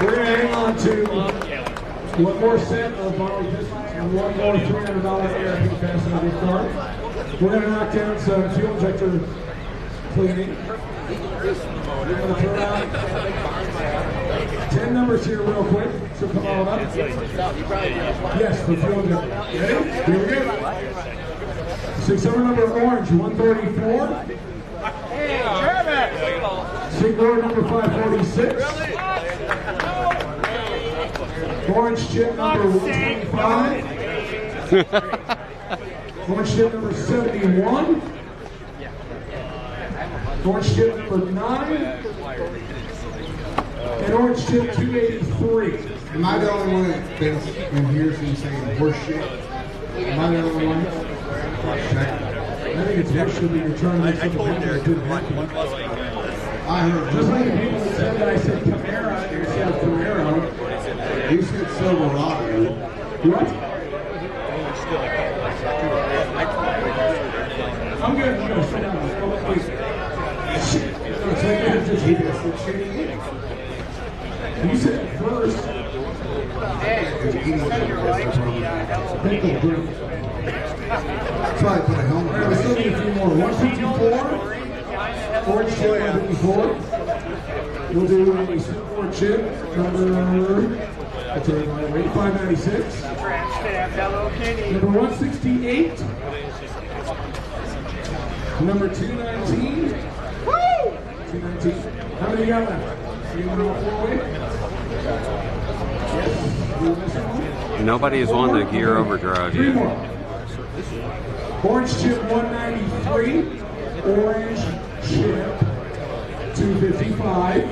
We're going to hang on to one more set of Molly Pistons. and one more $300 ARP fastener gift card. We're going to knock down some fuel injector cleaning. We're going to throw out 10 numbers here real quick, so come on up. Yes, for fuel injector. Ready? Here we go. 6-over number orange, 134. Signature number 546. Orange chip number 125. Orange chip number 71. Orange chip number 9. And orange chip 283. Am I the only one that's been in here since saying horse shit? Am I the only one? Check. I think it's worse than you're trying to make something happen that didn't happen. I heard. Just like the people that said that I said Camaro instead of Camaro. You said Silverado. What? I'm good. I'm good. Sit down. Shit. No, it's like that. Just you said it first. Think of it. That's why I put a helmet All right, we're still need a few more. 154. Orange chip 154. We'll do a super chip number 596. Number 168. Number 219. 219. How many you got left? You want to go forward? Yes. You missing one? Nobody has won the gear overdrive Three yet. more. Orange chip 193. Orange chip 255.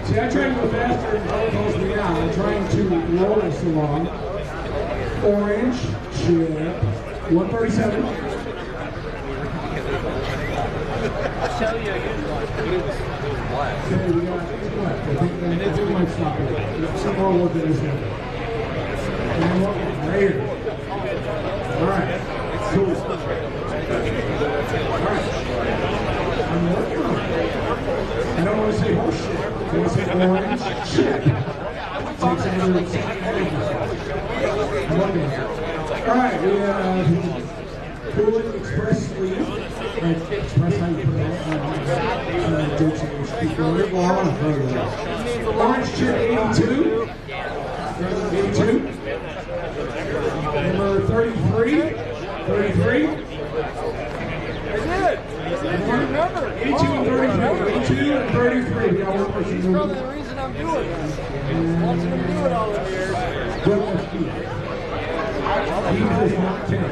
See, I try to go faster and it calls me out. I'm trying to roll this along. Orange chip 137. Okay, we got what? I think we might stop it. Some more work in this one. And what? Right here. All right. Cool. All right. I'm working on it. I don't want to say horse shit. I want to say orange shit. Takes another 6 pages. I'm working on it. All right. We have Cooling Express Sleeve. Express how you put it on. Orange chip 82. 82. Number 33. 33. 82 and 33. 82 and 33. We got one person moving. The reason I'm doing this. Watching them do it all the years. Keith is not 10.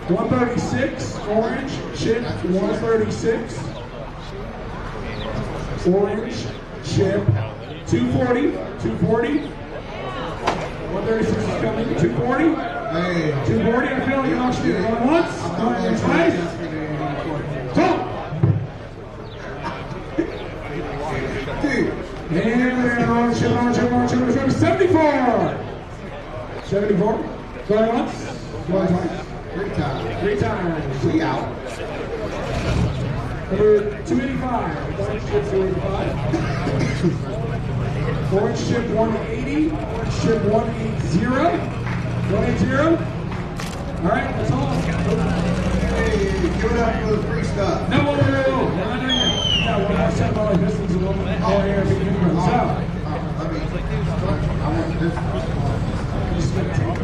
136. Orange chip 136. Orange chip 240. 240. 136 is coming. 240. Hey. 240. I feel like an auction. Going once. Going twice. Go. And orange chip, orange chip, orange chip. It's going to 74. 74. Going once. Going twice. 3 times. 3 times. We out. Number 285. Orange chip 285. Orange chip 180. Orange chip 180. 180. All right, that's all. Hey, give it up for the free stuff. No, we're not doing it. Yeah, one more $7 distance and one more ARP gift card. So, I want this. just gonna take it.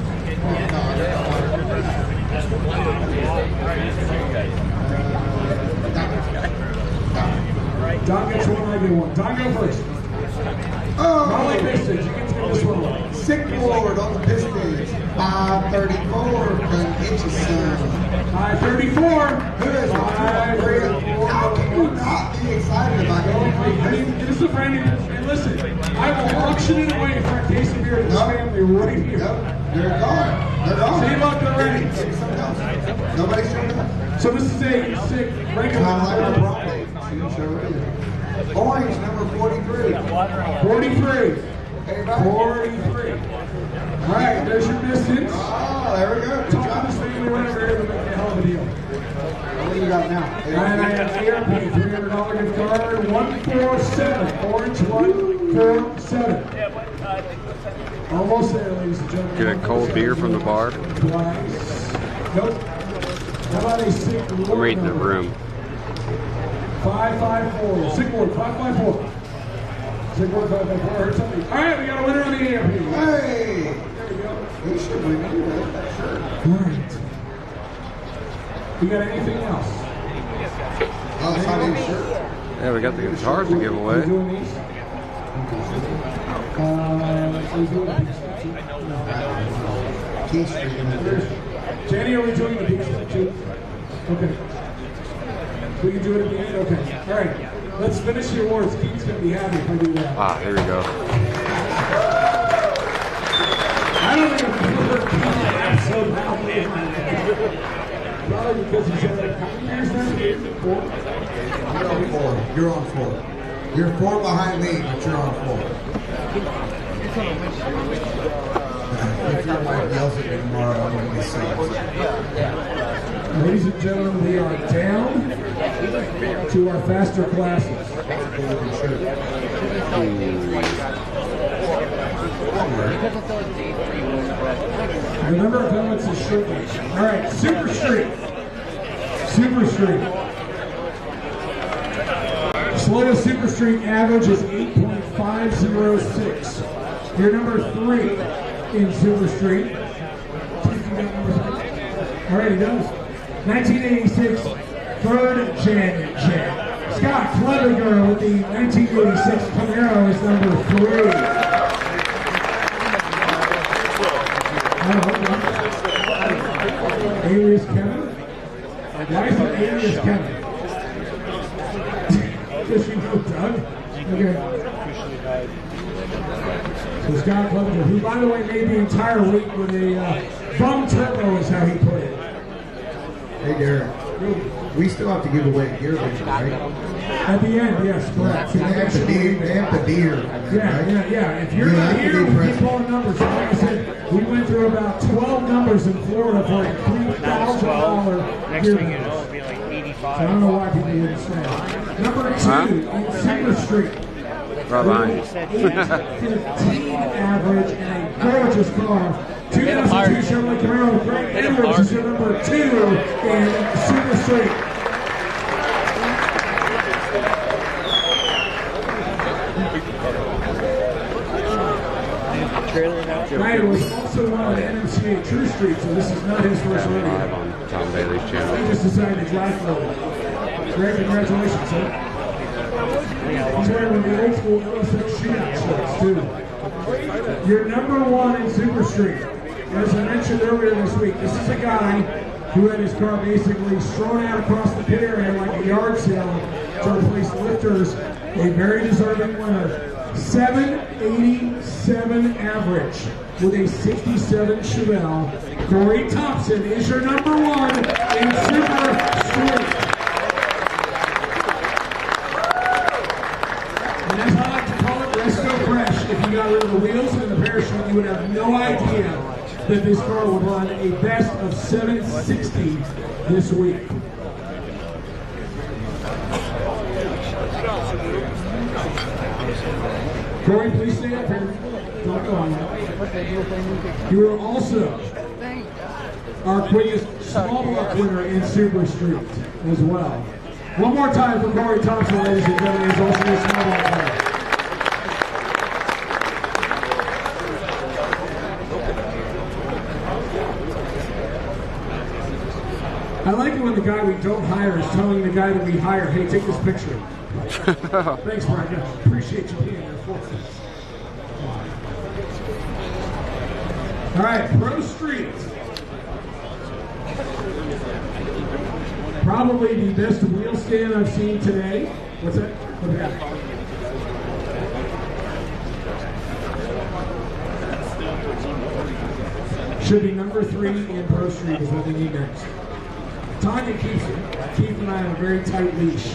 Don gets one, I get one. Don, go first. Molly Pistons, you can take this one away. Sick board on the Pistons. 534. Can get you some. 534. Good. 534. How can you not be excited about it? This is a brand new. And listen, I will auction it away for a case of beer to this family right here. Yep. They're gone. They're gone. See, look, they're ready. Nobody showed up. So this is a sick regular. Kind of like our property. Orange number 43. 43. Hey, buddy. 43. All right, there's your distance. Oh, there we go. Good Talk to job. this family right over here to make a hell of a deal. What do you got now? And I have ARP $300 gift card 147. Orange 147. Almost there, ladies and gentlemen. Get a cold beer from the bar. Twice. Nope. How about a sick ward I'm reading the number? room. 554. Sick ward 554. Sick ward 554. I heard something. All right, we got a winner on the AMP. Hey! There we go. You should win that. Sure. All right. We got anything else? Oh, it's not even sure. Yeah, we got the guitars to give We're away. doing these. We're doing these. Key Street. Jenny, are we doing the big stuff too? Okay. We can do it at the end? Okay. All right. Let's finish the awards. Keith's going to be happy if I do that. Ah, here we go. I don't think I've ever Keith laugh so loudly. Probably because he's had like how many years now? 4? You're on 4. You're on 4. You're 4 behind me, but you're on 4. If your wife yells at me tomorrow, I'm going to be sad. Ladies and gentlemen, we are down to our faster classes. The number of helmets is shrinking. All right, Super Street. Super Street. Slowest Super Street average is 8.506. You're number 3 in Super Street. All right, he does. 1986, third gen. Scott Clevenger with the 1986 Camaro is number 3. Alias Kevin? Why is it Alias Kevin? Does you know Doug? Okay. So Scott Clevenger, who by the way made the entire week with a bum turbo is how he put it. Hey, Derek. We still have to give away gear vision, right? At the end, yes, correct. They have to be here. Yeah. If you're not here, we keep pulling numbers. Like I said, we went through about 12 numbers in Florida for a $3,000 Next gear thing you bonus. know, it'll be like 85. So I don't know why people wouldn't say. Number 2 in Cedar Street. Right behind you. 15 average and a gorgeous car. 2002 Chevrolet Camaro. Greg Edwards is your number 2 in Super Street. Ryder was also one on NMCA True Street, so this is not his first Live rodeo. on Tom Bailey's He channel. just decided to drive for it. Greg, congratulations, sir. He's wearing the old school LSX shootout shorts, too. You're number 1 in Super Street. As I mentioned earlier this week, this is a guy who had his car basically strewn out across the pit area like a yard sale to replace lifters. A very deserving winner. 787 average with a 67 Chevelle. Corey Thompson is your number 1 in Super Street. And as I like to call it, Resto Fresh. If you got rid of the wheels and the parachute, you would have no idea that this car would run a best of 760 this week. Corey, please stay up here. Don't go on that. You are also our quickest small block winner in Super Street as well. One more time for Corey Thompson, ladies and gentlemen. He's also a small block winner. I like it when the guy we don't hire is telling the guy that we hire, hey, take this picture. Thanks, Brian. Yeah, appreciate you being there for us. All right, Pro Street. Probably the best wheel stand I've seen today. What's that? What do we got? Should be number 3 in Pro Street is what we need next. Tanya keeps it. Keith and I have a very tight leash.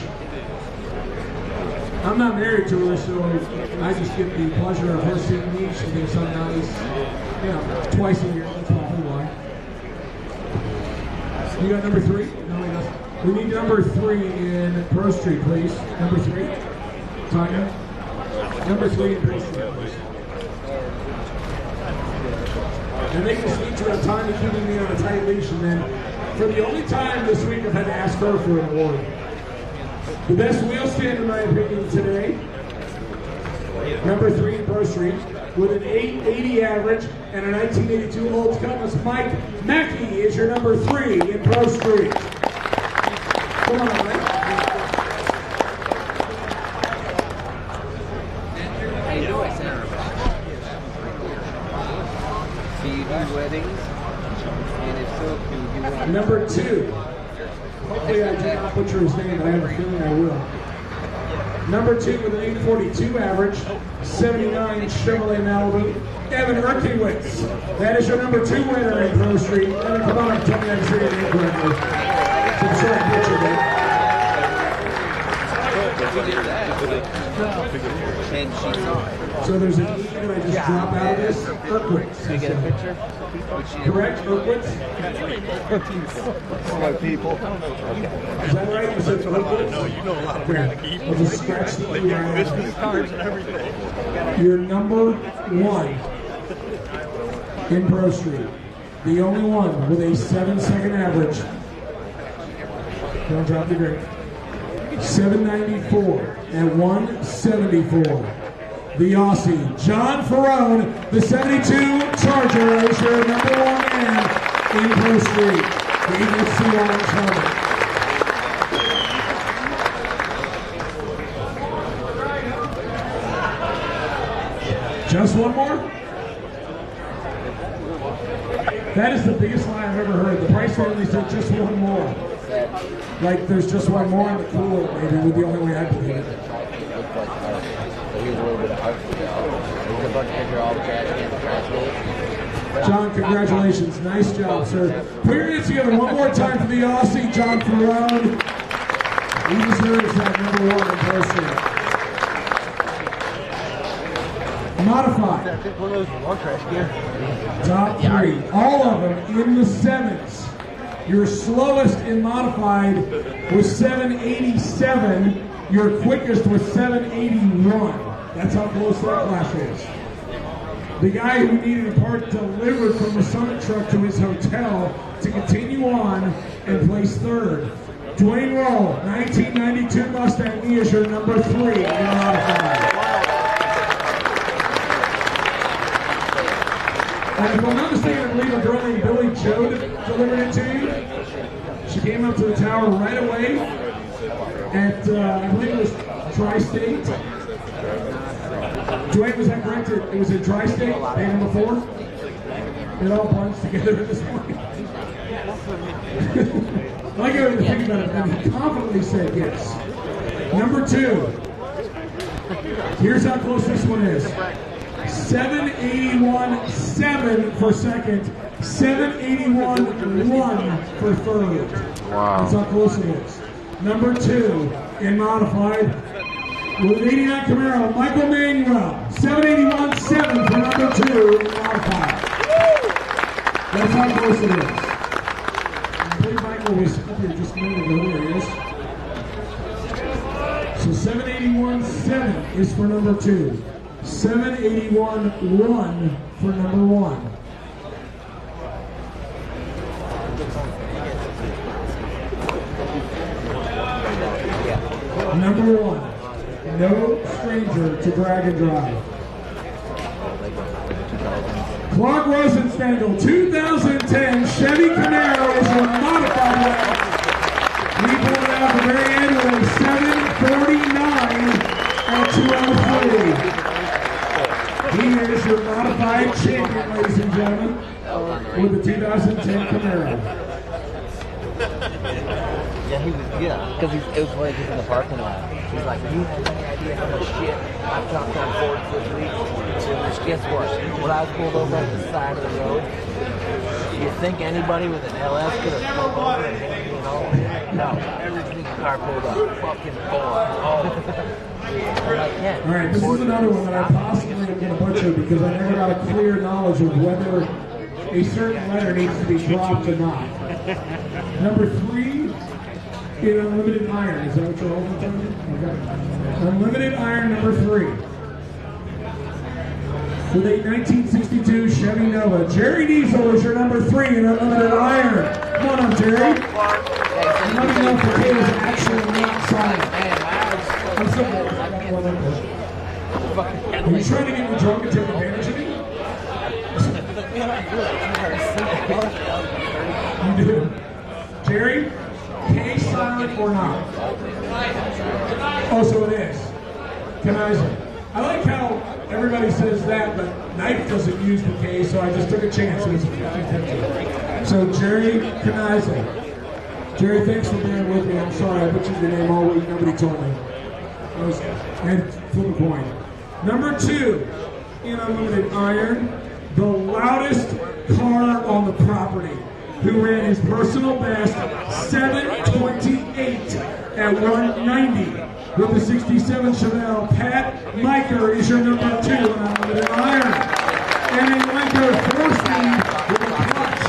I'm not married to her, so I just get the pleasure of her seeing me. She thinks I'm nice. You know, twice a year. That's probably why. You got number 3? No, he doesn't. We need number 3 in Pro Street, please. Number 3. Tanya. Number 3 in Pro Street, please. And they just need to have time to keeping me on a tight leash. And then, for the only time this week, I've had to ask her for an award. The best wheel stand, in my opinion, today, number 3 in Pro Street, with an 880 average and a 1982 Olds Cutlass. Mike Mackey is your number 3 in Pro Street. Come on, Mike. How you doing, Sarah? Do you do weddings? And if so, can you do one? Number 2. Hopefully I did not butcher his name, but I have a feeling I will. Number 2 with an 842 average, 79 Chevrolet Malibu, Evan Erkiewicz. That is your number 2 winner in Pro Street. Evan, come on up, tell me I can say your name correctly. Some sort of picture, man. So there's an E that I just drop out of this. Erkiewicz. Can you get a picture? Correct, Erkiewicz? My people. Is that right? You said Erkiewicz? No, you know a lot of Brannicky. I'll just scratch the E right out. Business cards and everything. You're number 1 in Pro Street. The only one with a 7-second average. Don't drop your drink. 794 and 174. The Aussie, John Ferrone, the 72 Charger, is your number 1 man in Pro Street. The NFC Orange helmet. Just one more? That is the biggest lie I've ever heard. The price only said just one more. Like there's just one more in the cooler, maybe, would be the only way I believe it. John, congratulations. Nice job, sir. Put your hands together one more time for the Aussie, John Ferrone. He deserves that number 1 in Pro Street. Modified. Top 3. All of them in the 7s. Your slowest in modified was 787. Your quickest was 781. That's how close that class is. The guy who needed a part delivered from the Summit truck to his hotel to continue on and place 3rd. Dwayne Roll, 1992 Mustang. He is your number 3 in modified. And if I'm not mistaken, I believe a girl named Billy Joe delivered it to you. She came up to the tower right away at, I believe it was Tri-State. Dwayne, was that correct? It was at Tri-State, day number 4? It all blends together at this point. I like how to think about it, and he confidently said yes. Number 2. Here's how close this one is. 781.7 for second, 781.1 for third. Wow. That's how close it is. Number 2 in modified with an 89 Camaro, Michael Manuel, 781.7 for number 2 in modified. That's how close it is. I believe Michael was up here just a minute ago. There he is. So 781.7 is for number 2. 781.1 for number 1. Number 1, no stranger to drag and drive. Clark Rosenstengel, 2010 Chevy Camaro is your modified one. He pulled out the very end with a 749 at 203. He is your modified champion, ladies and gentlemen, with the 2010 Camaro. Yeah, because it was like he's in the parking lot. He's like, you have any idea how much shit I've dropped on Ford this week? Which guess what? When I was pulled over at the side of the road, you think anybody with an LS could have pulled over and hit me and all? No, every single car pulled up. Fucking Ford. Oh. All right, this is another one that I possibly am going to butcher because I never got a clear knowledge of whether a certain letter needs to be dropped or not. Number 3 in Unlimited Iron. Is that what you're holding for me? Okay. Unlimited Iron number 3. For the 1962 Chevy Nova, Jerry Diesel is your number 3 in Unlimited Iron. Come on up, Jerry. And let me know if the kid is actually not signed. I'm so glad I got one of those. Are you trying to get me drunk and take advantage of me? You do. Jerry, K silent or not? Oh, so it is. Knizer. I like how everybody says that, but Knife doesn't use the K, so I just took a chance. It was 50-50. So Jerry Knizer. Jerry, thanks for being with me. I'm sorry, I butchered your name all week. Nobody told me. I had flip a coin. Number 2 in Unlimited Iron, the loudest car on the property, who ran his personal best 7:28 at 190 with the 67 Chevelle. Pat Miker is your number 2 in Unlimited Iron. And in Miker 4-speed with a clutch.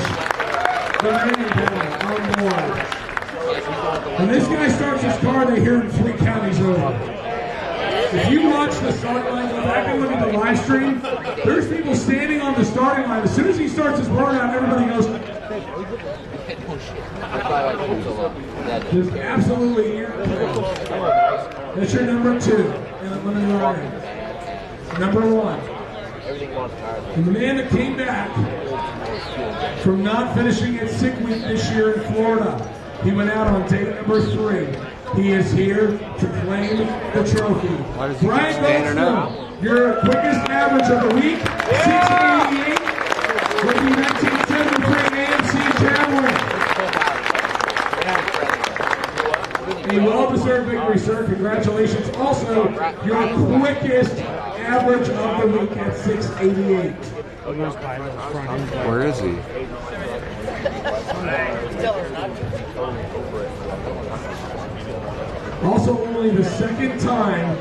The main pedal on board. When this guy starts his car, they hear him 3 counties over. If you watch the start line, go back and look at the live stream, there's people standing on the starting line. As soon as he starts his burnout, everybody goes, just absolutely irritating. That's your number 2 in Unlimited Iron. Number 1. And the man that came back from not finishing at Sick Week this year in Florida, he went out on day number 3. He is here to claim the trophy. Brian Goldstone, your quickest average of the week, 688 with the 1973 AMC Javelin. A well-deserved victory, sir. Congratulations. Also, your quickest average of the week at 688. Where is he? Also, only the second time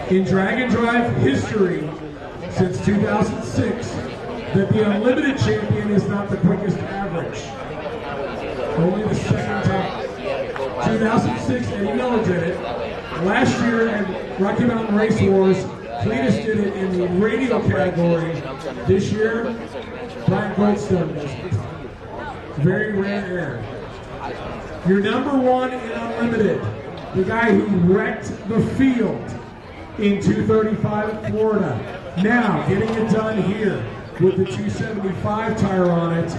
in Drag and Drive history since 2006 that the Unlimited champion is not the quickest average. Only the second time. 2006, Eddie Miller did it. Last year at Rocky Mountain Race Wars, Cletus did it in the radio category. This year, Brian Goldstone does it. Very rare air. Your number 1 in Unlimited, the guy who wrecked the field in 235 at Florida. Now, getting it done here with the 275 tire on it,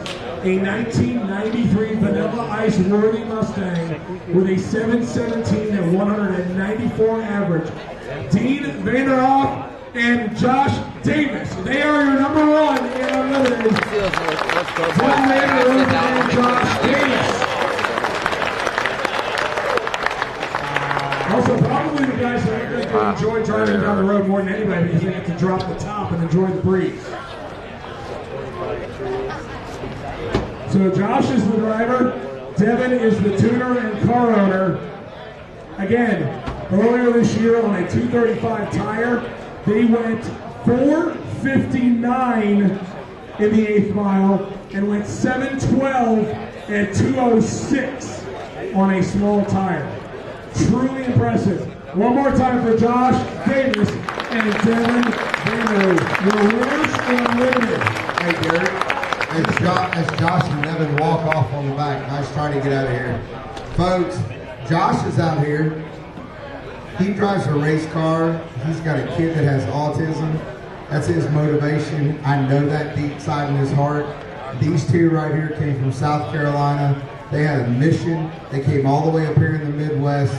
a 1993 Vanilla Ice worthy Mustang with a 717 and 194 average. Dean Vanderhoff and Josh Davis. They are your number 1 in Unlimited. Dean Vanderhoff and Josh Davis. Also, probably the guys that are going to enjoy driving down the road more than anybody because they get to drop the top and enjoy the breeze. So Josh is the driver, Devin is the tuner and car owner. Again, earlier this year on a 235 tire, they went 459 in the 8th mile and went 712 at 206 on a small tire. Truly impressive. One more time for Josh Davis and Devin Vanderhoef. Your winners in Unlimited. Hey, Derek. As Josh and Devin walk off on the back, nice try to get out of here. Folks, Josh is out here. He drives a race car. He's got a kid that has autism. That's his motivation. I know that deep inside in his heart. These two right here came from South Carolina. They had a mission. They came all the way up here in the Midwest.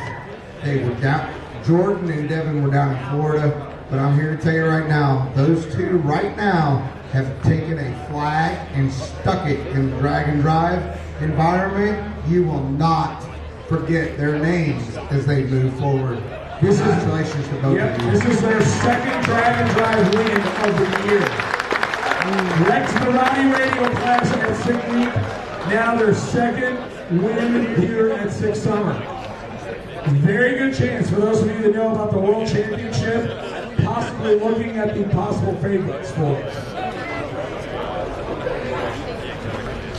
They were down. Jordan and Devin were down in Florida. But I'm here to tell you right now, those two right now have taken a flag and stuck it in the Drag and Drive environment. You will not forget their names as they move forward. Congratulations to both of you. This is their second Drag and Drive win of the year. Rex Mirati Radio Classic at Sick Week. Now their second win here at Sick Summer. Very good chance for those of you that know about the World Championship, possibly looking at the possible favorites for it.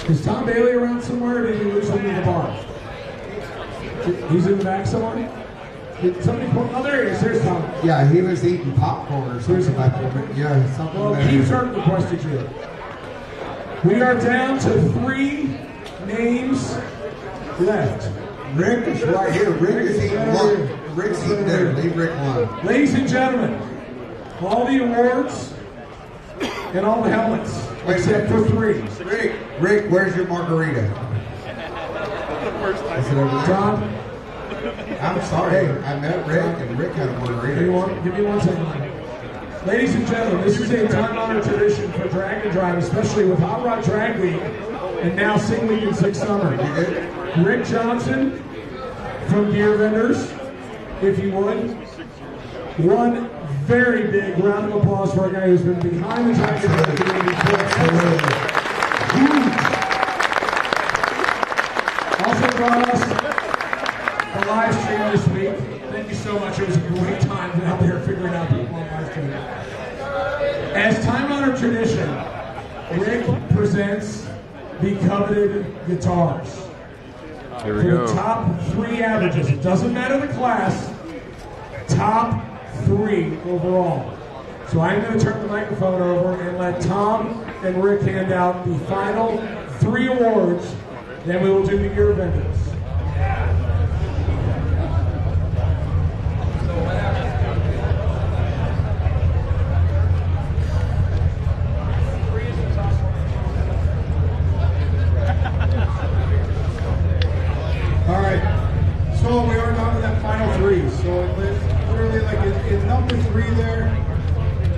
Is Tom Bailey around somewhere, or did he lose him in the bar? He's in the back somewhere? Did somebody put? Oh, there he is. There's Tom. Yeah, he was eating popcorn or something like that. Yeah, something Well, like that. Keith Hurt requested you. We are down to 3 names left. Rick is right here. Rick is eating one. Rick's eating there. Leave Rick alone. Ladies and gentlemen, all the awards and all the helmets, except for 3. Rick, where's your margarita? Is it over there? Tom, I'm sorry. I met Rick and Rick had a margarita. give me 1 second. Ladies and gentlemen, this is a time-honored tradition for Drag and Drive, especially with Hot Rod Drag Week and now Sing Week in 6 Summer. Rick Johnson from Gear Vendors, if you would. One very big round of applause for a guy who's been behind the Drag and Drive community forever. Huge. Also brought us the live stream this week. Thank you so much. It was a great time out there figuring out people on live stream. As time-honored tradition, Rick presents the coveted guitars. Here we For go. the top 3 averages. It doesn't matter the class. Top 3 overall. So I'm going to turn the microphone over and let Tom and Rick hand out the final 3 awards. Then we will do the Gear Vendors. All right, so we are down to that final 3. So literally, like in number 3 there,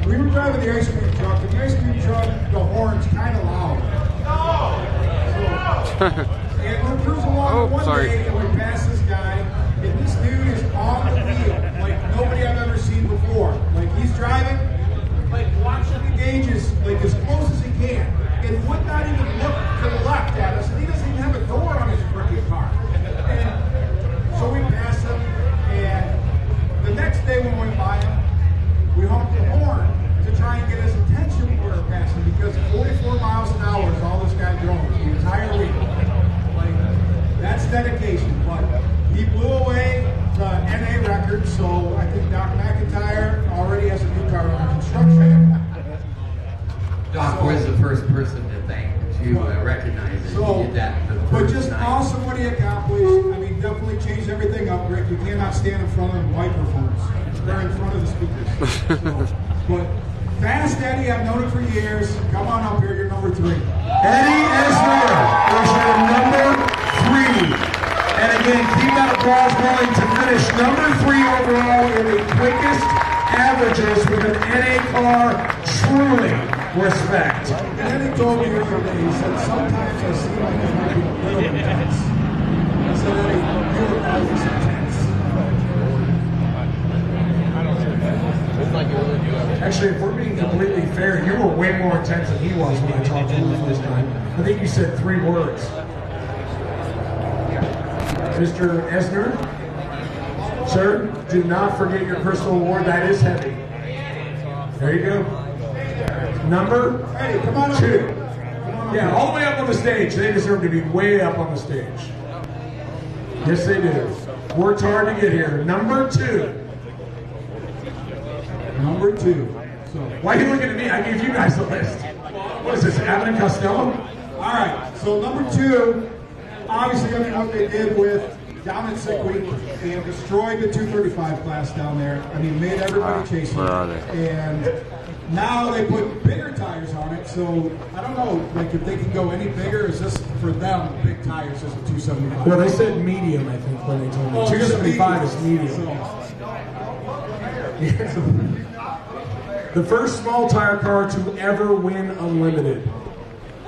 we were driving the ice cream truck, and the ice cream truck, the horn's kind of loud. And we're cruising along one day, and we pass this guy, and this dude is on the wheel, like nobody I've ever seen before. Like he's driving, like watching the gauges, like as close as he can, and would not even look to the left at us, and he doesn't even have a door on his freaking car. And so we passed him, and the next day when we went by him, we honked the horn to try and get his attention when we were passing, because 44 miles an hour is all this guy drove the entire week. Like, that's dedication, but he blew away the NA record, so I think Doc McIntyre already has a new car under construction. Doc was the first person to thank, to recognize it. So, He did that for the but first just night. awesome what he accomplished. I mean, definitely changed everything up, Rick. You cannot stand in front of microphones. They're in front of the speakers. So, but Fast Eddie, I've known him for years. Come on up here, you're number 3. Eddie Esmer is your number 3. And again, keep that applause going to finish number 3 overall in the quickest averages with an NA car. Truly respect. And then he told me the other day, he said, sometimes I seem like I might be a little intense. I said, Eddie, you were always intense. Actually, if we're being completely fair, you were way more intense than he was when I talked to him the first time. I think you said 3 words. Mr. Esner, sir, do not forget your personal award. That is heavy. There you go. Number Eddie, come on up 2. here. Yeah, all the way up on the stage. They deserve to be way up on the stage. Yes, they do. Worked hard to get here. Number 2. Number 2. So, Why are you looking at me? I gave you guys the list. What is this, Abbott and Costello? all right, so number 2, obviously, I mean, what they did with down at Sick Week and destroyed the 235 class down there. I mean, made everybody chase it. Where are they? And now they put bigger tires on it, so I don't know, like if they can go any bigger, is this for them big tires as a 275? Well, they said medium, I think, when they told me. Oh, 275 is medium. So, The first small tire car to ever win Unlimited.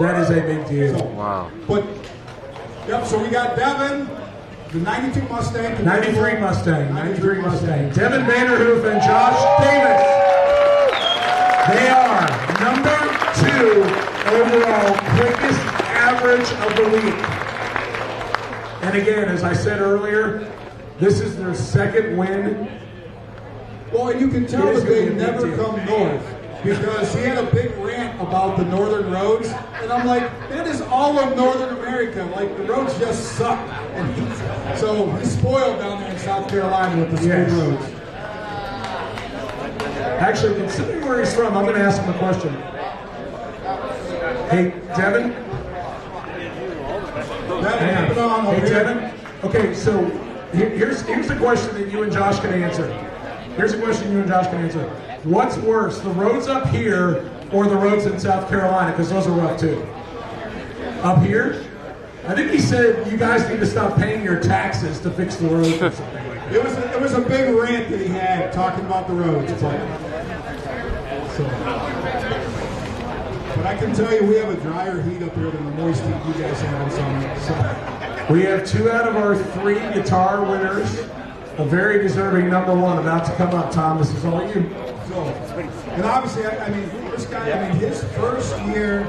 That is a big deal. Wow. but, yep, so we got Devin, the 92 Mustang. 93 Mustang, 93 Mustang. Devin Vanderhoof and Josh Davis. They are number 2 overall, quickest average of the week. And again, as I said earlier, this is their 2nd win. Well, and you can tell It is that gonna they be a big never deal. come north because he had a big rant about the northern roads, and I'm like, that is all of Northern America. Like the roads just suck. So he's spoiled down there in South Carolina with the smooth Yes. roads. Actually, considering where he's from, I'm going to ask him a question. Hey, Devin? Hang Keep it on on. over Hey, here. Devin? Okay, so here's the question that you and Josh can answer. Here's a question you and Josh can answer. What's worse, the roads up here or the roads in South Carolina? Because those are rough too. Up here? I think he said you guys need to stop paying your taxes to fix the roads or something like that. It was a big rant that he had talking about the roads. But I can tell you we have a drier heat up here than the moist heat you guys have in summer. So. We have 2 out of our 3 guitar winners. A very deserving number 1 about to come up. Tom, this is all you. So, and obviously, I mean, this guy, his first year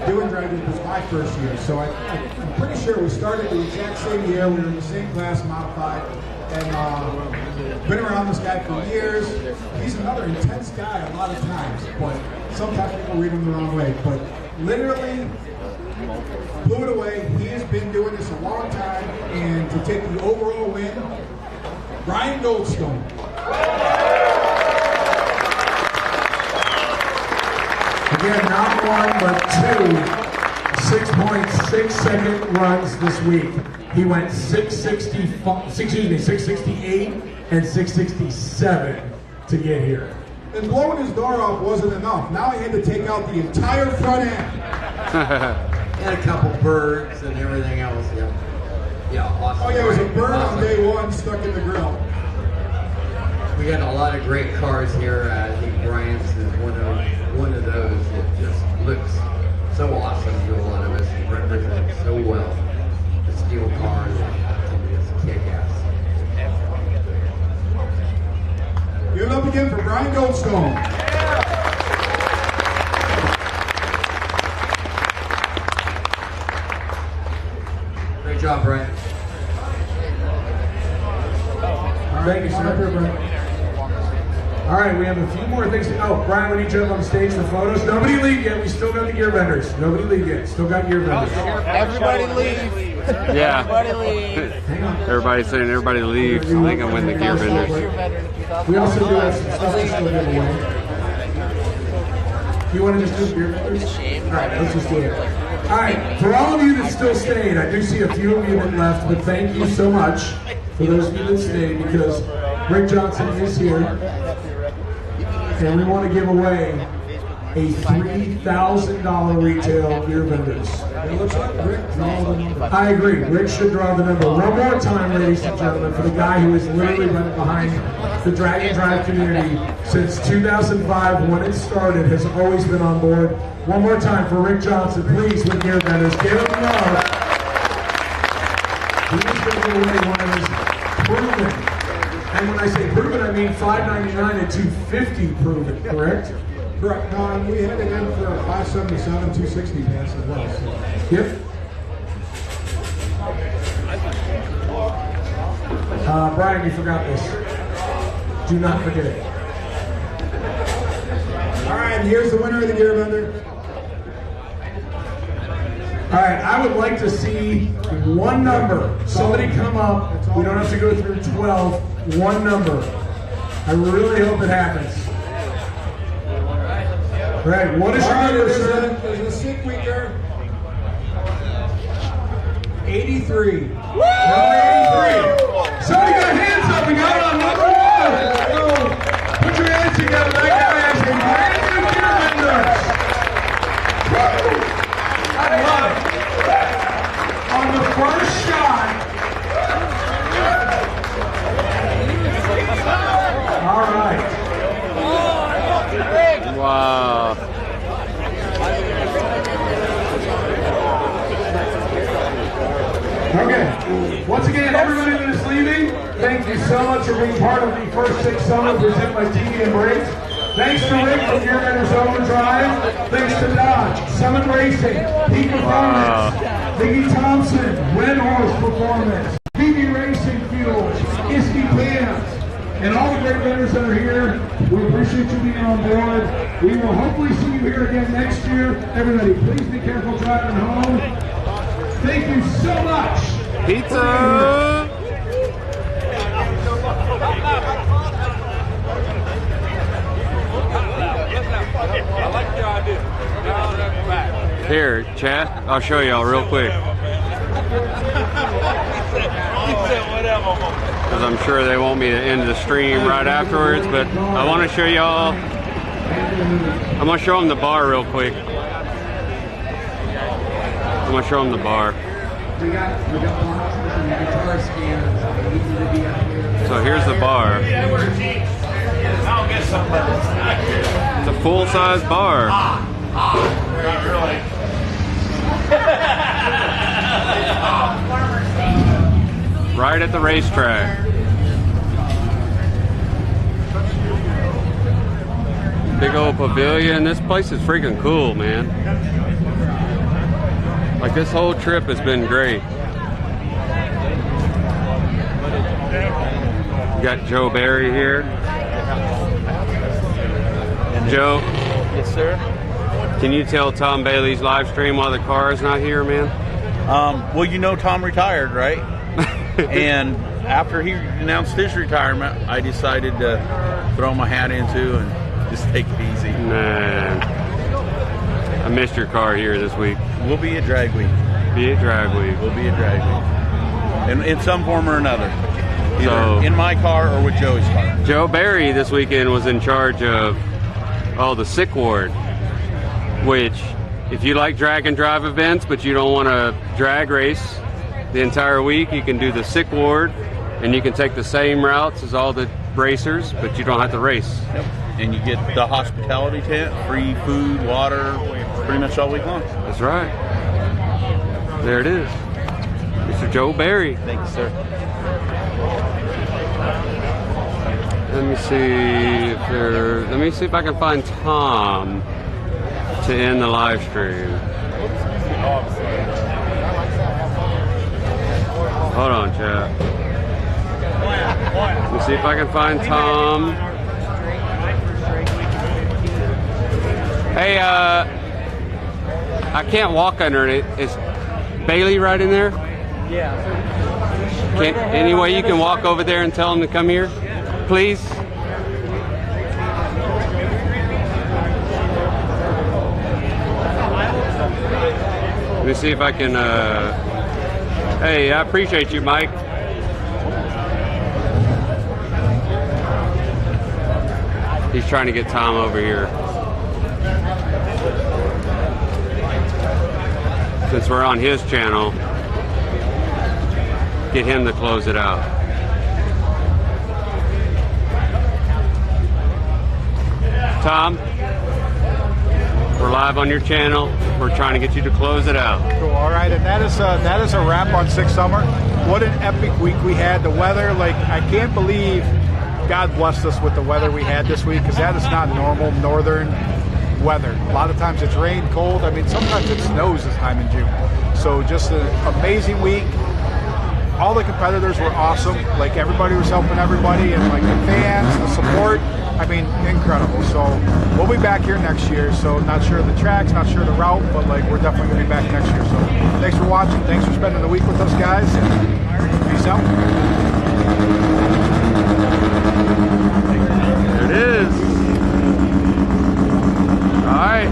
doing driving was my first year. So I'm pretty sure we started the exact same year. We were in the same class, modified, and been around this guy for years. He's another intense guy a lot of times, but sometimes people read him the wrong way. But literally blew it away. He has been doing this a long time, and to take the overall win, Brian Goldstone. Again, not 1, but 2 6.6 second runs this week. He went 668 and 667 to get here. And blowing his door off wasn't enough. Now he had to take out the entire front end. And a couple birds and everything else. Yeah. Yeah, awesome. Oh yeah, it was a bird on Awesome. day 1 stuck in the grill. We got a lot of great cars here. I think Brian's is one of those that just looks so awesome to a lot of us and represents so well the steel cars and just kick ass. Give it up again for Brian Goldstone. Great job, Brian. Thank you, sir. All right, we have a few more things. Oh, Brian, we need you up on stage for photos. Nobody leave yet. We still got the gear vendors. Nobody leave yet. Still got gear vendors. Everybody leave. Yeah. Everybody leave. Everybody's saying everybody leave so they can win the gear vendors. We also do have some stuff to still give away. You want to just do beer vendors? All right, let's just do it. All right, for all of you that still stayed, I do see a few of you that left, but thank you so much for those of you that stayed because Rick Johnson is here, and we want to give away a $3,000 retail beer vendors. It looks like Rick draws the number. I agree. Rick should draw the number. One more time, ladies and gentlemen, for the guy who has literally been behind the Dragon Drive community since 2005 when it started, has always been on board. One more time for Rick Johnson, please, with Gear Vendors. Give him love. He is going to give away one of his proven, and when I say proven, I mean $5.99 and $2.50 proven, correct? Correct. No, and we had it in for a 577, 260 pass as well. So. Yep. Brian, you forgot this. Do not forget it. All right, here's the winner of the gear vendor. All right, I would like to see one number. Somebody come up. We don't have to go through 12. One number. I really hope it happens. All right, what is your number, sir? There's a sick weaker. 83. Number 83. Somebody got hands up. We got it on number 1. Put your hands together. Thank you, guys. And brand new gear vendors. Woo! I love it. On the first shot. All right. Wow. Okay. Once again, everybody that is leaving, thank you so much for being part of the first 6 Summer presented by TV and Brakes. Thanks to Rick from Gear Vendors Overdrive. Thanks to Dodge, Summit Racing, Peak Performance, Vicky Thompson, Red Horse Performance, PB Racing Fuels, Iski Pants, and all the great vendors that are here. We appreciate you being on board. We will hopefully see you here again next year. Everybody, please be careful driving home. Thank you so much Pizza! Here, chat, I'll show y'all real quick. Because I'm sure they want me to end the stream right afterwards, but I want to show y'all. I'm going to show them the bar real quick. I'm going to show them the bar. So here's the bar. It's a full-size bar. Right at the racetrack. Big old pavilion. This place is freaking cool, man. Like, this whole trip has been great. You got Joe Barry here. Joe. Yes, sir. Can you tell Tom Bailey's live stream while the car is not here, man? Well, you know Tom retired, right? And after he announced his retirement, I decided to throw my hat into and just take it easy. Man, I missed your car here this week. We'll be a drag week. Be a drag week. We'll be a drag week. In some form or another. Either So, in my car or with Joey's car. Joe Barry this weekend was in charge of the sick ward, which, if you like drag and drive events but you don't want to drag race the entire week, you can do the sick ward and you can take the same routes as all the racers, but you don't have to race. Yep. And you get the hospitality tent, free food, water, pretty much all week long. That's right. There it is. Mr. Joe Barry. Thank you, sir. Let me see if I can find Tom to end the live stream. Hold on, chat. Let me see if I can find Tom. Hey, I can't walk under it. Is Bailey right in there? Yeah. Any way you can walk over there and tell him to come here, please? Let me see if I can. Hey, I appreciate you, Mike. He's trying to get Tom over here. Since we're on his channel, get him to close it out. Tom, we're live on your channel. We're trying to get you to close it out. Cool. All right, and that is a wrap on Six Summer. What an epic week we had. The weather, like, I can't believe God blessed us with the weather we had this week, because that is not normal northern weather. A lot of times it's rain, cold. I mean, sometimes it snows this time in June. So just an amazing week. All the competitors were awesome. Like, everybody was helping everybody, and like the fans, the support. I mean, incredible. So we'll be back here next year. So not sure of the tracks, not sure of the route, but like we're definitely going to be back next year. So thanks for watching. Thanks for spending the week with us, guys. And peace out. There it is. All right.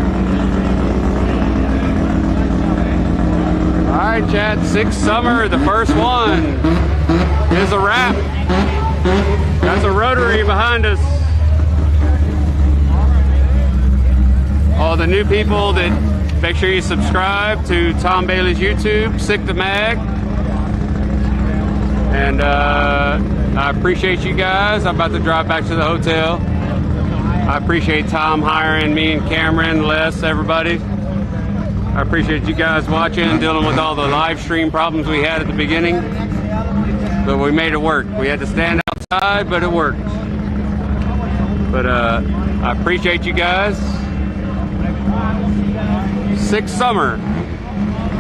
All right, Chad. Sixth Summer, the first one, is a wrap. That's a rotary behind us. All the new people, that make sure you subscribe to Tom Bailey's YouTube, Sick the Mag. And I appreciate you guys. I'm about to drive back to the hotel. I appreciate Tom hiring me and Cameron, Les, everybody. I appreciate you guys watching, dealing with all the live stream problems we had at the beginning. But we made it work. We had to stand outside, but it worked. But I appreciate you guys. Sixth Summer,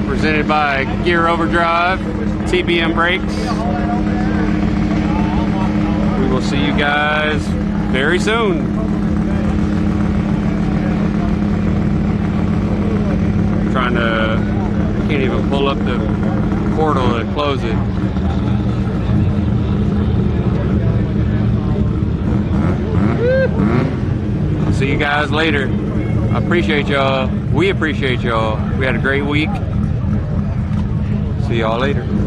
presented by Gear Overdrive, TBM Brakes. We will see you guys very soon. I can't even pull up the portal to close it. I'll see you guys later. I appreciate y'all. We appreciate y'all. We had a great week. See y'all later.